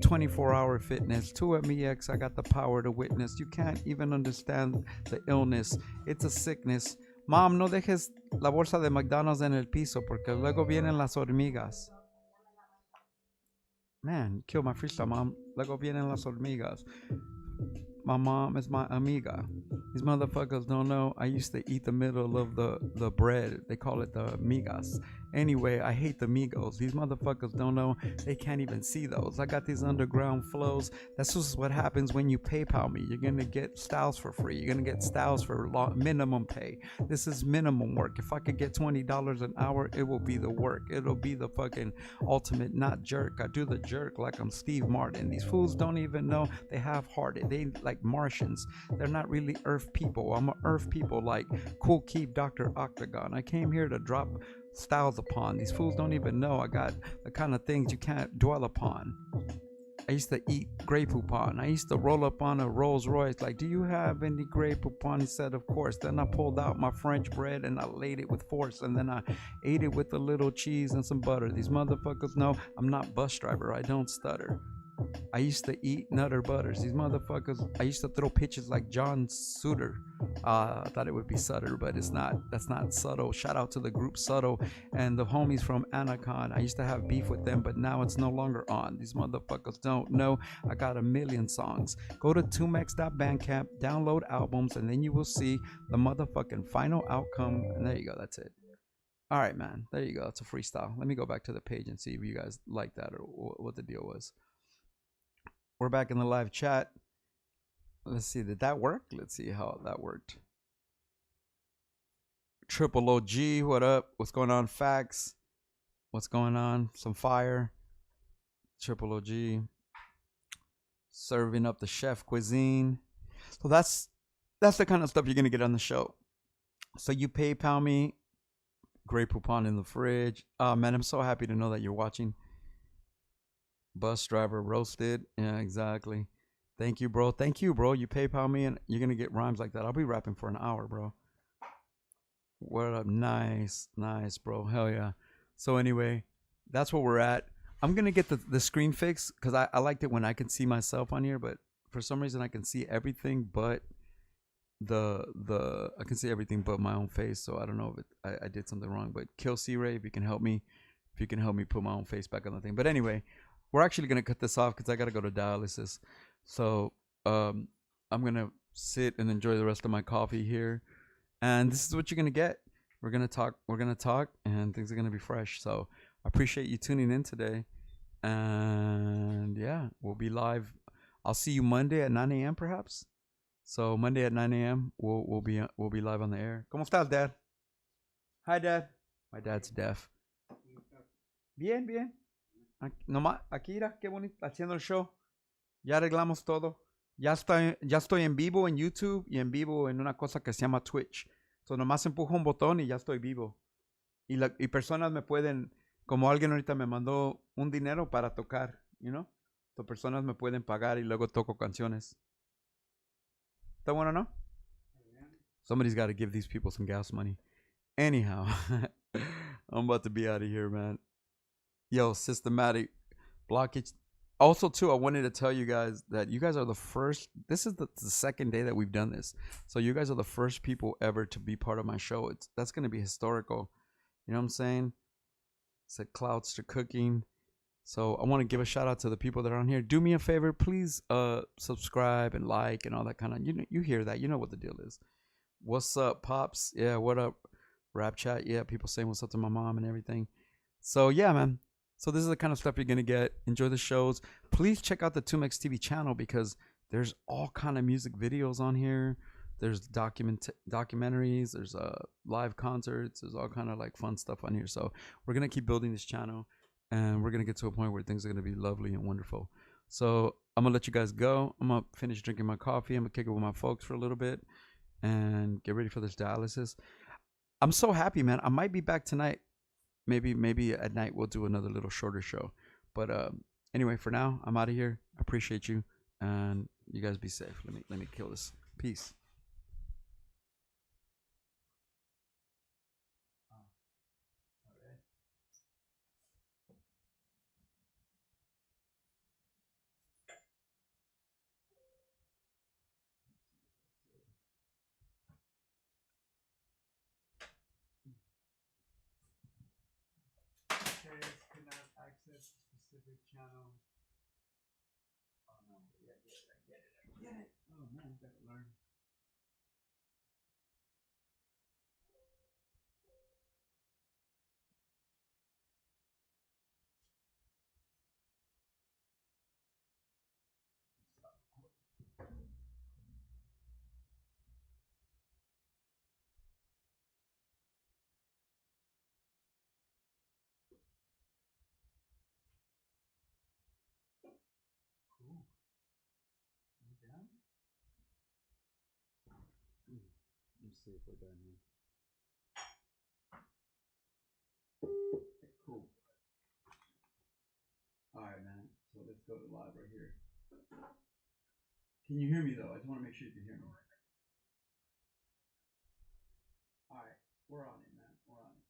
Speaker 1: 24-hour fitness. 2MEX, I got the power to witness. You can't even understand the illness. It's a sickness. Mom, no dejes la bolsa de McDonald's en el piso porque luego vienen las hormigas. Man, kill my freestyle, Mom. Luego vienen las hormigas. My mom is my amiga. These motherfuckers don't know I used to eat the middle of the bread. They call it the migas. Anyway, I hate the Migos. These motherfuckers don't know they can't even see those. I got these underground flows. That's just what happens when you PayPal me. You're gonna get styles for free. You're gonna get styles for minimum pay. This is minimum work. If I could get $20 an hour, it will be the work. It'll be the fucking ultimate not jerk. I do the jerk like I'm Steve Martin. These fools don't even know they half-hearted. They like Martians. They're not really Earth people. I'm a Earth people like Cool Keep Dr. Octagon. I came here to drop styles upon. These fools don't even know I got the kind of things you can't dwell upon. I used to eat Grey Poupon. I used to roll up on a Rolls Royce like, do you have any Grey Poupon? He said, of course. Then I pulled out my French bread and I laid it with force. And then I ate it with a little cheese and some butter. These motherfuckers know I'm not bus driver. I don't stutter. I used to eat Nutter Butters. These motherfuckers, I used to throw pitches like John Sutter. I thought it would be Sutter, but it's not. That's not Subtle. Shout out to the group Subtle and the homies from Anacon. I used to have beef with them, but now it's no longer on. These motherfuckers don't know I got a million songs. Go to 2mex.bandcamp, download albums, and then you will see the motherfucking final outcome. And there you go. That's it. All right, man. There you go. It's a freestyle. Let me go back to the page and see if you guys like that or what the deal was. We're back in the live chat. Let's see, did that work? Let's see how that worked. Triple OG, what up? What's going on? Facts. What's going on? Some fire. Triple OG. Serving up the chef cuisine. So that's the kind of stuff you're gonna get on the show. So you PayPal me. Grey Poupon in the fridge. Man, I'm so happy to know that you're watching. Bus driver roasted. Yeah, exactly. Thank you, bro. Thank you, bro. You PayPal me and you're going to get rhymes like that. I'll be rapping for an hour, bro. What up? Nice. Nice, bro. Hell yeah. So anyway, that's where we're at. I'm going to get the screen fixed because I liked it when I can see myself on here, but for some reason I can see everything but I can see everything but my own face. So I don't know if I did something wrong, but Kill C-Ray, if you can help me put my own face back on the thing. But anyway, we're actually going to cut this off because I got to go to dialysis. So I'm going to sit and enjoy the rest of my coffee here. And this is what you're going to get. We're going to talk, and things are going to be fresh. So I appreciate you tuning in today. And yeah, we'll be live. I'll see you Monday at 9 a.m. perhaps. So Monday at 9 a.m. we'll be live on the air. ¿Cómo estás, Dad? Hi, Dad. My dad's deaf. Bien, bien. Nomás, aquí, mira, qué bonito, haciendo el show. Ya arreglamos todo. Ya estoy en vivo en YouTube y en vivo en una cosa que se llama Twitch. So nomás empujo un botón y ya estoy vivo. Y personas me pueden, como alguien ahorita me mandó un dinero para tocar, you know? So personas me pueden pagar y luego toco canciones. ¿Está bueno, no? Somebody's got to give these people some gas money. Anyhow, I'm about to be out of here, man. Yo, systematic blockage. Also, too, I wanted to tell you guys that you guys are the first. This is the second day that we've done this. So you guys are the first people ever to be part of my show. That's going to be historical. You know what I'm saying? Said clouds to cooking. So I want to give a shout out to the people that are on here. Do me a favor, please subscribe and like and all that kind of. You hear that. You know what the deal is. What's up, Pops? Yeah, what up? Rap chat. Yeah, people saying what's up to my mom and everything. So yeah, man. So this is the kind of stuff you're going to get. Enjoy the shows. Please check out the 2Mex TV channel because there's all kind of music videos on here. There's documentaries. There's live concerts. There's all kind of like fun stuff on here. So we're going to keep building this channel. And we're going to get to a point where things are going to be lovely and wonderful. So I'm going to let you guys go. I'm going to finish drinking my coffee. I'm going to kick it with my folks for a little bit and get ready for this dialysis. I'm so happy, man. I might be back tonight. Maybe at night we'll do another little shorter show. But anyway, for now, I'm out of here. I appreciate you, and you guys be safe. Let me kill this. Peace. Cannot access specific channel. Oh no, yeah, I get it. Oh man, I gotta learn. Cool. You down? Let me see if we're done here. Cool. All right, man. So let's go to live right here. Can you hear me though? I just want to make sure you can hear me. All right, we're on it, man. We're on it.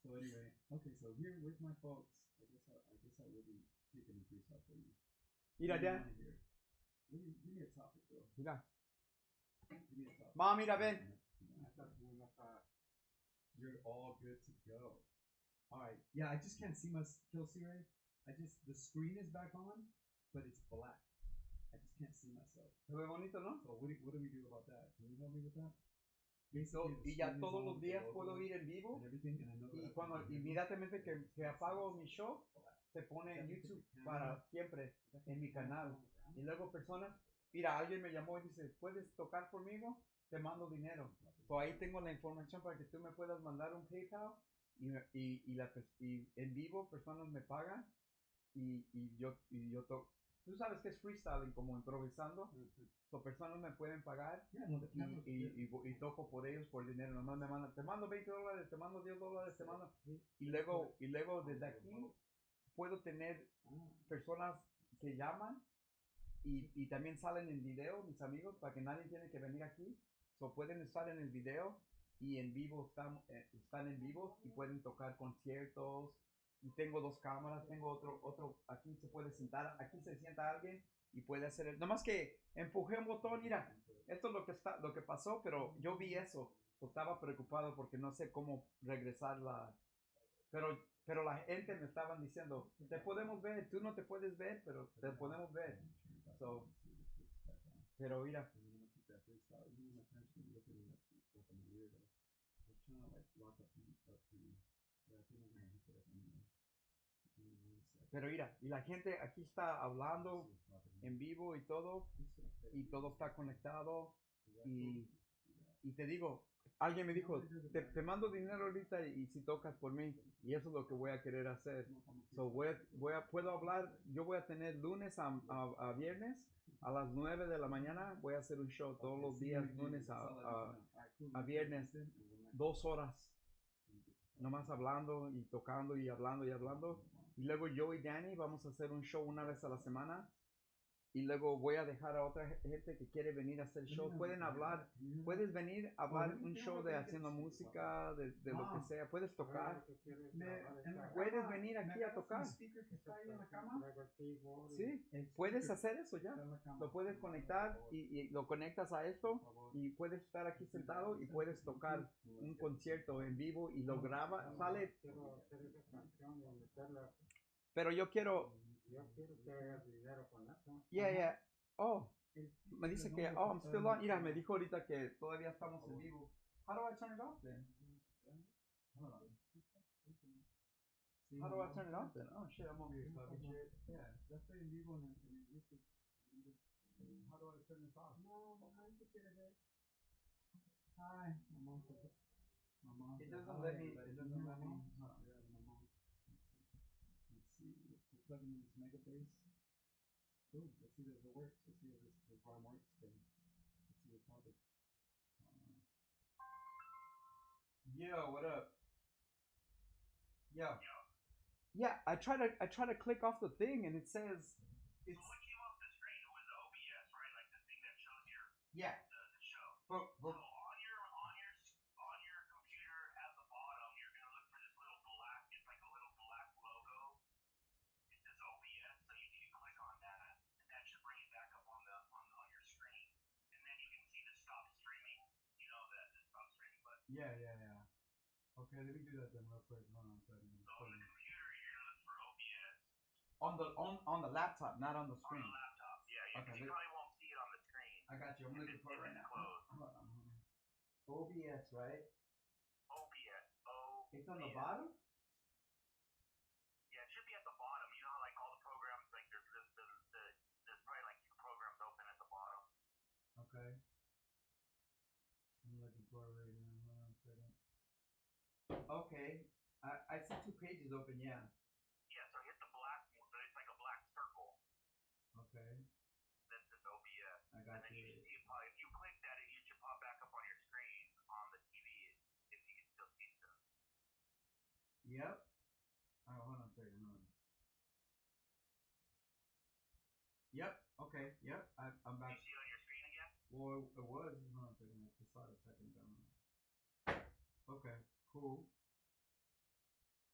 Speaker 1: So anyway, okay. So here with my folks, I will be picking a freestyle for you.
Speaker 4: Mira, Dan.
Speaker 1: Give me a topic, bro.
Speaker 4: Mira.
Speaker 1: Give me a topic.
Speaker 4: Mom, mira, ven.
Speaker 1: You're all good to go. All right. Yeah, I just can't see my kill C Ray. The screen is back on, but it's black. I just can't see myself.
Speaker 4: Se ve bonito, ¿no?
Speaker 1: So what do we do about that? Can you help me with that?
Speaker 4: Y ya todos los días puedo ir en vivo. Y cuando inmediatamente que apago mi show, se pone en YouTube para siempre en mi canal. Y luego personas, mira, alguien me llamó y dice, ¿puedes tocar conmigo? Te mando dinero. So ahí tengo la información para que tú me puedas mandar un PayPal y en vivo personas me pagan y yo toco. Tú sabes que es freestyling, como improvisando. So personas me pueden pagar y toco por ellos por dinero. Nomás me mandan, te mando $20, te mando $10, te mando. Y luego desde aquí puedo tener personas que llaman y también salen en video, mis amigos, para que nadie tiene que venir aquí. So pueden estar en el video y en vivo están en vivos y pueden tocar conciertos. Y tengo dos cámaras, tengo otro, aquí se puede sentar, aquí se sienta alguien y puede hacer nomás que empujé un botón, mira, esto es lo que pasó, pero yo vi eso, estaba preocupado porque no sé cómo regresar pero la gente me estaban diciendo, te podemos ver, tú no te puedes ver, pero te podemos ver. So, pero mira. Pero mira, y la gente aquí está hablando en vivo y todo está conectado y te digo, alguien me dijo, te mando dinero ahorita y si tocas por mí, y eso es lo que voy a querer hacer. So puedo hablar, yo voy a tener lunes a viernes a las 9 de la mañana, voy a hacer un show todos los días, lunes a viernes, 2 horas, nomás hablando y tocando y hablando y hablando. Y luego yo y Danny vamos a hacer un show una vez a la semana. Y luego voy a dejar a otra gente que quiere venir a hacer show. Pueden hablar, puedes venir a hablar un show de haciendo música, de lo que sea. Puedes tocar. Puedes venir aquí a tocar. Sí, puedes hacer eso ya. Lo puedes conectar y lo conectas a esto y puedes estar aquí sentado y puedes tocar un concierto en vivo y lo graba, sale. Pero yo quiero que hagas dinero con eso. Yeah. Oh, me dice que, I'm still on. Mira, me dijo ahorita que todavía estamos en vivo. How do I turn it off then? How do I turn it off then? Oh shit, I'm over here talking shit. Yeah, ya estoy en vivo en YouTube. How do I turn this off? No, mamá, ¿qué quiere ver? Hi, mamá. It doesn't let me. Let's see. We're plugging in this mega bass. Cool. Let's see if it works. Let's see if this drum works. Let's see the topic. Yo, what up? Yo. Yeah, I try to click off the thing and it says it's.
Speaker 3: So what came off the screen was the OBS, right? Like the thing that shows your
Speaker 4: Yeah.
Speaker 3: the show.
Speaker 4: But
Speaker 3: So on your computer at the bottom, you're gonna look for this little black. It's like a little black logo. It says OBS, so you need to click on that, and that should bring it back up on your screen. And then you can see the stop streaming. You know the stop streaming button.
Speaker 4: yeah. Okay, let me do that then real quick. Hold on a second.
Speaker 3: So on the computer, you're gonna look for OBS.
Speaker 4: On the laptop, not on the screen.
Speaker 3: On the laptop, yeah.
Speaker 4: Okay,
Speaker 3: You probably won't see it on the screen.
Speaker 4: I got you. I'm looking for it right now.
Speaker 3: Closed.
Speaker 4: OBS, right?
Speaker 3: OBS.
Speaker 4: It's on the bottom?
Speaker 3: Yeah, it should be at the bottom. You know how like all the programs, like there's probably like two programs open at the bottom.
Speaker 4: Okay. I'm looking for it right now. Hold on a second. Okay. I see 2 pages open, yeah.
Speaker 3: Yeah, so hit the black one. So it's like a black circle.
Speaker 4: Okay.
Speaker 3: That says OBS.
Speaker 4: I got
Speaker 3: and then
Speaker 4: you.
Speaker 3: you should see if you click that, it should pop back up on your screen on the TV if you can still see stuff.
Speaker 4: Yep. Oh, hold on a second. Hold on. Yep. Okay. Yep. I'm
Speaker 3: Can
Speaker 4: back.
Speaker 3: you see it on your screen again?
Speaker 4: Well, it was. Hold on a second. I just saw it a second ago. Okay. Cool.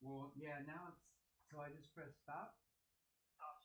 Speaker 4: Well, yeah. Now it's. So I just press stop.